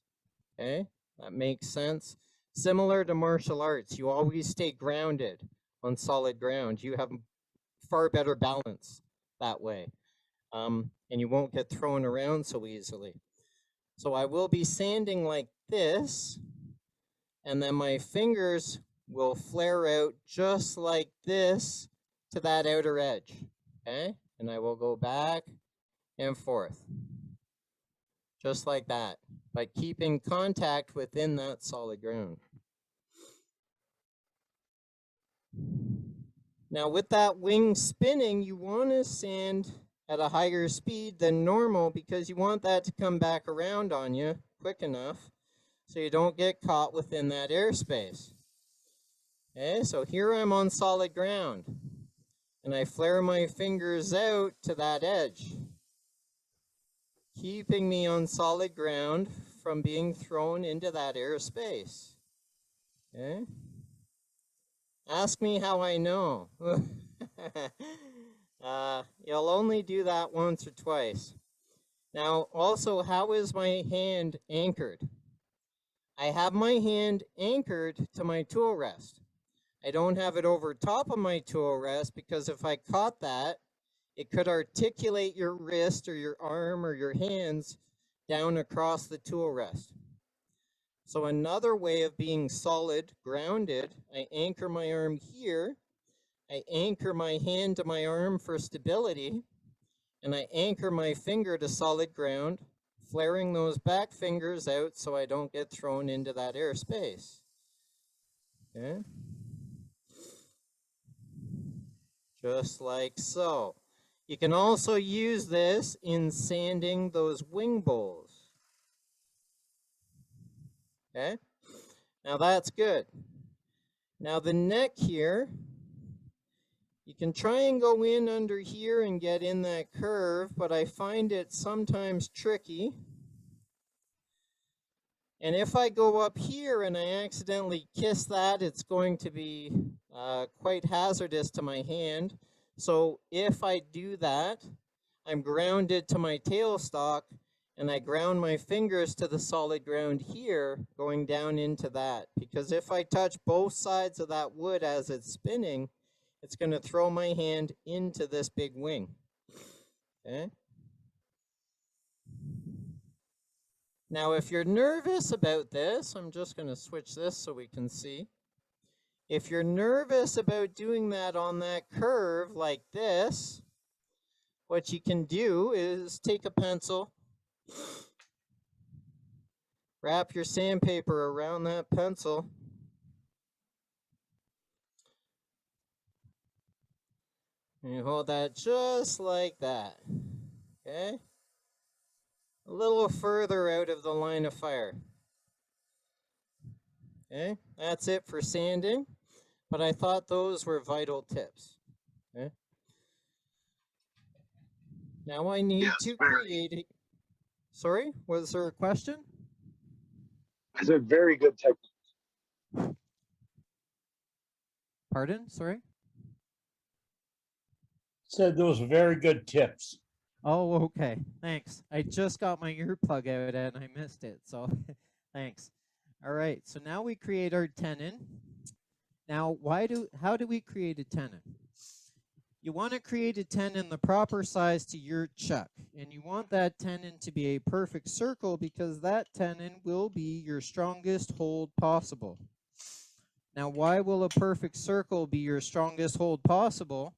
Okay, that makes sense. Similar to martial arts, you always stay grounded on solid ground. You have far better balance that way, and you won't get thrown around so easily. So I will be sanding like this, and then my fingers will flare out just like this to that outer edge, okay? And I will go back and forth, just like that, by keeping contact within that solid ground. Now with that wing spinning, you want to sand at a higher speed than normal because you want that to come back around on you quick enough so you don't get caught within that airspace. Okay, so here I'm on solid ground and I flare my fingers out to that edge, keeping me on solid ground from being thrown into that airspace. Okay? Ask me how I know. You'll only do that once or twice. Now, also, how is my hand anchored? I have my hand anchored to my tool rest. I don't have it over top of my tool rest because if I caught that, it could articulate your wrist or your arm or your hands down across the tool rest. So another way of being solid, grounded, I anchor my arm here, I anchor my hand to my arm for stability, and I anchor my finger to solid ground, flaring those back fingers out so I don't get thrown into that airspace. Okay? Just like so. You can also use this in sanding those wing bowls. Okay? Now that's good. Now the neck here, you can try and go in under here and get in that curve, but I find it sometimes tricky. And if I go up here and I accidentally kiss that, it's going to be quite hazardous to my hand. So if I do that, I'm grounded to my tailstock and I ground my fingers to the solid ground here, going down into that. Because if I touch both sides of that wood as it's spinning, it's going to throw my hand into this big wing. Okay? Now, if you're nervous about this, I'm just going to switch this so we can see. If you're nervous about doing that on that curve like this, what you can do is take a pencil, wrap your sandpaper around that pencil, and you hold that just like that, okay? A little further out of the line of fire. Okay, that's it for sanding, but I thought those were vital tips. Okay. Now I need to create a... Sorry, was there a question? It's a very good technique. Pardon, sorry? Said those were very good tips. Oh, okay, thanks. I just got my earplug out and I missed it, so thanks. All right, so now we create our tenon. Now, how do we create a tenon? You want to create a tenon the proper size to your chuck, and you want that tenon to be a perfect circle because that tenon will be your strongest hold possible. Now, why will a perfect circle be your strongest hold possible?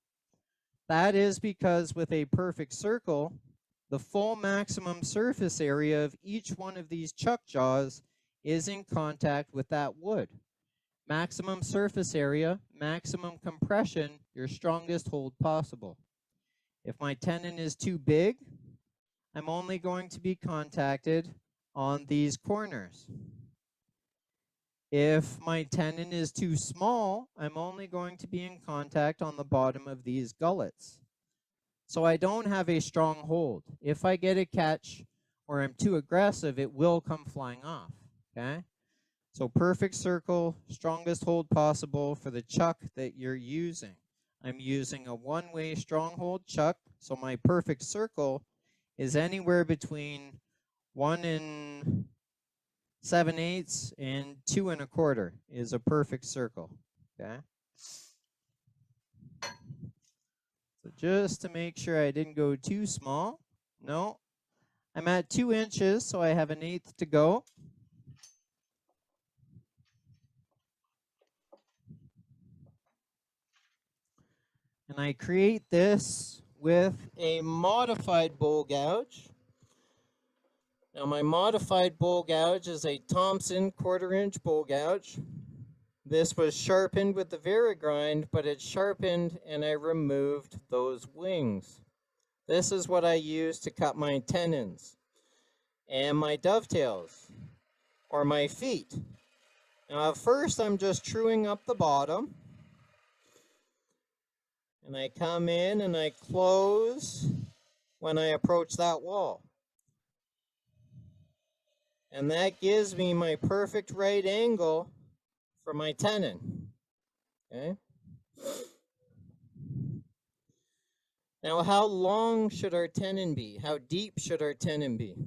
That is because with a perfect circle, the full maximum surface area of each one of these chuck jaws is in contact with that wood. Maximum surface area, maximum compression, your strongest hold possible. If my tenon is too big, I'm only going to be contacted on these corners. If my tenon is too small, I'm only going to be in contact on the bottom of these gullets. So I don't have a strong hold. If I get a catch or I'm too aggressive, it will come flying off, okay? So perfect circle, strongest hold possible for the chuck that you're using. I'm using a one-way stronghold chuck, so my perfect circle is anywhere between 1 7/8 and 2 1/4 is a perfect circle. Okay. So just to make sure I didn't go too small. No, I'm at 2 inches, so I have 1/8 to go. And I create this with a modified bowl gouge. Now my modified bowl gouge is a Thompson 1/4 inch bowl gouge. This was sharpened with the Varigrind, but it's sharpened and I removed those wings. This is what I use to cut my tenons and my dovetails, or my feet. Now at first I'm just truing up the bottom. And I come in and I close when I approach that wall. And that gives me my perfect right angle for my tenon. Okay. Now, how long should our tenon be? How deep should our tenon be?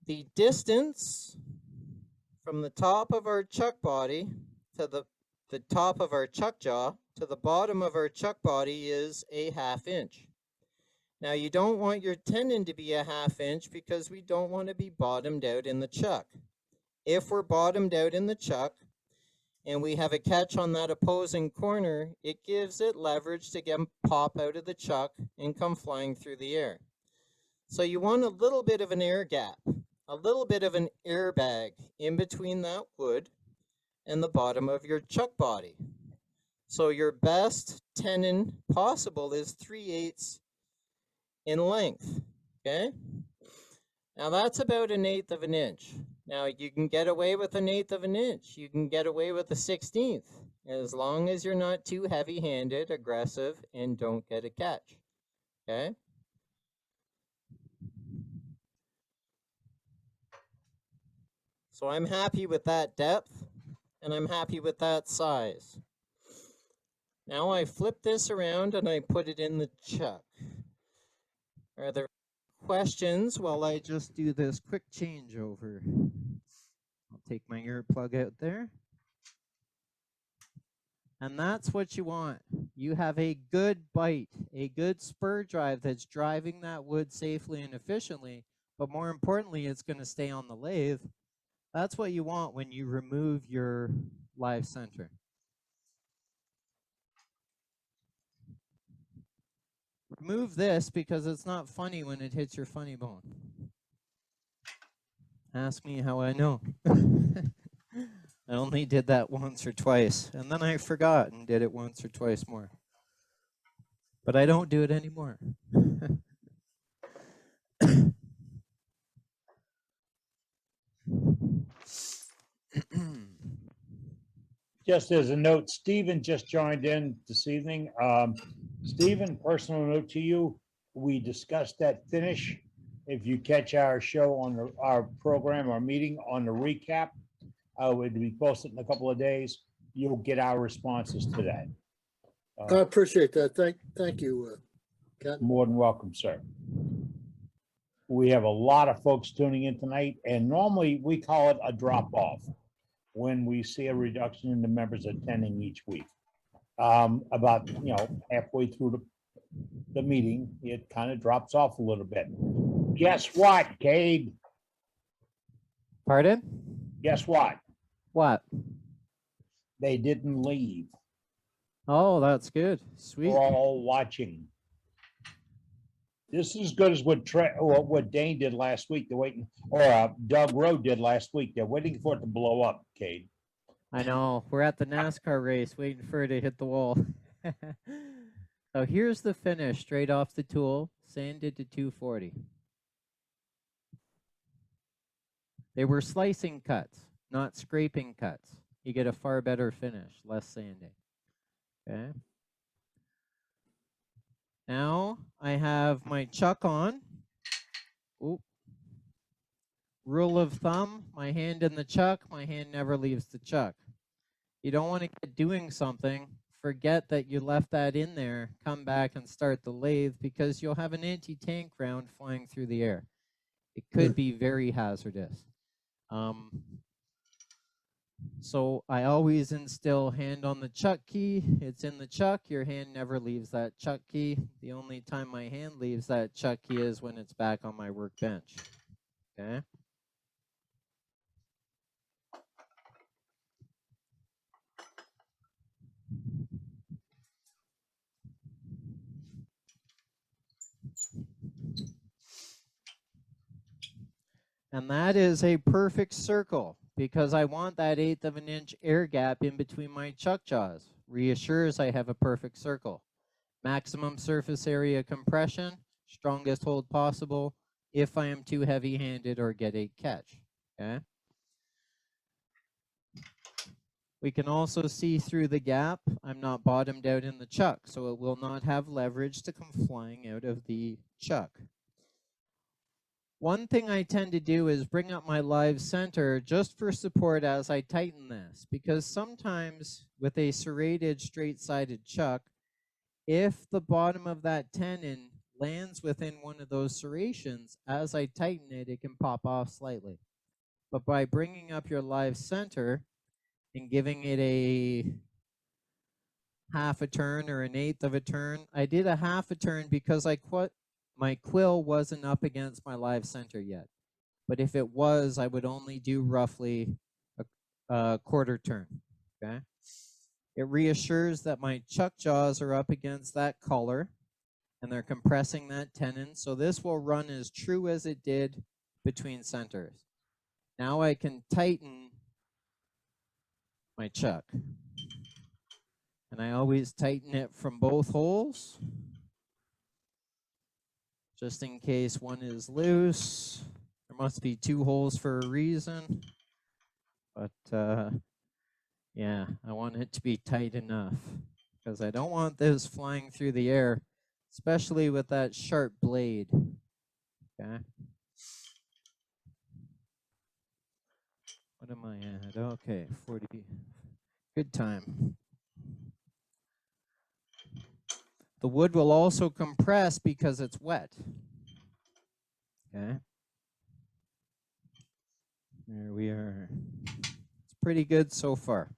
The distance from the top of our chuck body to the top of our chuck jaw to the bottom of our chuck body is a 1/2 inch. Now you don't want your tenon to be a 1/2 inch because we don't want to be bottomed out in the chuck. If we're bottomed out in the chuck and we have a catch on that opposing corner, it gives it leverage to get pop out of the chuck and come flying through the air. So you want a little bit of an air gap, a little bit of an airbag in between that wood and the bottom of your chuck body. So your best tenon possible is 3/8 in length, okay? Now that's about 1/8 of an inch. Now you can get away with 1/8 of an inch. You can get away with a 1/16, as long as you're not too heavy-handed, aggressive, and don't get a catch, okay? So I'm happy with that depth, and I'm happy with that size. Now I flip this around and I put it in the chuck. Are there questions while I just do this quick changeover? I'll take my earplug out there. And that's what you want. You have a good bite, a good spur drive that's driving that wood safely and efficiently, but more importantly, it's going to stay on the lathe. That's what you want when you remove your live center. Remove this because it's not funny when it hits your funny bone. Ask me how I know. I only did that once or twice, and then I forgot and did it once or twice more. But I don't do it anymore. Just as a note, Stephen just joined in this evening. Stephen, personal note to you, we discussed that finish. If you catch our show on our program, our meeting on the recap, it would be posted in a couple of days. You'll get our responses to that. I appreciate that. Thank you, Captain. More than welcome, sir. We have a lot of folks tuning in tonight, and normally we call it a drop-off when we see a reduction in the members attending each week. About, halfway through the meeting, it kind of drops off a little bit. Guess what, Kade? Pardon? Guess what? What? They didn't leave. Oh, that's good. Sweet. We're all watching. This is as good as what Dane did last week. They're waiting, or Doug Rowe did last week. They're waiting for it to blow up, Kade. I know. We're at the NASCAR race waiting for it to hit the wall. So here's the finish straight off the tool, sanded to 240. They were slicing cuts, not scraping cuts. You get a far better finish, less sanding. Okay. Now I have my chuck on. Oop. Rule of thumb, my hand in the chuck, my hand never leaves the chuck. You don't want to get doing something, forget that you left that in there, come back and start the lathe because you'll have an anti-tank round flying through the air. It could be very hazardous. So I always instill hand on the chuck key. It's in the chuck. Your hand never leaves that chuck key. The only time my hand leaves that chuck key is when it's back on my workbench. Okay. And that is a perfect circle because I want that 1/8 of an inch air gap in between my chuck jaws. Reassures I have a perfect circle. Maximum surface area compression, strongest hold possible if I am too heavy-handed or get a catch. Okay. We can also see through the gap. I'm not bottomed out in the chuck, so it will not have leverage to come flying out of the chuck. One thing I tend to do is bring up my live center just for support as I tighten this, because sometimes with a serrated straight-sided chuck, if the bottom of that tenon lands within one of those serrations, as I tighten it, it can pop off slightly. But by bringing up your live center and giving it a 1/2 a turn or an 1/8 of a turn, I did a 1/2 a turn because my quill wasn't up against my live center yet. But if it was, I would only do roughly a 1/4 turn, okay? It reassures that my chuck jaws are up against that collar and they're compressing that tenon. So this will run as true as it did between centers. Now I can tighten my chuck. And I always tighten it from both holes, just in case one is loose. There must be 2 holes for a reason. But yeah, I want it to be tight enough because I don't want this flying through the air, especially with that sharp blade. Okay. What am I at? Okay, 40. Good time. The wood will also compress because it's wet. Okay. There we are. It's pretty good so far.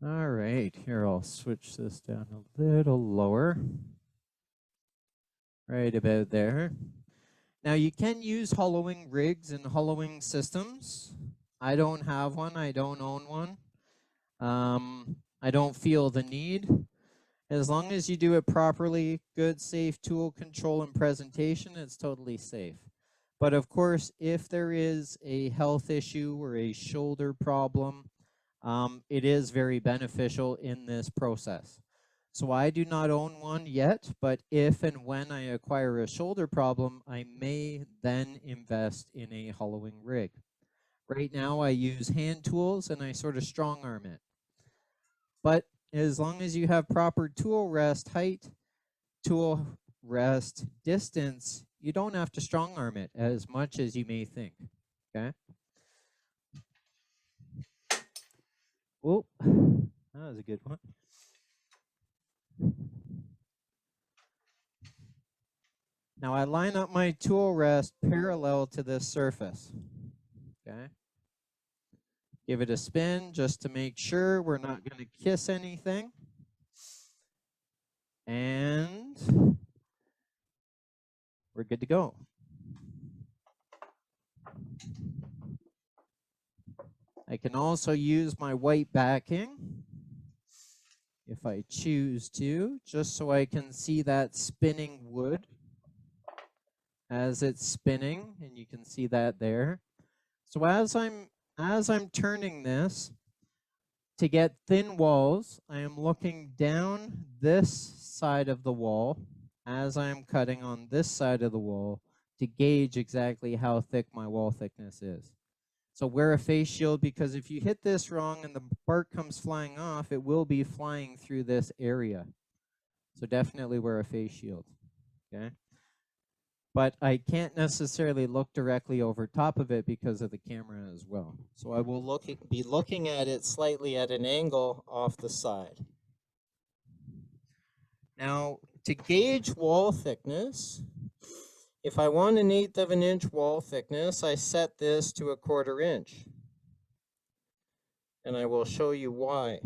All right, here I'll switch this down a little lower. Right about there. Now you can use hollowing rigs and hollowing systems. I don't have one, I don't own one. I don't feel the need. As long as you do it properly, good, safe tool control and presentation, it's totally safe. But of course, if there is a health issue or a shoulder problem, it is very beneficial in this process. So I do not own one yet, but if and when I acquire a shoulder problem, I may then invest in a hollowing rig. Right now I use hand tools and I sort of strong arm it. But as long as you have proper tool rest height, tool rest distance, you don't have to strong arm it as much as you may think, okay? Oh, that was a good one. Now I line up my tool rest parallel to this surface, okay? Give it a spin just to make sure we're not going to kiss anything. And we're good to go. I can also use my white backing if I choose to, just so I can see that spinning wood as it's spinning, and you can see that there. So as I'm turning this to get thin walls, I am looking down this side of the wall as I'm cutting on this side of the wall to gauge exactly how thick my wall thickness is. So wear a face shield because if you hit this wrong and the bark comes flying off, it will be flying through this area. So definitely wear a face shield, okay? but I can't necessarily look directly over top of it because of the camera as well. So I will be looking at it slightly at an angle off the side. Now, to gauge wall thickness, if I want 1/8 of an inch wall thickness, I set this to 1/4 inch. And I will show you why.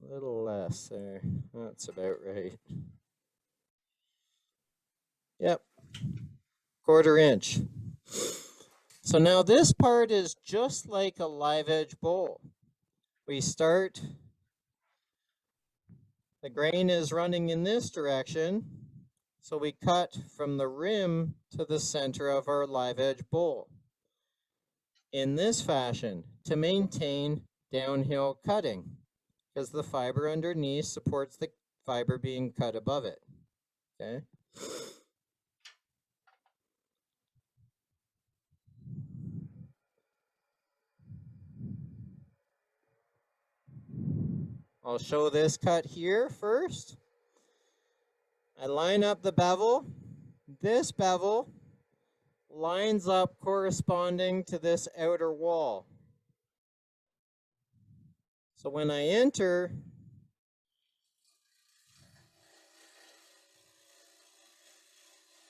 A little less there. That's about right. Yep. 1/4 inch. So now this part is just like a live edge bowl. We start, the grain is running in this direction. So we cut from the rim to the center of our live edge bowl in this fashion to maintain downhill cutting, because the fiber underneath supports the fiber being cut above it. Okay. I'll show this cut here first. I line up the bevel. This bevel lines up corresponding to this outer wall. So when I enter,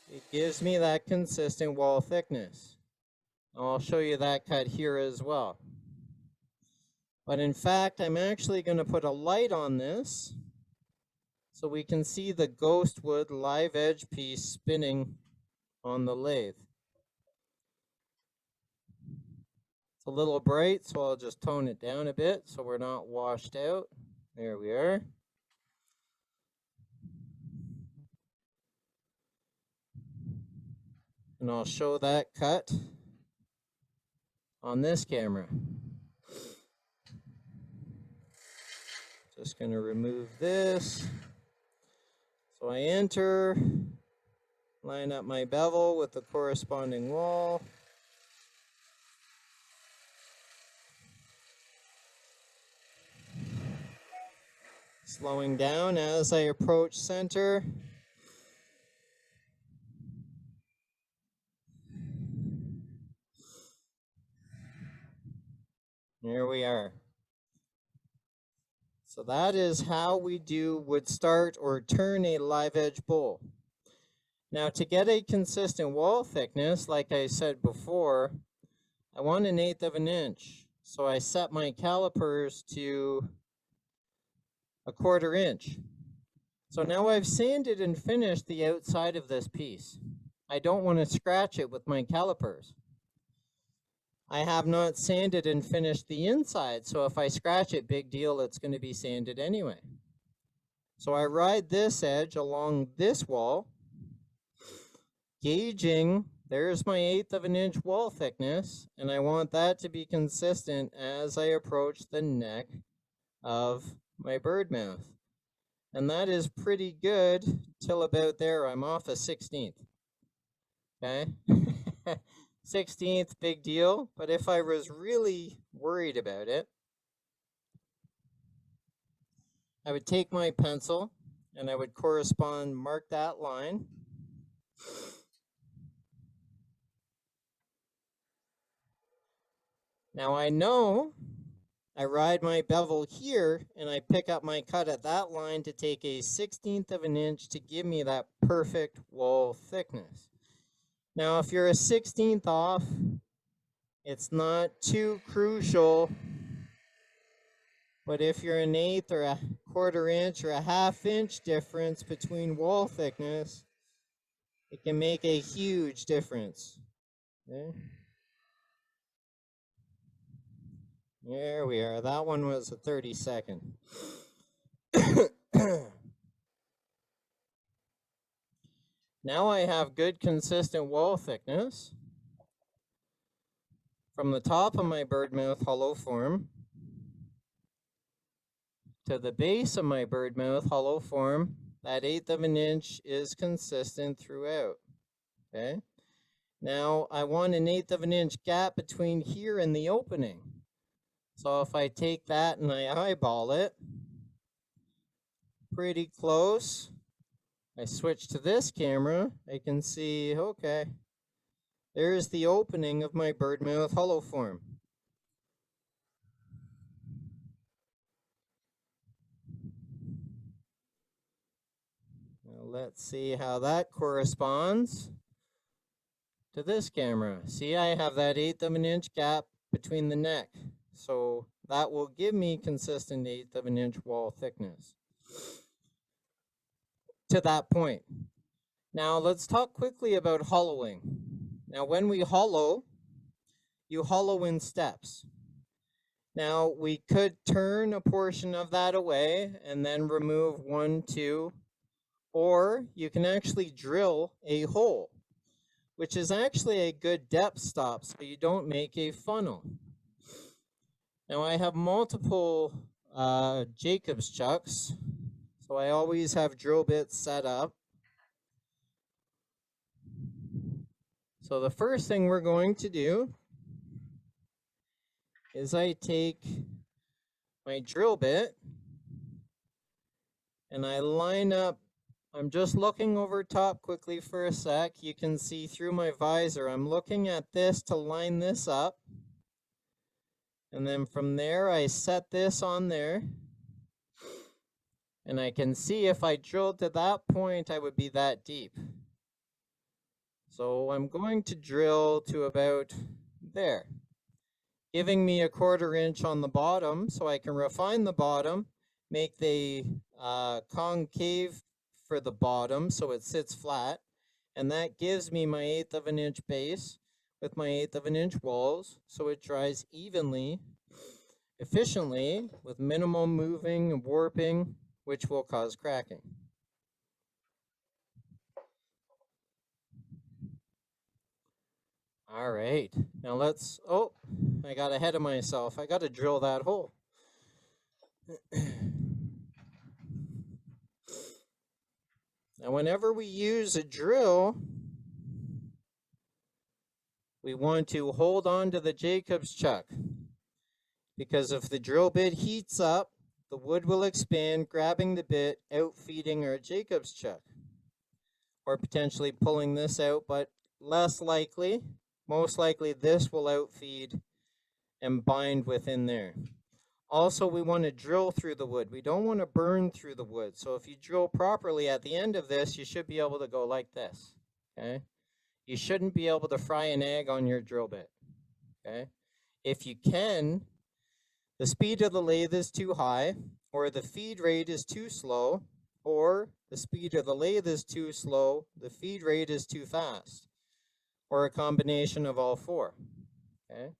it gives me that consistent wall thickness. I'll show you that cut here as well. But in fact, I'm actually going to put a light on this so we can see the ghost wood live edge piece spinning on the lathe. It's a little bright, so I'll just tone it down a bit so we're not washed out. There we are. And I'll show that cut on this camera. Just going to remove this. So I enter, line up my bevel with the corresponding wall. Slowing down as I approach center. There we are. So that is how we would start or turn a live edge bowl. Now to get a consistent wall thickness, like I said before, I want 1/8 of an inch. So I set my calipers to 1/4 inch. So now I've sanded and finished the outside of this piece. I don't want to scratch it with my calipers. I have not sanded and finished the inside, so if I scratch it, big deal, it's going to be sanded anyway. So I ride this edge along this wall, gauging, there's my 1/8 of an inch wall thickness, and I want that to be consistent as I approach the neck of my birdmouth. And that is pretty good till about there. I'm off a 1/16. Okay. 1/16, big deal. But if I was really worried about it, I would take my pencil and I would mark that line. Now I know I ride my bevel here and I pick up my cut at that line to take a 1/16 of an inch to give me that perfect wall thickness. Now, if you're a 1/16 off, it's not too crucial, but if you're 1/8 or 1/4 inch or a 1/2 inch difference between wall thickness, it can make a huge difference. Okay. There we are. That one was a 32nd. Now I have good consistent wall thickness from the top of my birdmouth hollow form to the base of my birdmouth hollow form. That 1/8 of an inch is consistent throughout. Okay. Now I want 1/8 of an inch gap between here and the opening. So if I take that and I eyeball it, pretty close. I switch to this camera, I can see, okay, there's the opening of my birdmouth hollow form. Now let's see how that corresponds to this camera. See, I have that 1/8 of an inch gap between the neck. So that will give me consistent 1/8 of an inch wall thickness to that point. Now let's talk quickly about hollowing. Now when we hollow, you hollow in steps. Now we could turn a portion of that away and then remove 1, 2, or you can actually drill a hole, which is actually a good depth stop so you don't make a funnel. Now I have multiple Jacob's chucks, so I always have drill bits set up. So the first thing we're going to do is I take my drill bit and I line up. I'm just looking over top quickly for a sec. You can see through my visor. I'm looking at this to line this up. And then from there, I set this on there. And I can see if I drilled to that point, I would be that deep. So I'm going to drill to about there, giving me a 1/4 inch on the bottom so I can refine the bottom, make the concave for the bottom so it sits flat. And that gives me my 1/8 of an inch base with my 1/8 of an inch walls, so it dries evenly, efficiently, with minimal moving and warping, which will cause cracking. All right, now let's, oh, I got ahead of myself. I got to drill that hole. Now, whenever we use a drill, we want to hold on to the Jacob's chuck, because if the drill bit heats up, the wood will expand, grabbing the bit, outfeeding our Jacob's chuck, or potentially pulling this out, but less likely. Most likely this will outfeed and bind within there. Also, we want to drill through the wood. We don't want to burn through the wood. So if you drill properly at the end of this, you should be able to go like this, okay? You shouldn't be able to fry an egg on your drill bit, okay? If you can, the speed of the lathe is too high, or the feed rate is too slow, or the speed of the lathe is too slow, the feed rate is too fast, or a combination of all four, okay?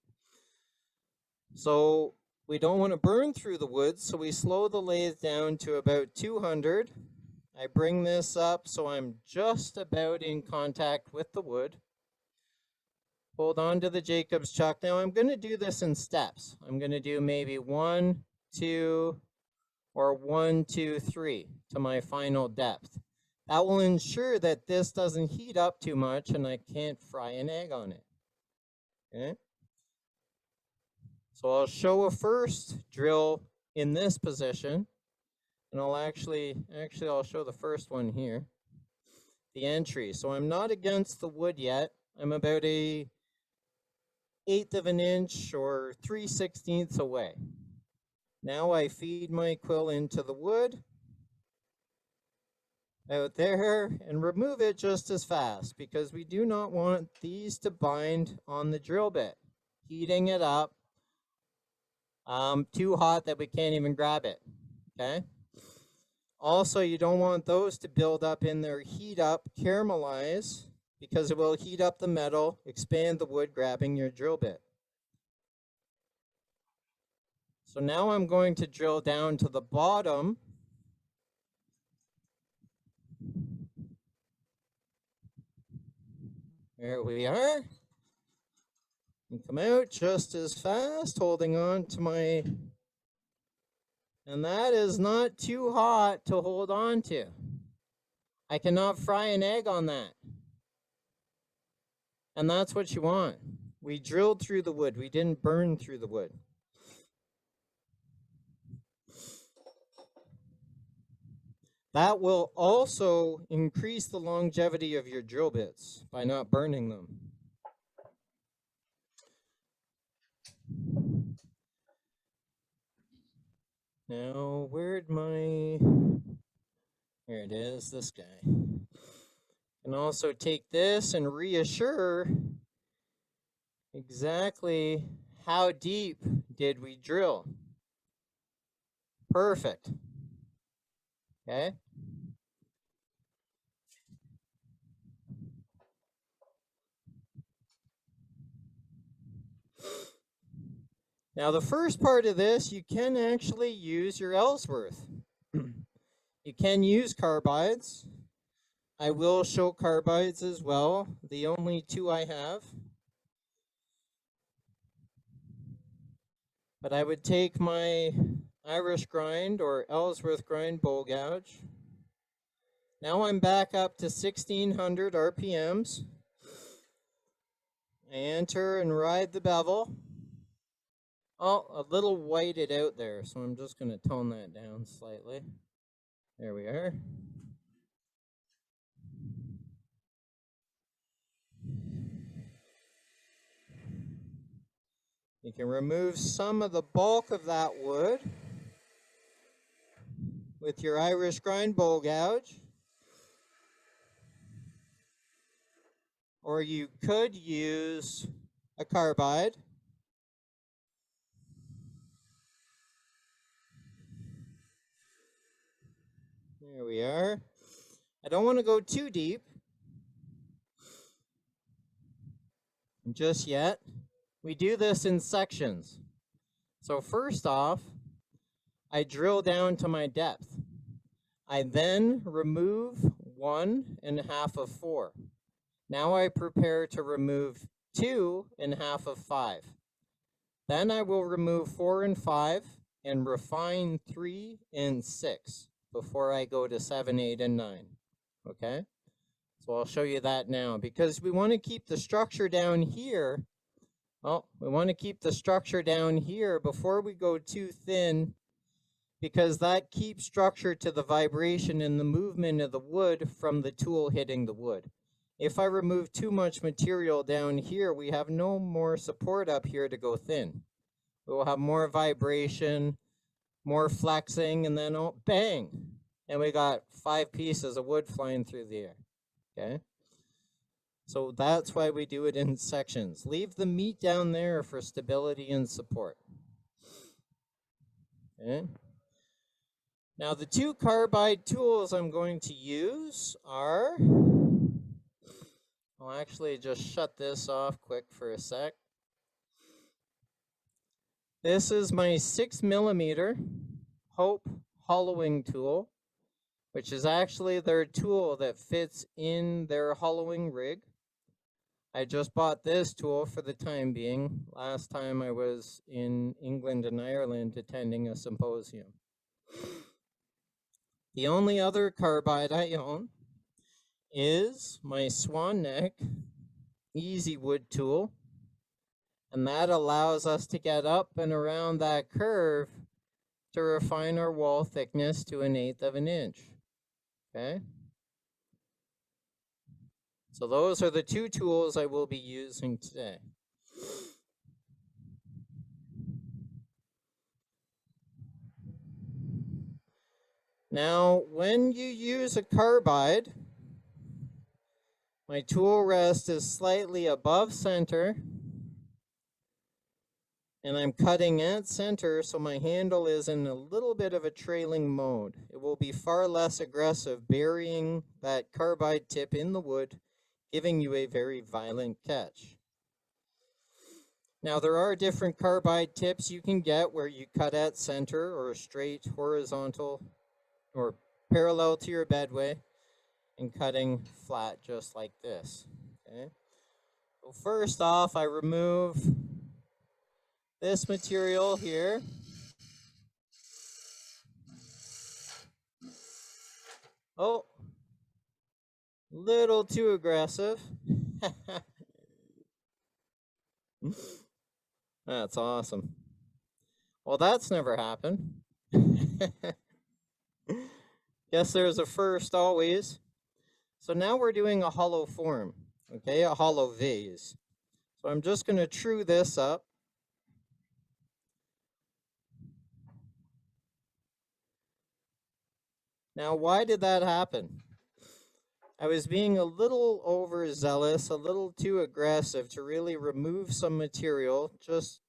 So we don't want to burn through the wood, so we slow the lathe down to about 200. I bring this up so I'm just about in contact with the wood. Hold on to the Jacob's chuck. Now I'm going to do this in steps. I'm going to do maybe 1, 2, or 1, 2, 3 to my final depth. That will ensure that this doesn't heat up too much and I can't fry an egg on it, okay? So I'll show a first drill in this position, and I'll actually I'll show the first one here, the entry. So I'm not against the wood yet. I'm about a 1/8 of an inch or 3/16 away. Now I feed my quill into the wood out there and remove it just as fast, because we do not want these to bind on the drill bit, heating it up too hot that we can't even grab it, okay? Also, you don't want those to build up in there, heat up, caramelize, because it will heat up the metal, expand the wood, grabbing your drill bit. So now I'm going to drill down to the bottom. There we are. And come out just as fast, holding on to my, and that is not too hot to hold on to. I cannot fry an egg on that. And that's what you want. We drilled through the wood. We didn't burn through the wood. That will also increase the longevity of your drill bits by not burning them. Now, where'd my... Here it is, this guy. And also take this and reassure exactly how deep did we drill. Perfect. Okay. Now the first part of this, you can actually use your Ellsworth. You can use carbides. I will show carbides as well, the only two I have. But I would take my Irish grind or Ellsworth grind bowl gouge. Now I'm back up to 1600 RPMs. I enter and ride the bevel. Oh, a little whited out there, so I'm just going to tone that down slightly. There we are. You can remove some of the bulk of that wood with your Irish grind bowl gouge. Or you could use a carbide. There we are. I don't want to go too deep just yet. We do this in sections. So first off, I drill down to my depth. I then remove 1.5 of 4. Now I prepare to remove 2.5 of 5. Then I will remove 4 and 5 and refine 3 and 6 before I go to 7, 8, and 9. Okay? So I'll show you that now because we want to keep the structure down here. Well, we want to keep the structure down here before we go too thin because that keeps structure to the vibration and the movement of the wood from the tool hitting the wood. If I remove too much material down here, we have no more support up here to go thin. We will have more vibration, more flexing, and then oh, bang! And we got 5 pieces of wood flying through the air. Okay? So that's why we do it in sections. Leave the meat down there for stability and support. Okay? Now the 2 carbide tools I'm going to use are... I'll actually just shut this off quick for a sec. This is my 6mm Hope hollowing tool, which is actually their tool that fits in their hollowing rig. I just bought this tool for the time being. Last time I was in England and Ireland attending a symposium. The only other carbide I own is my Swan Neck Easy Wood tool. And that allows us to get up and around that curve to refine our wall thickness to 1/8 of an inch. Okay? So those are the 2 tools I will be using today. Now, when you use a carbide, my tool rest is slightly above center, and I'm cutting at center, so my handle is in a little bit of a trailing mode. It will be far less aggressive, burying that carbide tip in the wood, giving you a very violent catch. Now, there are different carbide tips you can get where you cut at center or straight, horizontal, or parallel to your bedway, and cutting flat just like this. Okay. So first off, I remove this material here. Oh, little too aggressive. That's awesome. Well, that's never happened. Guess there's a first always. So now we're doing a hollow form, okay, a hollow vase. So I'm just going to true this up. Now, why did that happen? I was being a little overzealous, a little too aggressive to really remove some material just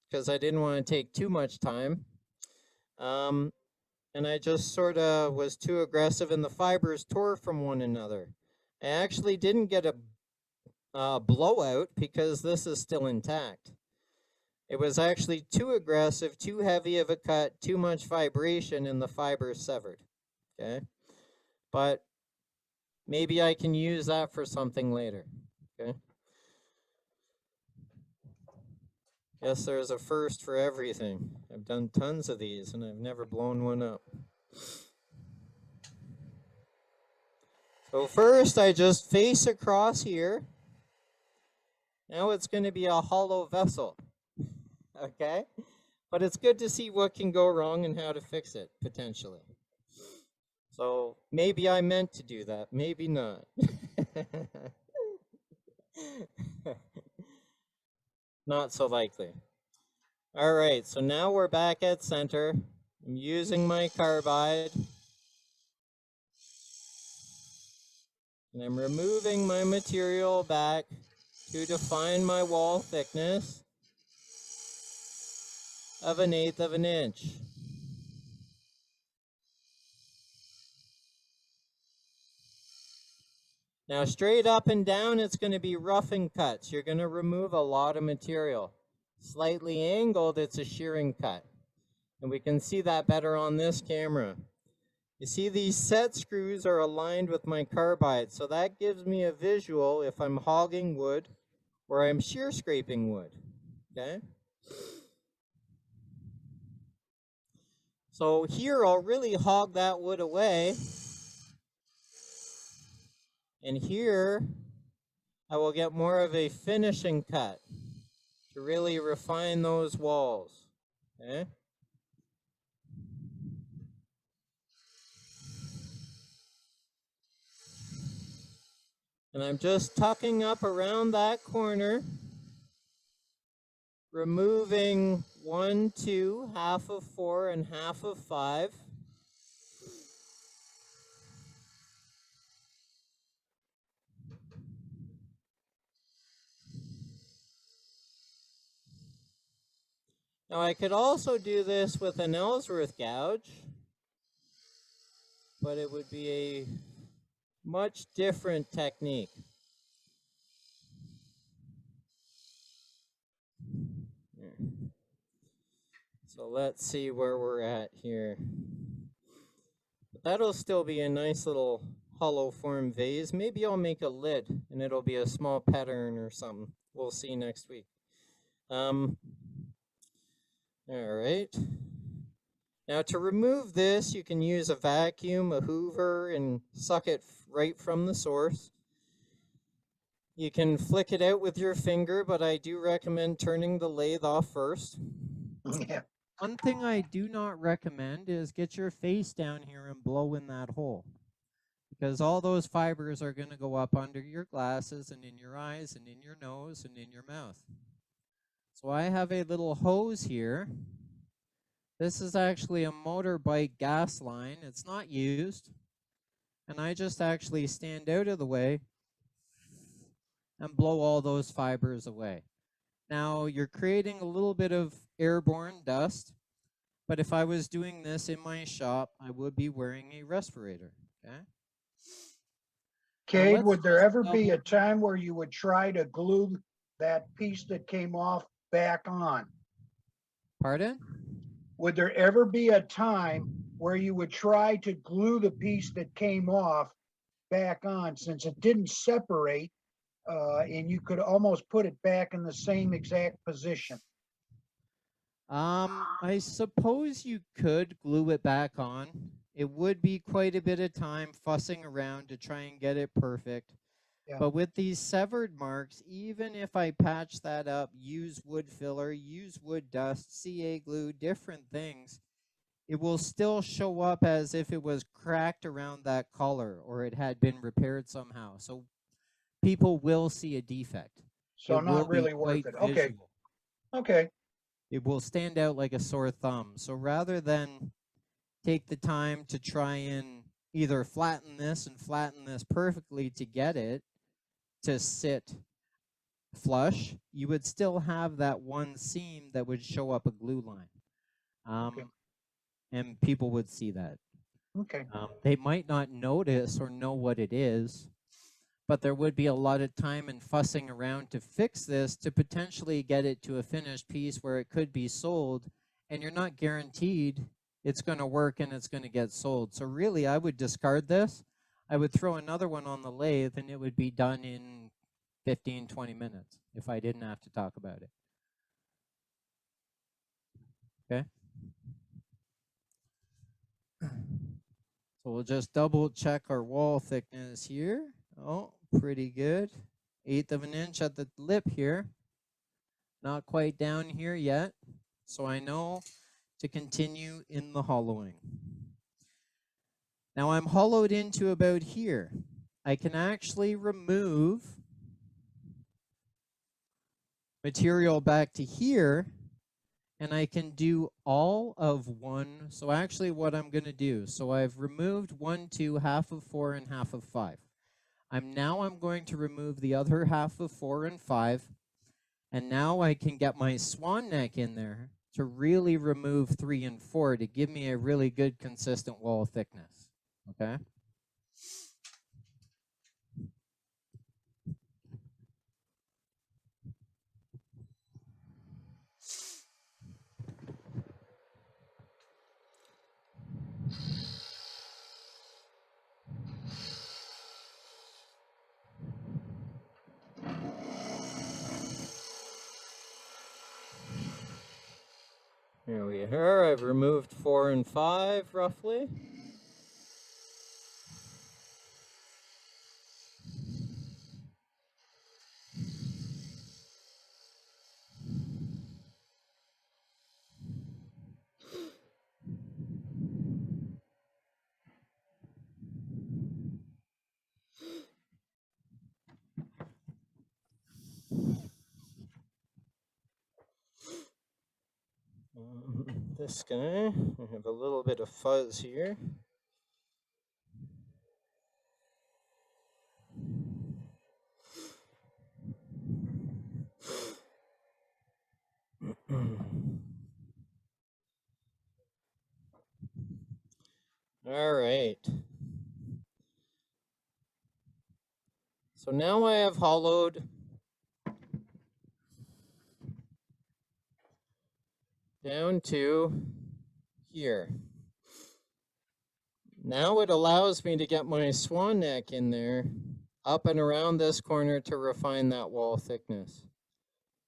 because I didn't want to take too much time. And I just sort of was too aggressive and the fibers tore from one another. I actually didn't get a blowout because this is still intact. It was actually too aggressive, too heavy of a cut, too much vibration, and the fibers severed. Okay, but maybe I can use that for something later. Okay. Yes, there's a first for everything. I've done tons of these and I've never blown one up. So first I just face across here. Now it's going to be a hollow vessel. Okay? But it's good to see what can go wrong and how to fix it, potentially. So maybe I meant to do that, maybe not. Not so likely. All right, so now we're back at center. I'm using my carbide. And I'm removing my material back to define my wall thickness of 1/8 of an inch. Now straight up and down, it's going to be roughing cuts. You're going to remove a lot of material. Slightly angled, it's a shearing cut. And we can see that better on this camera. You see these set screws are aligned with my carbide, so that gives me a visual if I'm hogging wood or I'm shear scraping wood, okay? So here I'll really hog that wood away. And here I will get more of a finishing cut to really refine those walls, okay? And I'm just tucking up around that corner, removing 1, 2, half of 4, and half of 5. Now I could also do this with an Ellsworth gouge, but it would be a much different technique. So let's see where we're at here. But that'll still be a nice little hollow form vase. Maybe I'll make a lid and it'll be a small pattern or something. We'll see next week. All right. Now to remove this, you can use a vacuum, a hoover, and suck it right from the source. You can flick it out with your finger, but I do recommend turning the lathe off first. Yeah. One thing I do not recommend is get your face down here and blow in that hole, because all those fibers are going to go up under your glasses and in your eyes and in your nose and in your mouth. So I have a little hose here. This is actually a motorbike gas line. It's not used. And I just actually stand out of the way and blow all those fibers away. Now you're creating a little bit of airborne dust, but if I was doing this in my shop, I would be wearing a respirator, okay? Kade, would there ever be a time where you would try to glue that piece that came off back on? Pardon? Would there ever be a time where you would try to glue the piece that came off back on, since it didn't separate, and you could almost put it back in the same exact position? I suppose you could glue it back on. It would be quite a bit of time fussing around to try and get it perfect. Yeah. But with these severed marks, even if I patch that up, use wood filler, use wood dust, CA glue, different things, it will still show up as if it was cracked around that collar or it had been repaired somehow. So people will see a defect. So It will not be really worth quite it. Okay. visual. Okay. It will stand out like a sore thumb. So rather than take the time to try and either flatten this and flatten this perfectly to get it to sit flush, you would still have that one seam that would show up a glue line. Okay. And people would see that. Okay. They might not notice or know what it is, but there would be a lot of time and fussing around to fix this to potentially get it to a finished piece where it could be sold, and you're not guaranteed it's going to work and it's going to get sold. So really, I would discard this. I would throw another one on the lathe, and it would be done in 15, 20 minutes if I didn't have to talk about it. Okay? So we'll just double check our wall thickness here. Oh, pretty good. 1/8 of an inch at the lip here. Not quite down here yet. So I know to continue in the hollowing. Now I'm hollowed into about here. I can actually remove material back to here, and I can do all of one. So actually what I'm going to do, so I've removed 1, 2, half of 4, and half of 5. I'm going to remove the other half of 4 and 5, and now I can get my swan neck in there to really remove 3 and 4 to give me a really good consistent wall thickness, okay? Here we are. I've removed 4 and 5 roughly. This guy, I have a little bit of fuzz here. All right. So now I have hollowed down to here. Now it allows me to get my swan neck in there, up and around this corner to refine that wall thickness.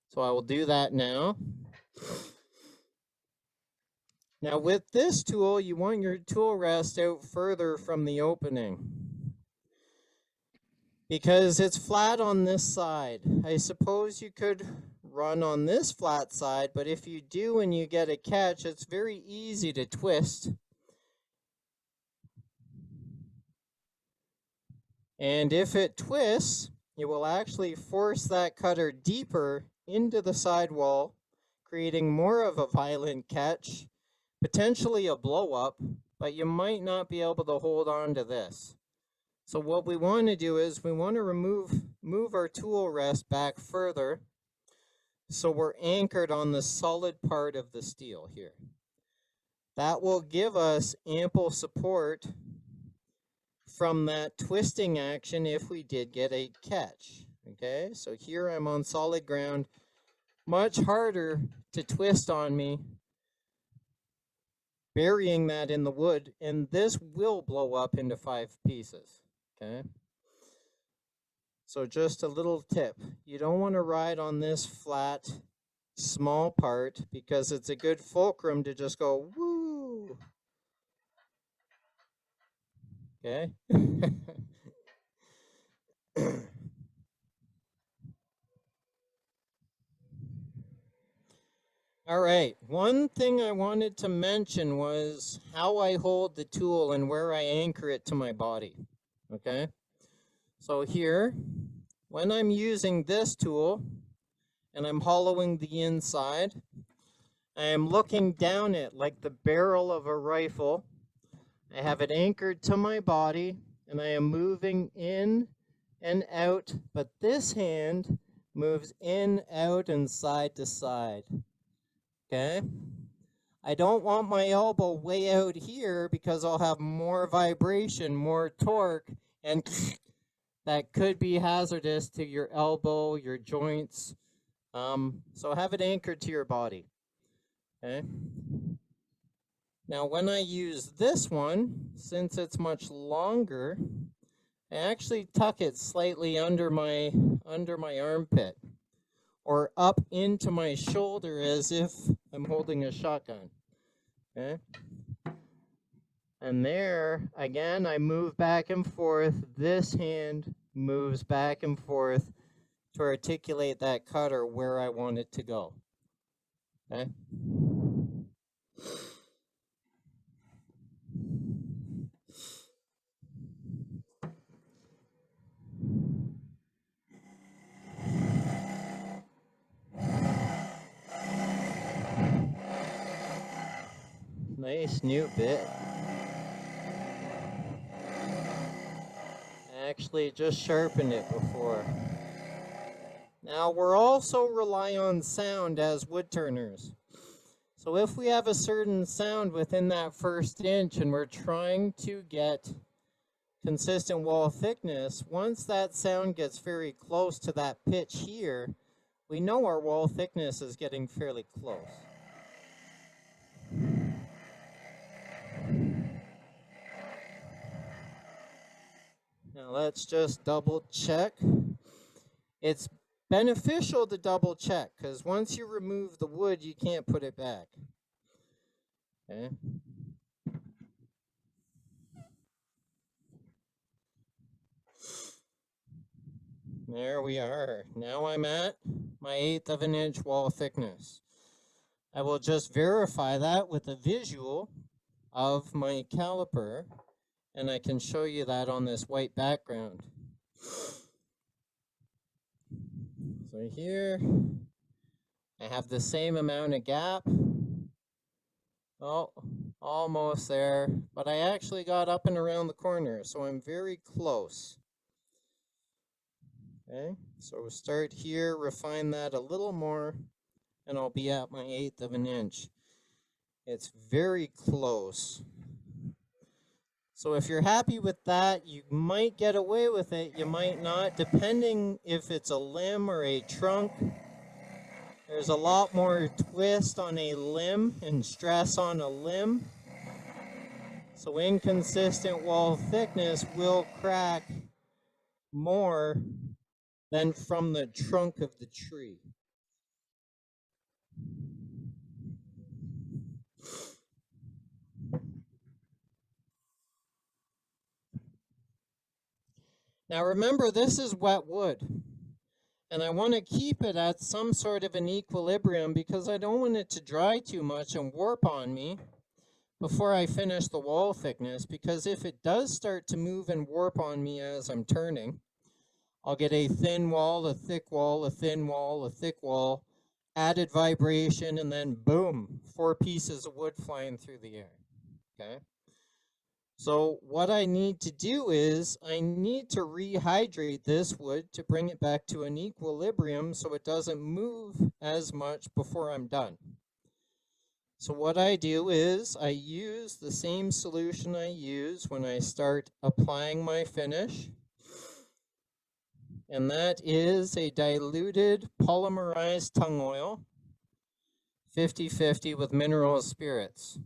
So I will do that now. Now with this tool, you want your tool rest out further from the opening, because it's flat on this side. I suppose you could run on this flat side, but if you do and you get a catch, it's very easy to twist. And if it twists, it will actually force that cutter deeper into the sidewall, creating more of a violent catch, potentially a blow up, but you might not be able to hold on to this. So what we want to do is we want to move our tool rest back further so we're anchored on the solid part of the steel here. That will give us ample support from that twisting action if we did get a catch. Okay, so here I'm on solid ground, much harder to twist on me, burying that in the wood, and this will blow up into 5 pieces. Okay, so just a little tip, you don't want to ride on this flat small part because it's a good fulcrum to just go woo. Okay. All right, one thing I wanted to mention was how I hold the tool and where I anchor it to my body, okay? So here, when I'm using this tool and I'm hollowing the inside, I am looking down it like the barrel of a rifle. I have it anchored to my body and I am moving in and out, but this hand moves in, out, and side to side. Okay? I don't want my elbow way out here because I'll have more vibration, more torque, and that could be hazardous to your elbow, your joints. So have it anchored to your body. Okay? Now when I use this one, since it's much longer, I actually tuck it slightly under my armpit or up into my shoulder as if I'm holding a shotgun. Okay? And there, again, I move back and forth. This hand moves back and forth to articulate that cutter where I want it to go. Okay? Nice new bit. I actually just sharpened it before. Now we're also rely on sound as wood turners. So if we have a certain sound within that first inch and we're trying to get consistent wall thickness, once that sound gets very close to that pitch here, we know our wall thickness is getting fairly close. Now let's just double check. It's beneficial to double check because once you remove the wood, you can't put it back. Okay. There we are. Now I'm at my 1/8 of an inch wall thickness. I will just verify that with a visual of my caliper, and I can show you that on this white background. So here, I have the same amount of gap. Oh, almost there, but I actually got up and around the corner, so I'm very close. Okay, so we'll start here, refine that a little more, and I'll be at my 1/8 of an inch. It's very close. So if you're happy with that, you might get away with it, you might not, depending if it's a limb or a trunk. There's a lot more twist on a limb and stress on a limb. So inconsistent wall thickness will crack more than from the trunk of the tree. Now remember, this is wet wood. And I want to keep it at some sort of an equilibrium because I don't want it to dry too much and warp on me before I finish the wall thickness, because if it does start to move and warp on me as I'm turning, I'll get a thin wall, a thick wall, a thin wall, a thick wall, added vibration, and then boom, 4 pieces of wood flying through the air. Okay? So what I need to do is I need to rehydrate this wood to bring it back to an equilibrium so it doesn't move as much before I'm done. So what I do is I use the same solution I use when I start applying my finish. And that is a diluted polymerized tung oil, 50-50 with mineral spirits.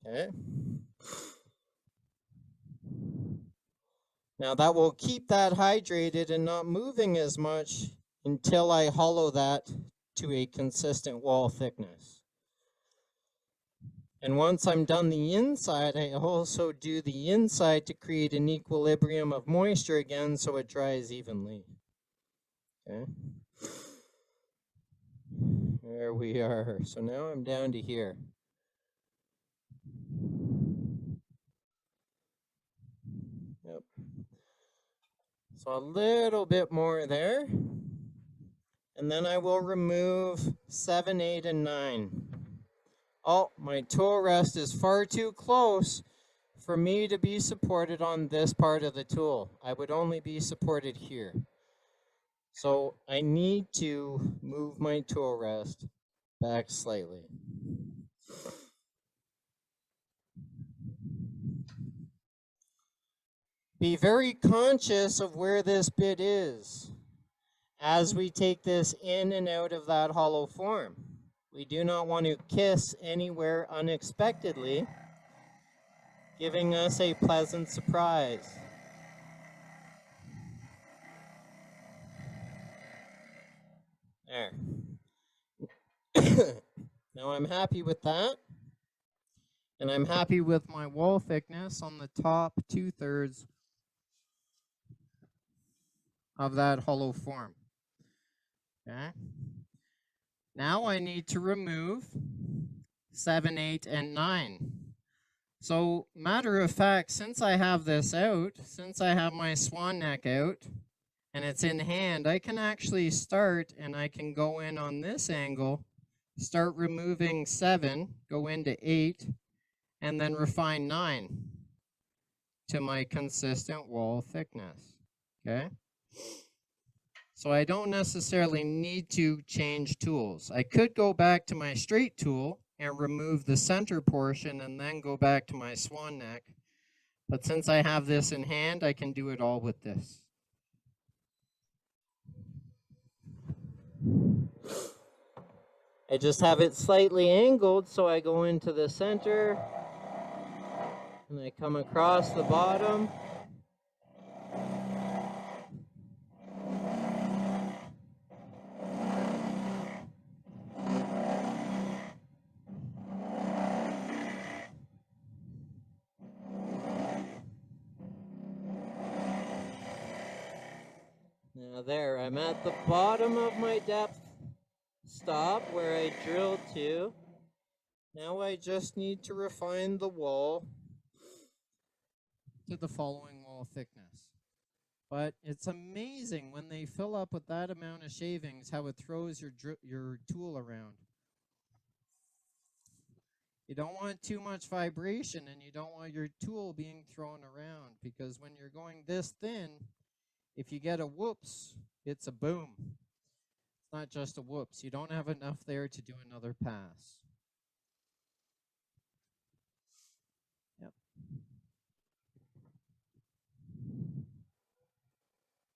Okay. Now that will keep that hydrated and not moving as much until I hollow that to a consistent wall thickness. And once I'm done the inside, I also do the inside to create an equilibrium of moisture again so it dries evenly. Okay. There we are. So now I'm down to here. Yep. So a little bit more there. And then I will remove 7, 8, and 9. Oh, my tool rest is far too close for me to be supported on this part of the tool. I would only be supported here. So I need to move my tool rest back slightly. Be very conscious of where this bit is as we take this in and out of that hollow form. We do not want to kiss anywhere unexpectedly, giving us a pleasant surprise. There. Now I'm happy with that. And I'm happy with my wall thickness on the top 2/3 of that hollow form. Okay. Now I need to remove 7, 8, and 9. So matter of fact, since I have this out, since I have my swan neck out, and it's in hand, I can actually start and I can go in on this angle, start removing 7, go into 8, and then refine 9 to my consistent wall thickness, okay? So I don't necessarily need to change tools. I could go back to my straight tool and remove the center portion and then go back to my swan neck. But since I have this in hand, I can do it all with this. I just have it slightly angled, so I go into the center and I come across the bottom. Now there, I'm at the bottom of my depth stop where I drilled to. Now I just need to refine the wall to the following wall thickness. But it's amazing when they fill up with that amount of shavings how it throws your tool around. You don't want too much vibration and you don't want your tool being thrown around, because when you're going this thin, if you get a whoops, it's a boom. It's not just a whoops. You don't have enough there to do another pass. Yep.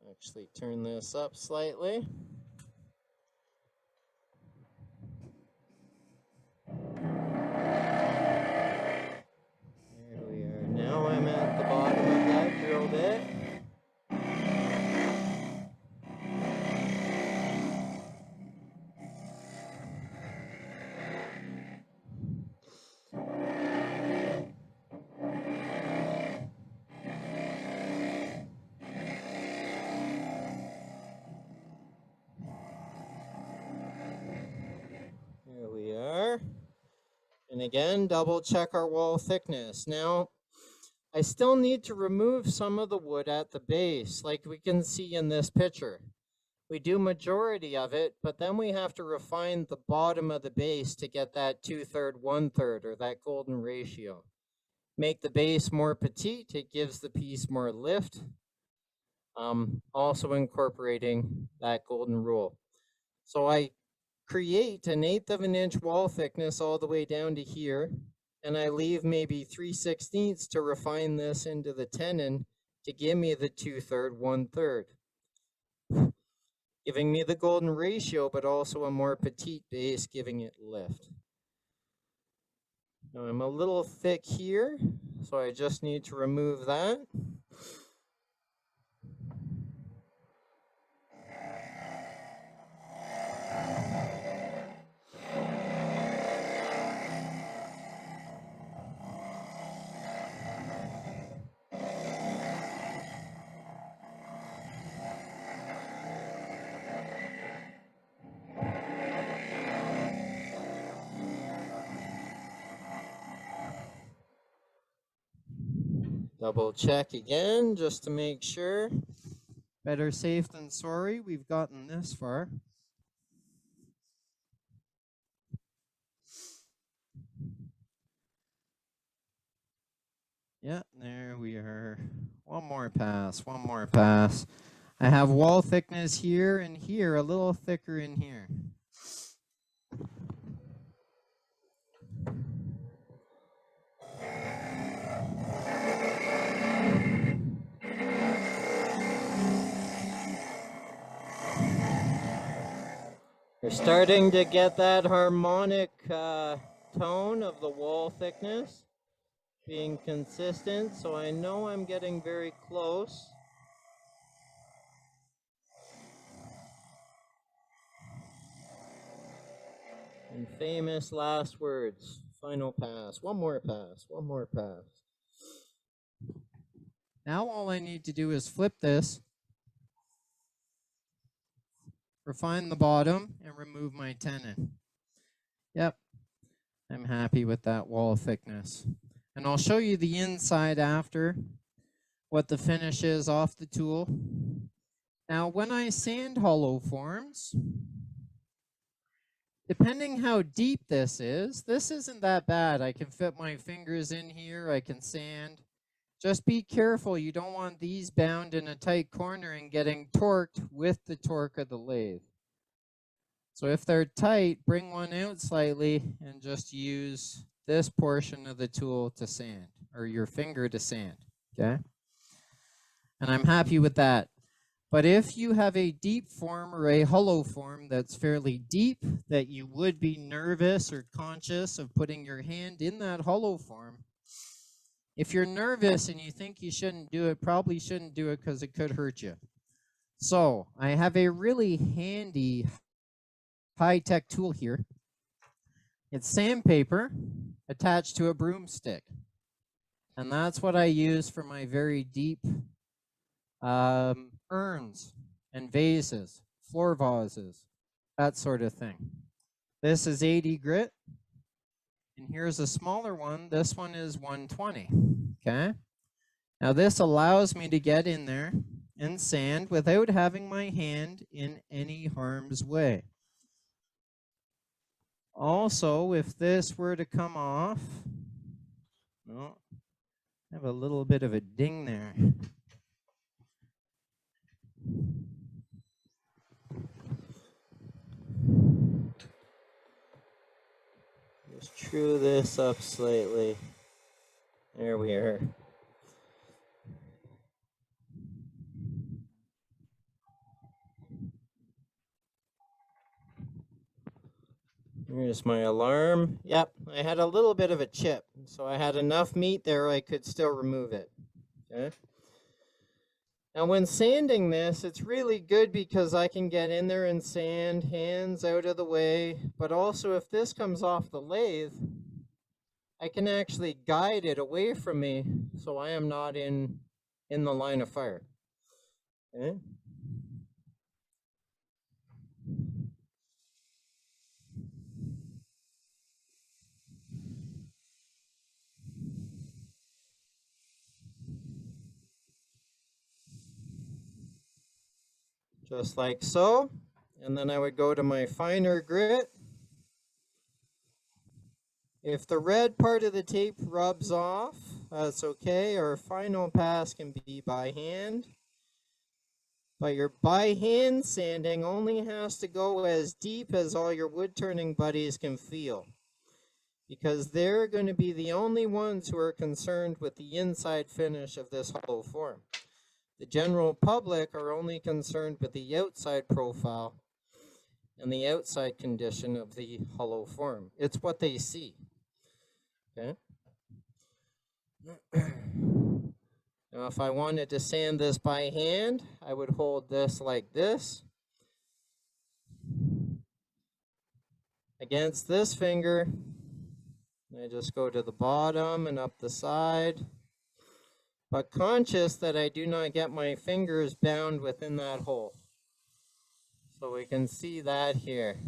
Actually turn this up slightly. There we are. Now I'm at the bottom of that drill bit. Here we are. And again, double check our wall thickness. Now, I still need to remove some of the wood at the base, like we can see in this picture. We do majority of it, but then we have to refine the bottom of the base to get that 2/3, 1/3, or that golden ratio. Make the base more petite, it gives the piece more lift. Also incorporating that golden rule. So I create an 1/8 of an inch wall thickness all the way down to here, and I leave maybe 3/16 to refine this into the tenon to give me the 2/3, 1/3. Giving me the golden ratio, but also a more petite base, giving it lift. Now I'm a little thick here, so I just need to remove that. Double check again just to make sure. Better safe than sorry. We've gotten this far. Yeah, there we are. One more pass, one more pass. I have wall thickness here and here, a little thicker in here. You're starting to get that harmonic tone of the wall thickness being consistent, so I know I'm getting very close. And famous last words, final pass, one more pass, one more pass. Now all I need to do is flip this, refine the bottom, and remove my tenon. Yep, I'm happy with that wall thickness. And I'll show you the inside after, what the finish is off the tool. Now when I sand hollow forms, depending how deep this isn't that bad. I can fit my fingers in here, I can sand. Just be careful, you don't want these bound in a tight corner and getting torqued with the torque of the lathe. So if they're tight, bring one out slightly and just use this portion of the tool to sand, or your finger to sand, okay? And I'm happy with that. But if you have a deep form or a hollow form that's fairly deep, that you would be nervous or conscious of putting your hand in that hollow form, if you're nervous and you think you shouldn't do it, probably shouldn't do it because it could hurt you. So I have a really handy high-tech tool here. It's sandpaper attached to a broomstick. And that's what I use for my very deep urns and vases, floor vases, that sort of thing. This is 80 grit. And here's a smaller one. This one is 120, okay? Now this allows me to get in there and sand without having my hand in any harm's way. Also, if this were to come off, well, I have a little bit of a ding there. Just true this up slightly. There we are. Here's my alarm. Yep, I had a little bit of a chip, so I had enough meat there I could still remove it. Okay. Now when sanding this, it's really good because I can get in there and sand, hands out of the way, but also if this comes off the lathe, I can actually guide it away from me so I am not in the line of fire. Okay. Just like so, and then I would go to my finer grit. If the red part of the tape rubs off, that's okay. Our final pass can be by hand. But your by hand sanding only has to go as deep as all your wood turning buddies can feel, because they're going to be the only ones who are concerned with the inside finish of this hollow form. The general public are only concerned with the outside profile and the outside condition of the hollow form. It's what they see. Okay. Now, if I wanted to sand this by hand, I would hold this like this against this finger. I just go to the bottom and up the side, but conscious that I do not get my fingers bound within that hole. So we can see that here.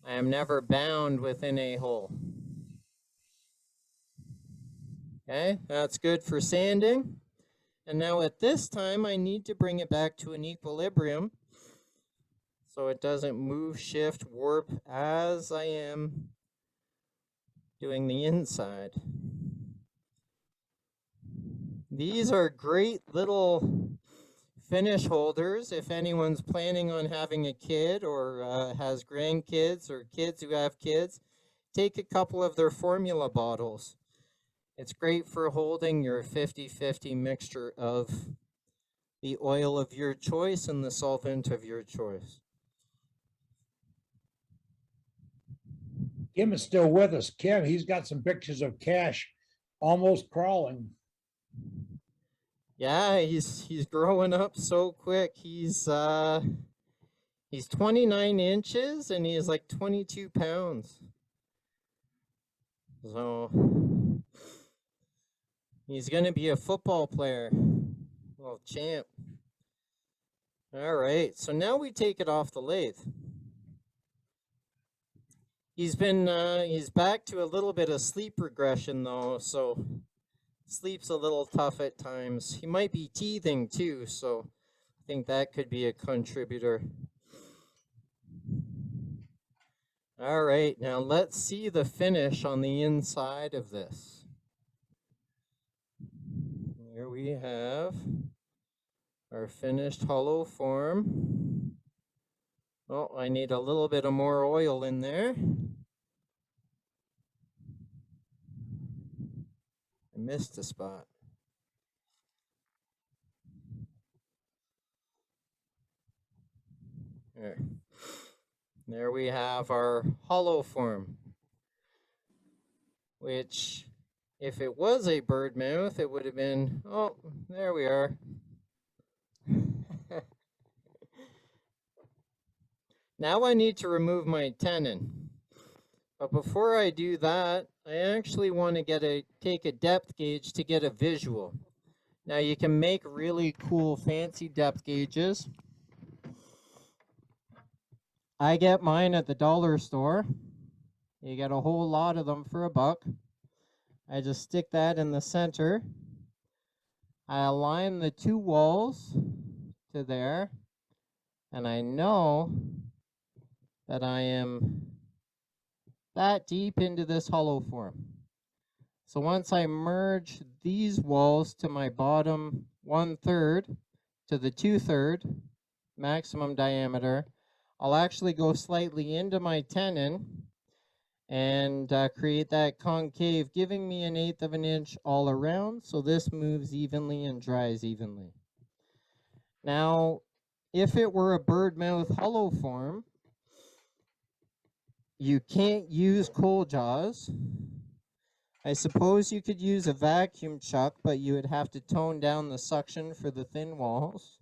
I am never bound within a hole. Okay, that's good for sanding. And now at this time, I need to bring it back to an equilibrium so it doesn't move, shift, warp as I am doing the inside. These are great little finish holders if anyone's planning on having a kid or has grandkids or kids who have kids. Take a couple of their formula bottles. It's great for holding your 50-50 mixture of the oil of your choice and the solvent of your choice. Kim is still with us. Kim, he's got some pictures of Cash almost crawling. Yeah, he's growing up so quick. He's 29 inches and he's like 22 pounds. So he's gonna be a football player. Well, champ. All right, so now we take it off the lathe. He's back to a little bit of sleep regression though, so sleep's a little tough at times. He might be teething too, so I think that could be a contributor. All right, now let's see the finish on the inside of this. Here we have our finished hollow form. Oh, I need a little bit of more oil in there. I missed a spot. There we have our hollow form, which if it was a bird mouth, it would have been, oh, there we are. Now I need to remove my tenon. But before I do that, I actually want to take a depth gauge to get a visual. Now you can make really cool fancy depth gauges. I get mine at the dollar store. You get a whole lot of them for $1. I just stick that in the center. I align the two walls to there, and I know that I am that deep into this hollow form. So once I merge these walls to my bottom 1/3 to the 2/3 maximum diameter, I'll actually go slightly into my tenon and create that concave, giving me 1/8 of an inch all around, so this moves evenly and dries evenly. Now, if it were a bird mouth hollow form, you can't use coal jaws. I suppose you could use a vacuum chuck, but you would have to tone down the suction for the thin walls.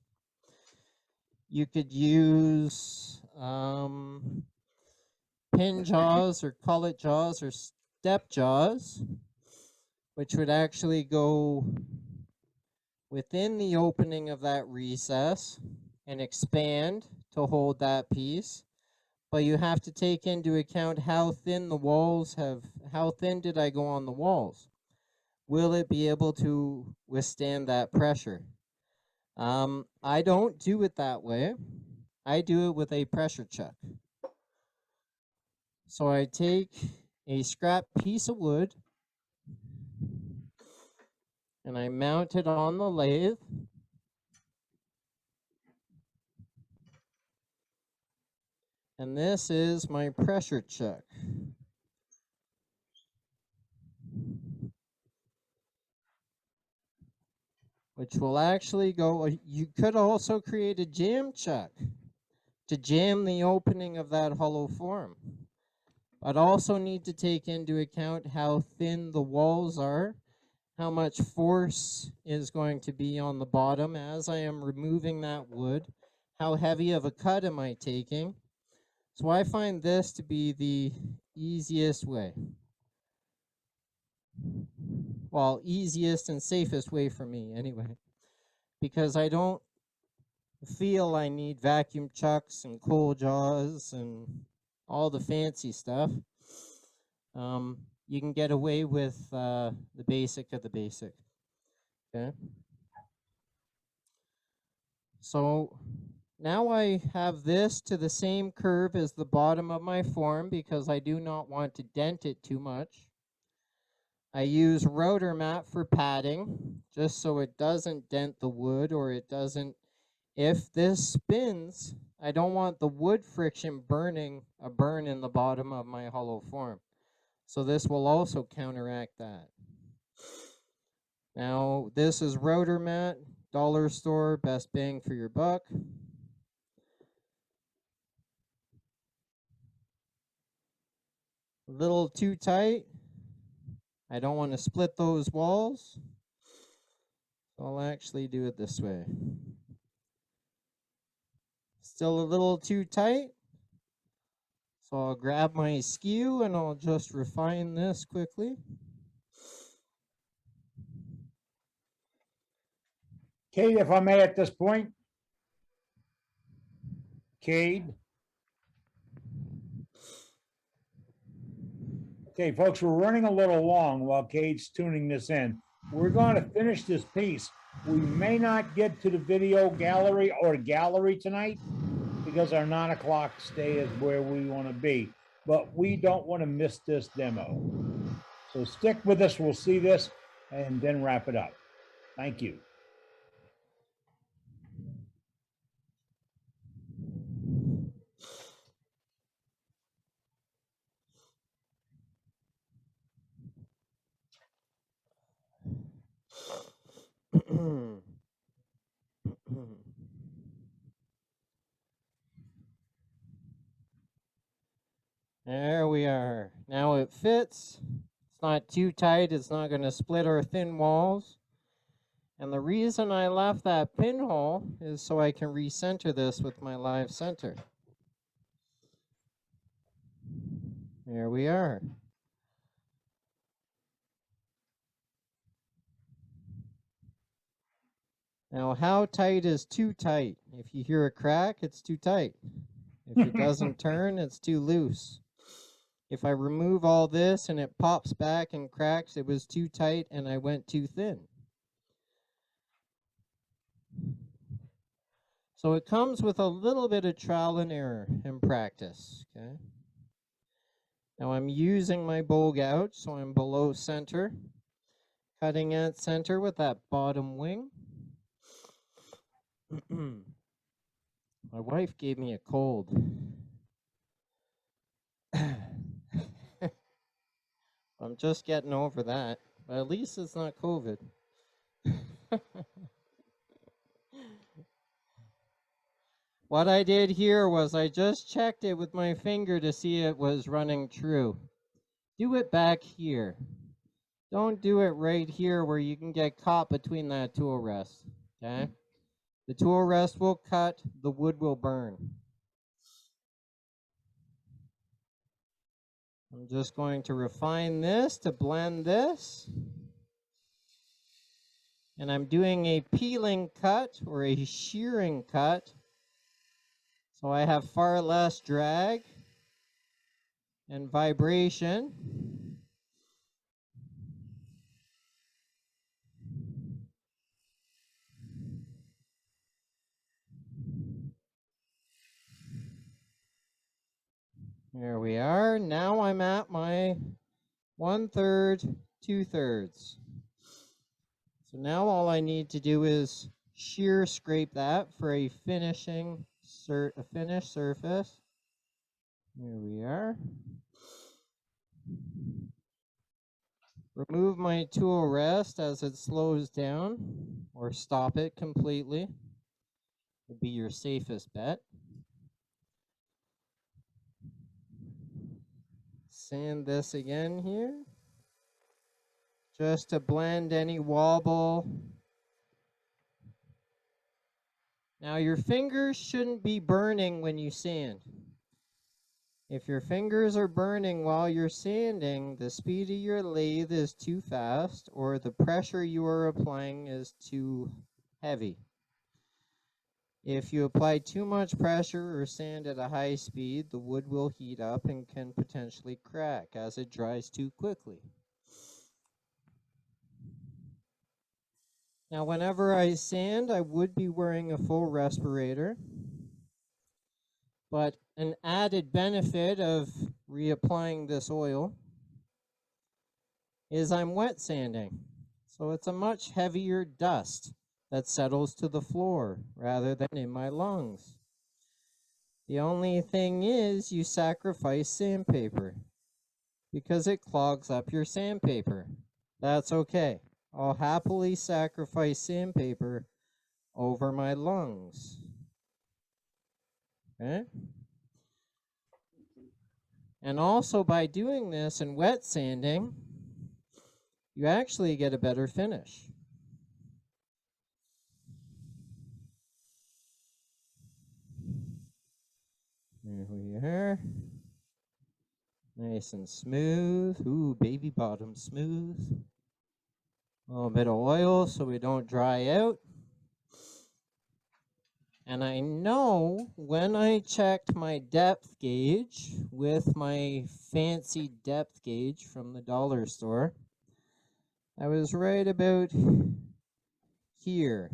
You could use pin jaws or collet jaws or step jaws, which would actually go within the opening of that recess and expand to hold that piece. But you have to take into account how thin the walls how thin did I go on the walls? Will it be able to withstand that pressure? I don't do it that way. I do it with a pressure chuck. So I take a scrap piece of wood and I mount it on the lathe. And this is my pressure chuck. Which will actually go, you could also create a jam chuck to jam the opening of that hollow form. But also need to take into account how thin the walls are, how much force is going to be on the bottom as I am removing that wood, how heavy of a cut am I taking. So I find this to be the easiest way. Well, easiest and safest way for me anyway, because I don't feel I need vacuum chucks and coal jaws and all the fancy stuff. you can get away with the basic of the basic. Okay. So now I have this to the same curve as the bottom of my form because I do not want to dent it too much. I use router mat for padding, just so it doesn't dent the wood or it doesn't, if this spins, I don't want the wood friction burning a burn in the bottom of my hollow form. So this will also counteract that. Now this is router mat, dollar store, best bang for your buck. A little too tight. I don't want to split those walls. So I'll actually do it this way. Still a little too tight. So I'll grab my skew and I'll just refine this quickly. Kate, if I may at this point. Kate. Okay, folks, we're running a little long while Kate's tuning this in. We're going to finish this piece. We may not get to the video gallery or gallery tonight because our 9 o'clock stay is where we want to be, but we don't want to miss this demo. So stick with us. We'll see this and then wrap it up. Thank you. There we are. Now it fits. It's not too tight. It's not going to split our thin walls. And the reason I left that pinhole is so I can recenter this with my live center. There we are. Now, how tight is too tight? If you hear a crack, it's too tight. If it doesn't turn, it's too loose. If I remove all this and it pops back and cracks, it was too tight and I went too thin. So it comes with a little bit of trial and error and practice, okay? Now I'm using my bow gouge, so I'm below center, cutting at center with that bottom wing. My wife gave me a cold. I'm just getting over that, but at least it's not COVID. What I did here was I just checked it with my finger to see it was running true. Do it back here. Don't do it right here where you can get caught between that tool rest, okay? The tool rest will cut, the wood will burn. I'm just going to refine this to blend this. And I'm doing a peeling cut or a shearing cut. So I have far less drag and vibration. There we are. Now I'm at my 1/3, 2/3. So now all I need to do is shear scrape that for a finished surface. Here we are. Remove my tool rest as it slows down, or stop it completely. Would be your safest bet. Sand this again here, just to blend any wobble. Now your fingers shouldn't be burning when you sand. If your fingers are burning while you're sanding, the speed of your lathe is too fast or the pressure you are applying is too heavy. If you apply too much pressure or sand at a high speed, the wood will heat up and can potentially crack as it dries too quickly. Now, whenever I sand, I would be wearing a full respirator. But an added benefit of reapplying this oil is I'm wet sanding. So it's a much heavier dust that settles to the floor rather than in my lungs. The only thing is you sacrifice sandpaper because it clogs up your sandpaper. That's okay. I'll happily sacrifice sandpaper over my lungs. Okay? And also by doing this and wet sanding, you actually get a better finish. There we are. Nice and smooth. Ooh, baby bottom smooth. A little bit of oil so we don't dry out. And I know when I checked my depth gauge with my fancy depth gauge from the dollar store, I was right about here.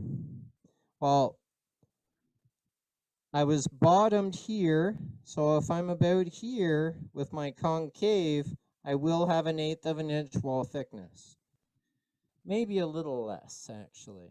Well, I was bottomed here, so if I'm about here with my concave, I will have an 1/8 of an inch wall thickness. Maybe a little less, actually.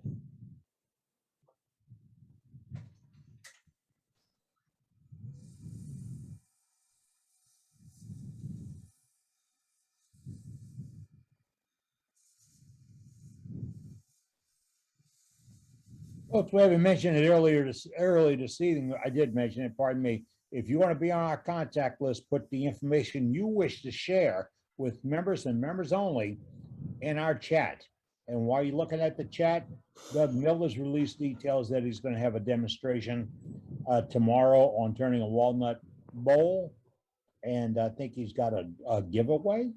Well, if we haven't mentioned it early this evening, I did mention it, pardon me. If you want to be on our contact list, put the information you wish to share with members and members only in our chat. And while you're looking at the chat, Doug Miller's released details that he's going to have a demonstration tomorrow on turning a walnut bowl. And I think he's got a giveaway.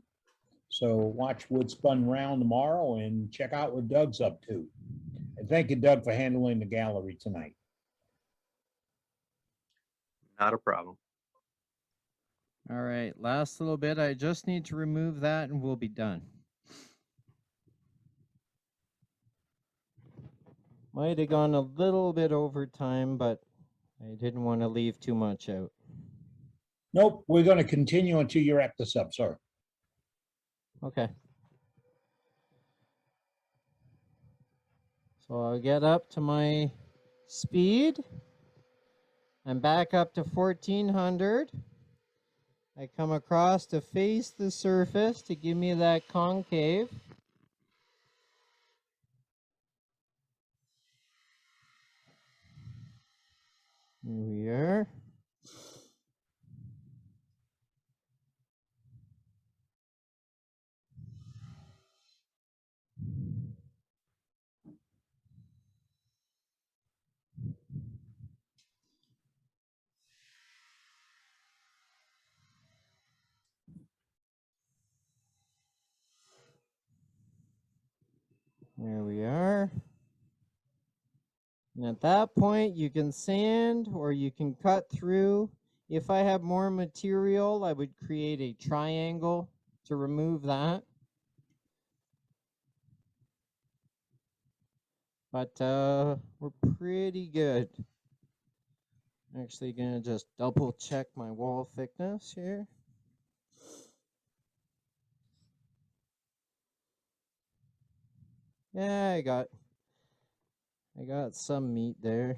So watch Wood Spun Round tomorrow and check out what Doug's up to. And thank you, Doug, for handling the gallery tonight. Not a problem. All right, last little bit. I just need to remove that and we'll be done. Might have gone a little bit over time, but I didn't want to leave too much out. Nope, we're going to continue until you wrap this up, sir. Okay. So I'll get up to my speed. I'm back up to 1400. I come across to face the surface to give me that concave. Here we are. There we are. And at that point, you can sand or you can cut through. If I have more material, I would create a triangle to remove that. But we're pretty good. I'm actually gonna just double check my wall thickness here. Yeah, I got some meat there.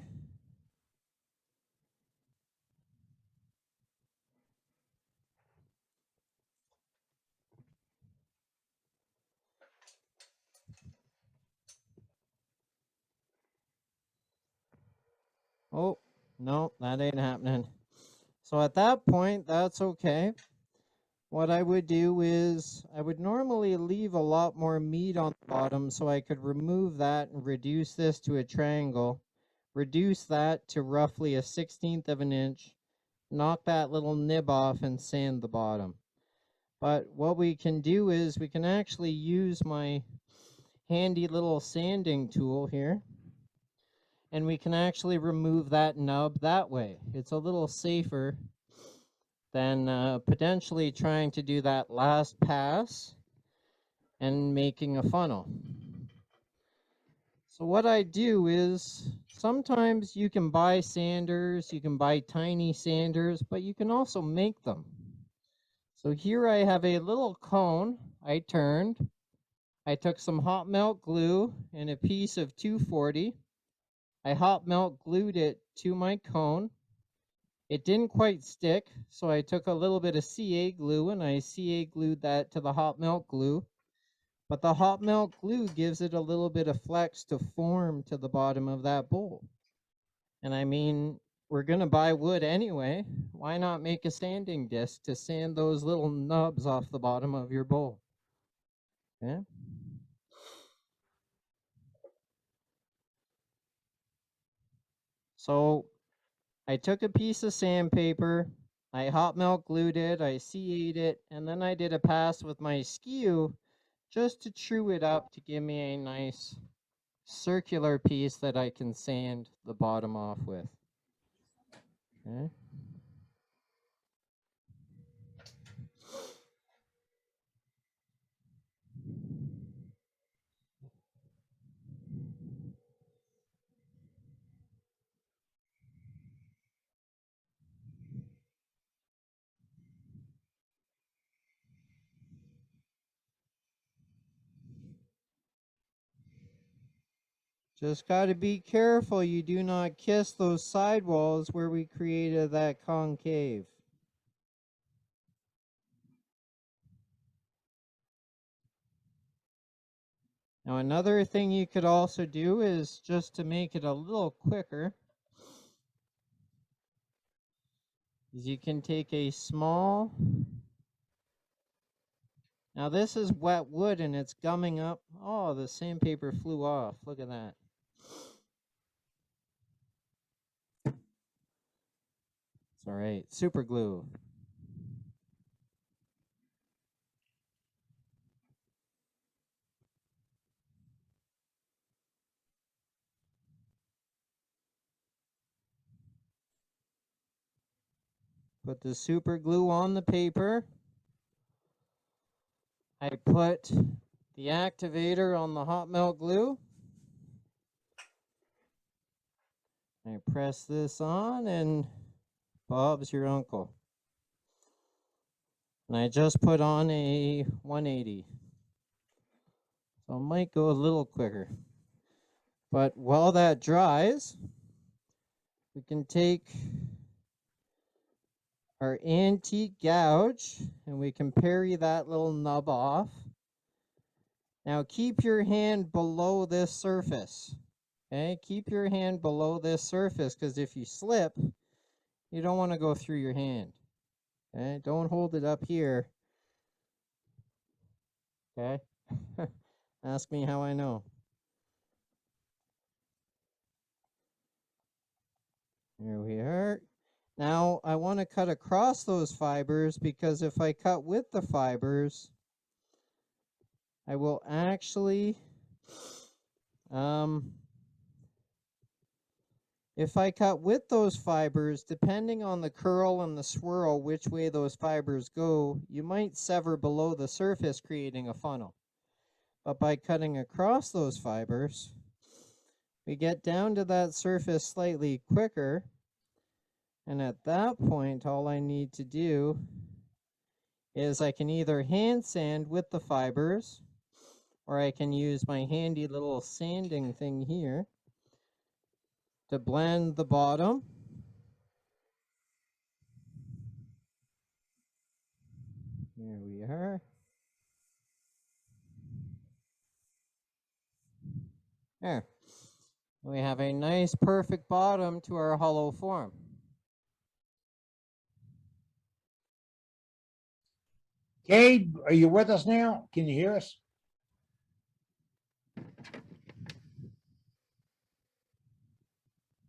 Oh, no, that ain't happening. So at that point, that's okay. What I would do is I would normally leave a lot more meat on the bottom so I could remove that and reduce this to a triangle, reduce that to roughly a 1/16 of an inch, knock that little nib off and sand the bottom. But what we can do is we can actually use my handy little sanding tool here and we can actually remove that nub that way. It's a little safer than potentially trying to do that last pass and making a funnel. So what I do is sometimes you can buy sanders, you can buy tiny sanders, but you can also make them. So here I have a little cone I turned. I took some hot melt glue and a piece of 240. I hot melt glued it to my cone. It didn't quite stick, so I took a little bit of CA glue and I CA glued that to the hot melt glue. But the hot melt glue gives it a little bit of flex to form to the bottom of that bowl. And I mean, we're going to buy wood anyway. Why not make a sanding disc to sand those little nubs off the bottom of your bowl? Yeah. So I took a piece of sandpaper, I hot melt glued it, I CA'd it, and then I did a pass with my skew just to true it up to give me a nice circular piece that I can sand the bottom off with. Okay. Just got to be careful you do not kiss those sidewalls where we created that concave. Now another thing you could also do is just to make it a little quicker is you can take a small, now this is wet wood and it's gumming up. Oh, the sandpaper flew off. Look at that. It's all right. Super glue. Put the super glue on the paper. I put the activator on the hot melt glue. I press this on and Bob's your uncle. And I just put on a 180. So it might go a little quicker. But while that dries, we can take our antique gouge and we can parry that little nub off. Now keep your hand below this surface. Okay, keep your hand below this surface because if you slip, you don't want to go through your hand. Okay, don't hold it up here. Okay, ask me how I know. Here we are. Now I want to cut across those fibers because if I cut with the fibers, I will actually, if I cut with those fibers, depending on the curl and the swirl, which way those fibers go, you might sever below the surface, creating a funnel. But by cutting across those fibers, we get down to that surface slightly quicker. And at that point, all I need to do is I can either hand sand with the fibers, or I can use my handy little sanding thing here to blend the bottom. Here we are. There. We have a nice perfect bottom to our hollow form. Kade, are you with us now? Can you hear us?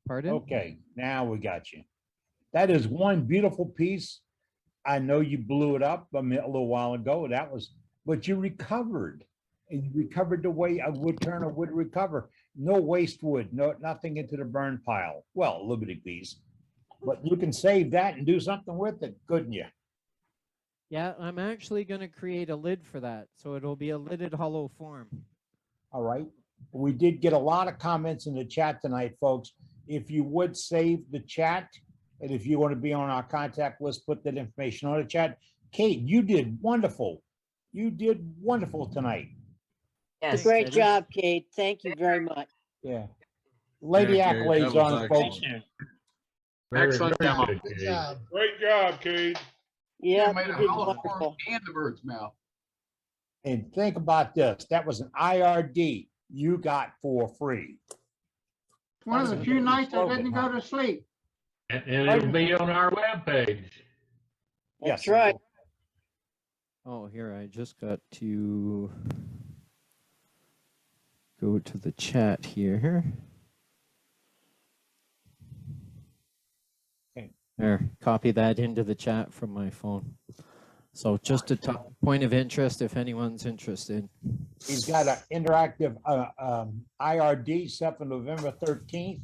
Pardon? Okay, now we got you. That is one beautiful piece. I know you blew it up a little while ago. That was, but you recovered. and you recovered the way a wood turner would recover. No waste wood, nothing into the burn pile. Well, a limited piece, but you can save that and do something with it, couldn't you? Yeah, I'm actually going to create a lid for that. So it'll be a lidded hollow form. All right. We did get a lot of comments in the chat tonight, folks. If you would save the chat, and if you want to be on our contact list, put that information on the chat. Kate, you did wonderful. You did wonderful tonight. Yes. Great job, Kate. Thank you very much. Yeah. Lady Yeah, Kate, accolades that was on it, folks. excellent. Excellent demo. Good job. Great job, Cade. Yeah, You made you a did hollow form wonderful. and the bird's mouth. And think about this. That was an IRD you got for free. One of the few nights I didn't go to sleep. And it'll be on our webpage. That's right. Oh, here, I just got to go to the chat here. Okay. There, copy that into the chat from my phone. So just a point of interest if anyone's interested. He's got an interactive IRD set for November 13th.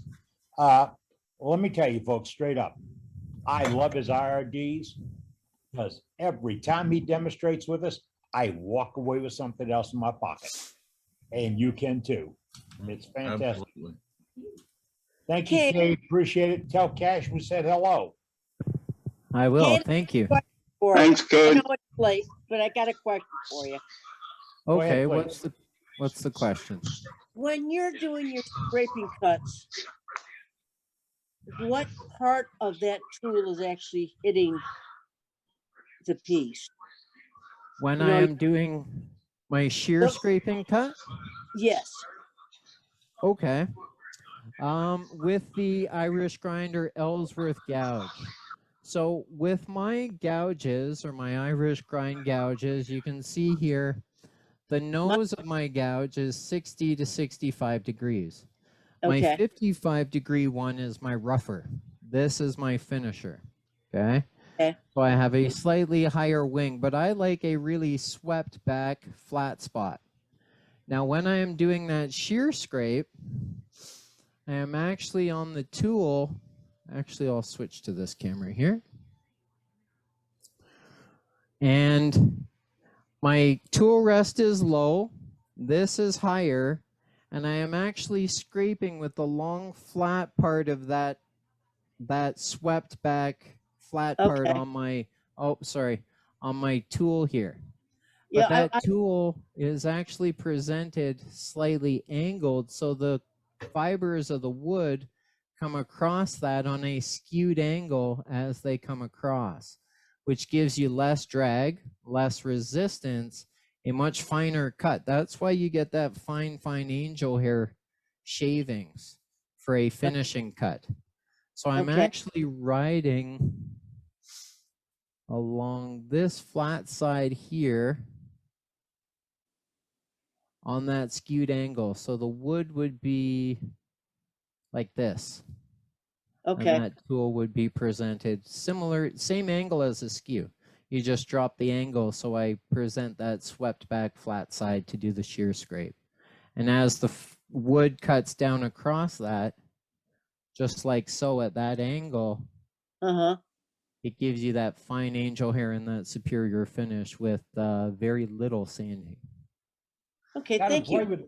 Let me tell you folks straight up, I love his IRDs because every time he demonstrates with us, I walk away with something else in my pocket. And you can too. It's fantastic. Absolutely. Thank you, Kate. Appreciate it. Tell Cash we said hello. I will. Kate, Thank you. Thanks, I Kate. know it's late, but I got a question for you. Go ahead, Okay, please. what's the question? When you're doing your scraping cuts, what part of that tool is actually hitting the piece? When You I know, am doing my shear Look- scraping cut? Yes. Okay. With the Irish grinder Ellsworth gouge. So with my gouges or my Irish grind gouges, you can see here, the nose of my gouge is 60 to 65 degrees. My Okay. 55-degree one is my rougher. This is my finisher, okay? Okay. So I have a slightly higher wing, but I like a really swept back flat spot. Now, when I am doing that shear scrape, I am actually on the tool. Actually, I'll switch to this camera here. And my tool rest is low. This is higher. And I am actually scraping with the long flat part of that swept back flat part Okay. on my, on my tool here. Yeah, But that tool is actually presented slightly angled, so the fibers of the wood come across that on a skewed angle as they come across, which gives you less drag, less resistance, a much finer cut. That's why you get that fine angel hair shavings for a finishing cut. So I'm Okay. actually riding along this flat side here on that skewed angle. So the wood would be like this. Okay. And that tool would be presented similar, same angle as a skew. You just drop the angle, so I present that swept back flat side to do the shear scrape. And as the wood cuts down across that, just like so at that angle, it gives you that fine angel hair and that superior finish with very little sanding. Okay, Gotta thank play you. with,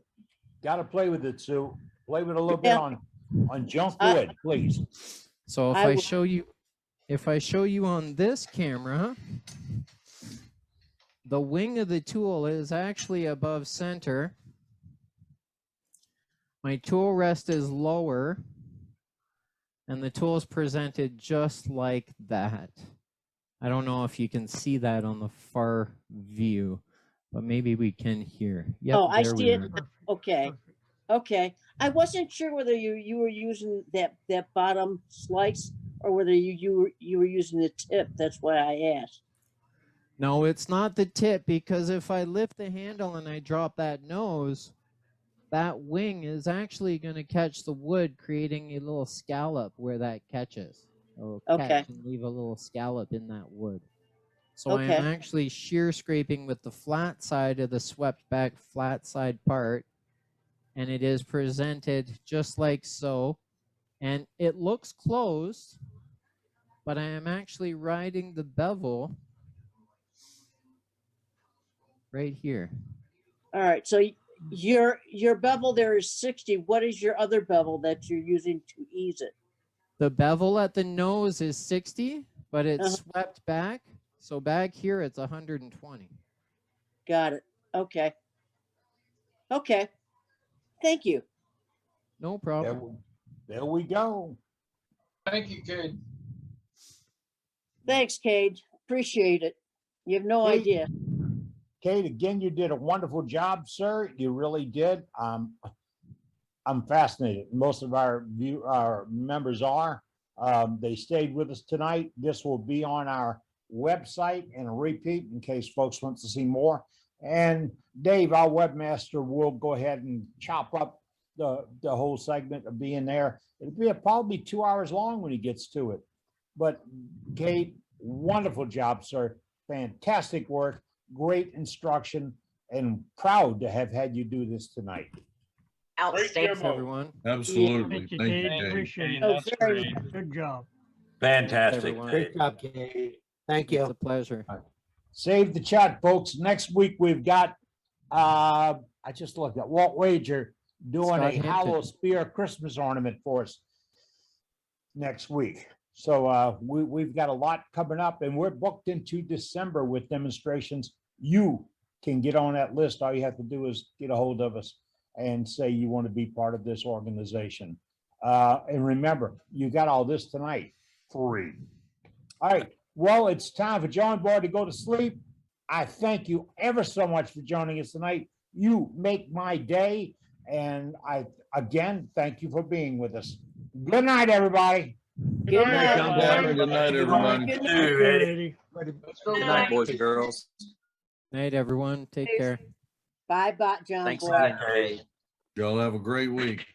gotta play with it, Sue. Play with it a little bit on junk wood, please. So I if will- if I show you on this camera, the wing of the tool is actually above center. My tool rest is lower, and the tool is presented just like that. I don't know if you can see that on the far view, but maybe we can here. Yep, Oh, I there see we it. are. Okay. Okay. I wasn't sure whether you were using that bottom slice or whether you were using the tip. That's why I asked. No, it's not the tip, because if I lift the handle and I drop that nose, that wing is actually going to catch the wood, creating a little scallop where that catches. It'll Okay. catch and leave a little scallop in that wood. So I am Okay. actually shear scraping with the flat side of the swept back flat side part. And it is presented just like so. And it looks closed, but I am actually riding the bevel right here. All right. So your bevel there is 60. What is your other bevel that you're using to ease it? The bevel at the nose is 60, but it's swept back. So back here, it's 120. Got it. Okay. Okay. Thank you. No problem. There we go. Thank you, Kade. Thanks, Cade. Appreciate it. You have no Kate, idea. Kate, again, you did a wonderful job, sir. You really did. I'm fascinated. Most of our members are. They stayed with us tonight. This will be on our website and a repeat in case folks want to see more. And Dave, our webmaster, will go ahead and chop up the whole segment of being there. It'll be probably 2 hours long when he gets to it. But Kate, wonderful job, sir. Fantastic work, great instruction, and proud to have had you do this tonight. Outstanding. demo. Everyone. Absolutely. Thank you, Thank you, Kate. Dave. Appreciate it. Oh, That's very great. Good job. Fantastic. Everyone. Great job, Kate. Thank It's you. a pleasure. Save the chat, folks. Next week, we've got, I just looked at Walt Wager doing Scott a Hampton. hollow spear Christmas ornament for us next week. So we've got a lot coming up, and we're booked into December with demonstrations. You can get on that list. All you have to do is get a hold of us and say you want to be part of this organization. And remember, you got all this tonight, free. All right. Well, it's time for John Boy to go to sleep. I thank you ever so much for joining us tonight. You make my day. And I, again, thank you for being with us. Good night, everybody. Good night. John Boy, good night, everybody. Good night. Eddie. Good night, boys and girls. Night, everyone. Take care. Bye, John Thanks Boy. again, Kate. Y'all have a great week.